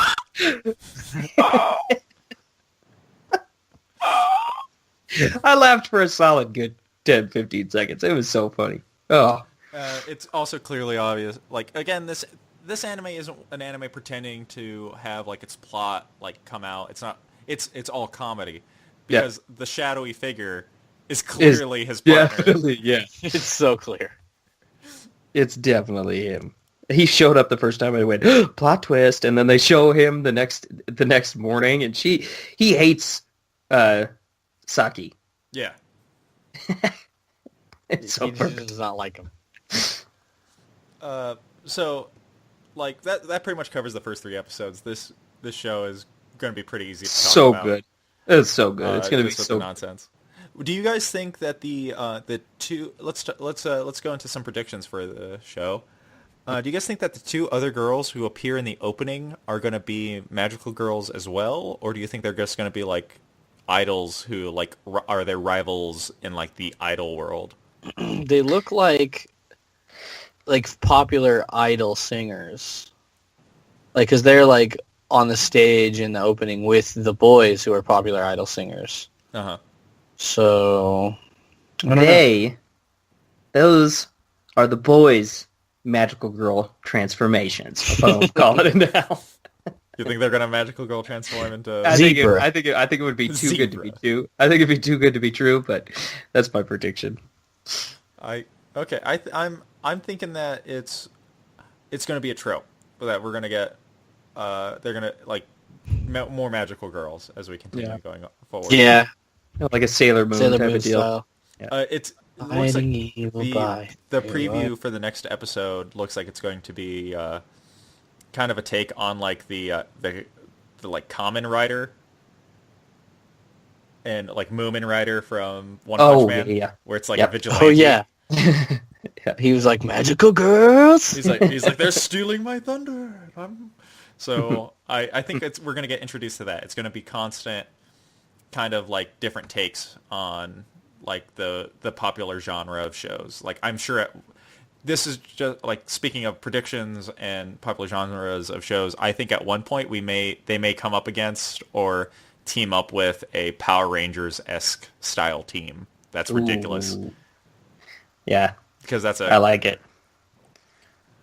Speaker 3: I laughed for a solid good 10, 15 seconds. It was so funny. Oh.
Speaker 1: it's also clearly obvious. Like, again, this anime isn't an anime pretending to have like its plot like come out. It's not. It's all comedy because the shadowy figure is clearly his partner.
Speaker 3: Definitely, yeah.
Speaker 4: It's so clear.
Speaker 3: It's definitely him. He showed up the first time and I went, plot twist, and then they show him the next morning and he hates Saki.
Speaker 1: Yeah.
Speaker 3: It's so
Speaker 4: He
Speaker 3: perfect.
Speaker 4: does not like him.
Speaker 1: So, like that pretty much covers the first 3 episodes. This show is going to be pretty easy to talk
Speaker 3: So
Speaker 1: about.
Speaker 3: good. It's so good. It's going to be
Speaker 1: just with
Speaker 3: so
Speaker 1: the nonsense. Do you guys think that the two? Let's go into some predictions for the show. Do you guys think that the 2 other girls who appear in the opening are going to be magical girls as well, or do you think they're just going to be like idols who like are their rivals in like the idol world?
Speaker 4: They look like popular idol singers, like because they're like on the stage in the opening with the boys who are popular idol singers.
Speaker 1: Uh-huh.
Speaker 4: So I don't know.
Speaker 3: Those are the boys' magical girl transformations. I'm calling it now.
Speaker 1: You think they're gonna magical girl transform into?
Speaker 3: I think
Speaker 4: Zebra.
Speaker 3: it would be too good to be
Speaker 1: Zebra.
Speaker 3: true. I think it'd be too good to be true, but that's my prediction.
Speaker 1: I'm thinking that it's gonna be a trope, that we're gonna get they're gonna like more magical girls as we continue going forward.
Speaker 4: Yeah,
Speaker 3: Like a Sailor Moon
Speaker 4: Sailor
Speaker 3: type
Speaker 4: Moon
Speaker 3: of deal.
Speaker 4: style.
Speaker 1: It looks
Speaker 4: Fighting
Speaker 1: like
Speaker 4: evil
Speaker 1: the
Speaker 4: by.
Speaker 1: the preview for the next episode looks like it's going to be kind of a take on like the like Kamen Rider and like Moomin Rider from One Punch Man,
Speaker 3: yeah.
Speaker 1: where it's like
Speaker 3: Yep.
Speaker 1: a vigilante.
Speaker 4: Oh yeah. He was like magical girls.
Speaker 1: He's like they're stealing my thunder. So I think we're gonna get introduced to that. It's gonna be constant, kind of like different takes on like the popular genre of shows. Like I'm sure this is just like speaking of predictions and popular genres of shows. I think at one point they may come up against or team up with a Power Rangers-esque style team. That's ridiculous.
Speaker 3: Ooh. Yeah,
Speaker 1: Because that's
Speaker 3: I like it.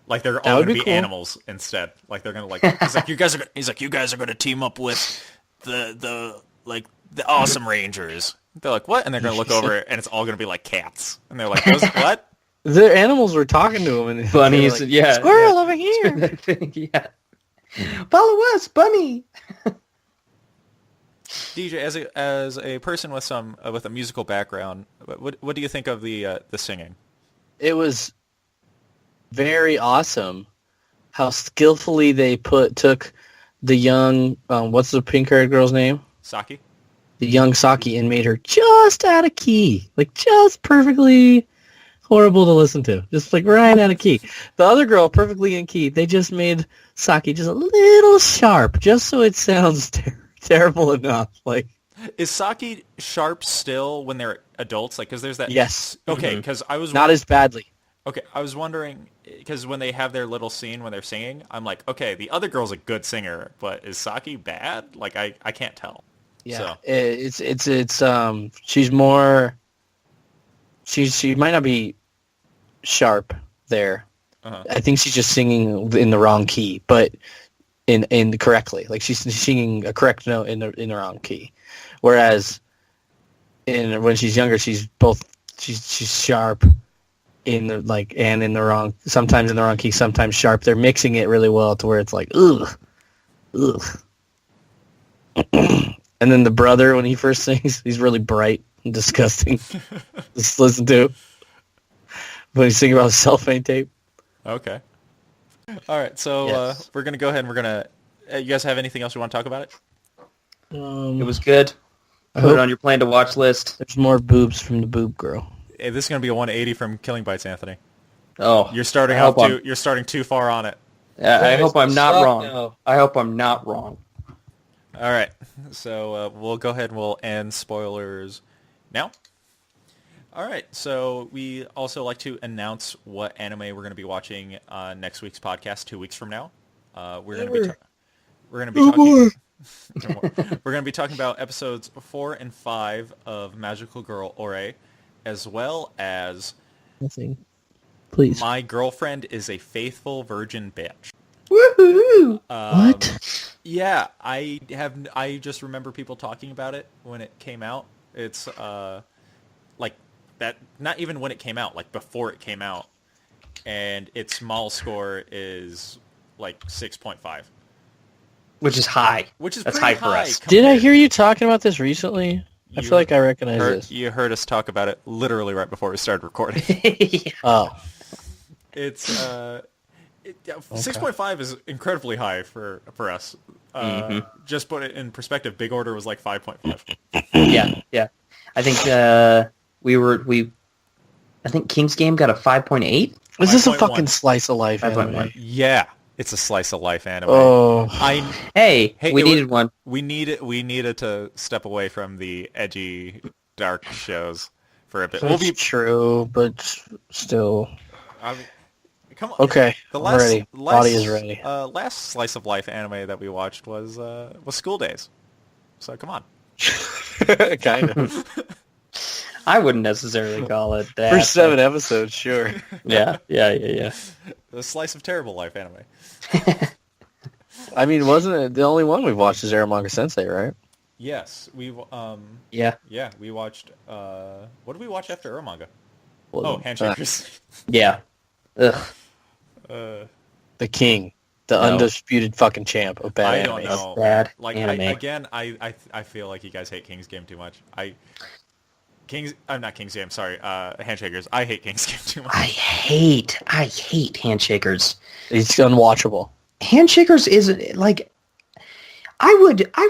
Speaker 1: like they're
Speaker 4: That
Speaker 1: all
Speaker 4: would
Speaker 1: gonna
Speaker 4: be
Speaker 1: be
Speaker 4: cool.
Speaker 1: animals instead. Like they're gonna like he's like you guys are gonna team up with the awesome Rangers. They're like, what? And they're gonna look over and it's all gonna be like cats. And they're like, those what?
Speaker 4: The animals were talking to him, and
Speaker 3: Bunnies,
Speaker 4: like,
Speaker 3: yeah.
Speaker 4: squirrel over here.
Speaker 3: Yeah. Follow us, bunny.
Speaker 1: DJ, as a person with some with a musical background, what do you think of the singing?
Speaker 4: It was very awesome how skillfully they took the young what's the pink-haired girl's name?
Speaker 1: Saki?
Speaker 4: The young Saki, and made her just out of key, like just perfectly horrible to listen to, just like right out of key. The other girl perfectly in key. They just made Saki just a little sharp, just so it sounds terrible enough. Like,
Speaker 1: Is Saki sharp still when they're adults? Like, because there's that.
Speaker 4: yes,
Speaker 1: Okay, because I was
Speaker 4: not as badly.
Speaker 1: Okay, I was wondering, because when they have their little scene when they're singing, I'm like, okay, the other girl's a good singer, but is Saki bad? Like, I can't tell.
Speaker 4: Yeah,
Speaker 1: So.
Speaker 4: it's she's more. She might not be sharp there.
Speaker 1: Uh-huh.
Speaker 4: I think she's just singing in the wrong key, but in correctly. Like she's singing a correct note in the wrong key. Whereas when she's younger, she's sharp in the and in the wrong, sometimes in the wrong key, sometimes sharp. They're mixing it really well to where it's like ugh. And then the brother, when he first sings, he's really bright and disgusting. Just listen to when he's singing about cellophane tape.
Speaker 1: Okay. All right, so
Speaker 4: Yes.
Speaker 1: we're going to go ahead and we're going to... you guys have anything else you want to talk about it?
Speaker 3: It was good.
Speaker 4: I
Speaker 3: Put
Speaker 4: hope
Speaker 3: it on your plan to watch list.
Speaker 4: there's more boobs from the boob girl.
Speaker 1: Hey, this is going to be a 180 from Killing Bites, Anthony.
Speaker 3: Oh,
Speaker 1: You're starting
Speaker 3: I hope
Speaker 1: you're starting too far on it.
Speaker 3: I hope I'm not
Speaker 4: Suck
Speaker 3: wrong.
Speaker 4: now.
Speaker 3: I hope I'm not wrong.
Speaker 1: All right, so we'll go ahead and we'll end spoilers now. All right, so we also like to announce what anime we're going to be watching on next week's podcast 2 weeks from now. We're going to be talking. We're going to be talking about episodes 4 and 5 of Magical Girl Ore, as well as
Speaker 4: Nothing. Please.
Speaker 1: My Girlfriend is a Faithful Virgin Bitch.
Speaker 3: Woohoo!
Speaker 4: What?
Speaker 1: Yeah, I just remember people talking about it when it came out. It's like that, not even when it came out, like before it came out, and its mall score is like 6.5,
Speaker 3: Which is high.
Speaker 1: which is
Speaker 3: That's
Speaker 1: pretty
Speaker 3: high for us.
Speaker 4: Did I hear you talking about this recently? I feel like I recognize this.
Speaker 1: You heard us talk about it literally right before we started recording.
Speaker 4: Oh.
Speaker 1: It's 6.5 is incredibly high for us. Just put it in perspective, Big Order was like 5.5.
Speaker 3: Yeah. I think I think King's Game got a 5.8.
Speaker 4: Is this a
Speaker 1: 5.1.
Speaker 4: fucking slice of life
Speaker 3: 5.1.
Speaker 4: anime?
Speaker 1: Yeah, it's a slice of life anime.
Speaker 4: Oh.
Speaker 3: Hey,
Speaker 1: Hey,
Speaker 3: we
Speaker 1: it
Speaker 3: needed one.
Speaker 1: We needed to step away from the edgy, dark shows for a bit. We'll
Speaker 4: That's
Speaker 1: be
Speaker 4: true, but still.
Speaker 1: come on.
Speaker 4: Okay,
Speaker 1: The
Speaker 4: I'm
Speaker 1: last,
Speaker 4: ready. Body is ready.
Speaker 1: Last slice of life anime that we watched was School Days. So come on.
Speaker 4: Kind of.
Speaker 3: I wouldn't necessarily call it that.
Speaker 4: For 7 episodes, sure.
Speaker 3: Yeah.
Speaker 1: The slice of terrible life anime.
Speaker 4: I mean, wasn't it the only one we've watched is Aramanga Sensei, right?
Speaker 1: Yes, we
Speaker 3: Yeah.
Speaker 1: we watched. What did we watch after Uromanga?
Speaker 4: Well,
Speaker 1: Oh, Handshakers.
Speaker 3: Yeah. Ugh.
Speaker 4: The King.
Speaker 2: The
Speaker 3: No.
Speaker 2: undisputed fucking champ of bad
Speaker 1: I
Speaker 2: anime.
Speaker 1: don't know.
Speaker 3: Bad
Speaker 1: Like
Speaker 3: anime.
Speaker 1: I feel like you guys hate King's Game too much. I'm not King's Game. Sorry, Handshakers. I hate King's Game too much.
Speaker 3: I hate Handshakers.
Speaker 2: It's unwatchable.
Speaker 3: Handshakers is like, I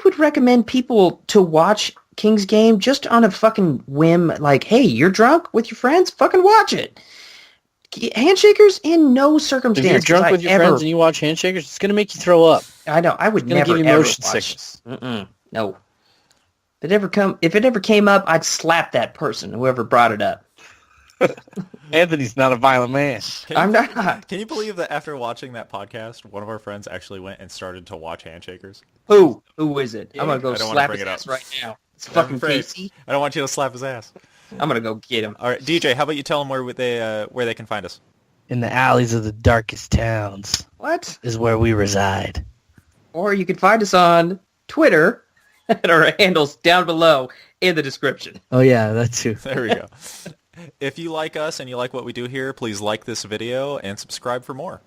Speaker 3: would recommend people to watch King's Game just on a fucking whim. Like, hey, you're drunk with your friends, fucking watch it. Handshakers in no
Speaker 2: If
Speaker 3: circumstance.
Speaker 2: you're drunk
Speaker 3: would
Speaker 2: with
Speaker 3: I
Speaker 2: your
Speaker 3: ever,
Speaker 2: friends and you watch Handshakers, it's gonna make you throw up.
Speaker 3: I know, I would
Speaker 2: gonna
Speaker 3: never
Speaker 2: give you
Speaker 3: ever
Speaker 2: motion
Speaker 3: watch
Speaker 2: sickness.
Speaker 3: it. No. If it ever came up, I'd slap that person, whoever brought it up.
Speaker 2: Anthony's not a violent man.
Speaker 3: I'm not.
Speaker 1: Can you believe that after watching that podcast, one of our friends actually went and started to watch Handshakers?
Speaker 3: Who is it? I'm gonna go
Speaker 1: I don't wanna
Speaker 3: slap
Speaker 1: bring
Speaker 3: his
Speaker 1: it up.
Speaker 3: ass right now. It's
Speaker 1: I'm
Speaker 3: fucking
Speaker 1: afraid.
Speaker 3: Casey.
Speaker 1: I don't want you to slap his ass.
Speaker 3: I'm gonna go get him.
Speaker 1: All right, DJ, how about you tell them where they can find us?
Speaker 4: In the alleys of the darkest towns
Speaker 3: What?
Speaker 4: is where we reside.
Speaker 3: Or you can find us on Twitter at our handles down below in the description.
Speaker 4: Oh yeah, that too.
Speaker 1: There we go. If you like us and you like what we do here, please like this video and subscribe for more.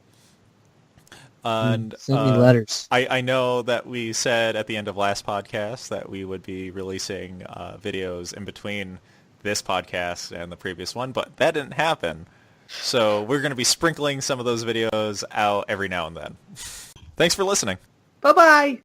Speaker 1: And
Speaker 4: Send me letters.
Speaker 1: I know that we said at the end of last podcast that we would be releasing videos in between this podcast and the previous one, but that didn't happen. So we're going to be sprinkling some of those videos out every now and then. Thanks for listening.
Speaker 3: Bye-bye.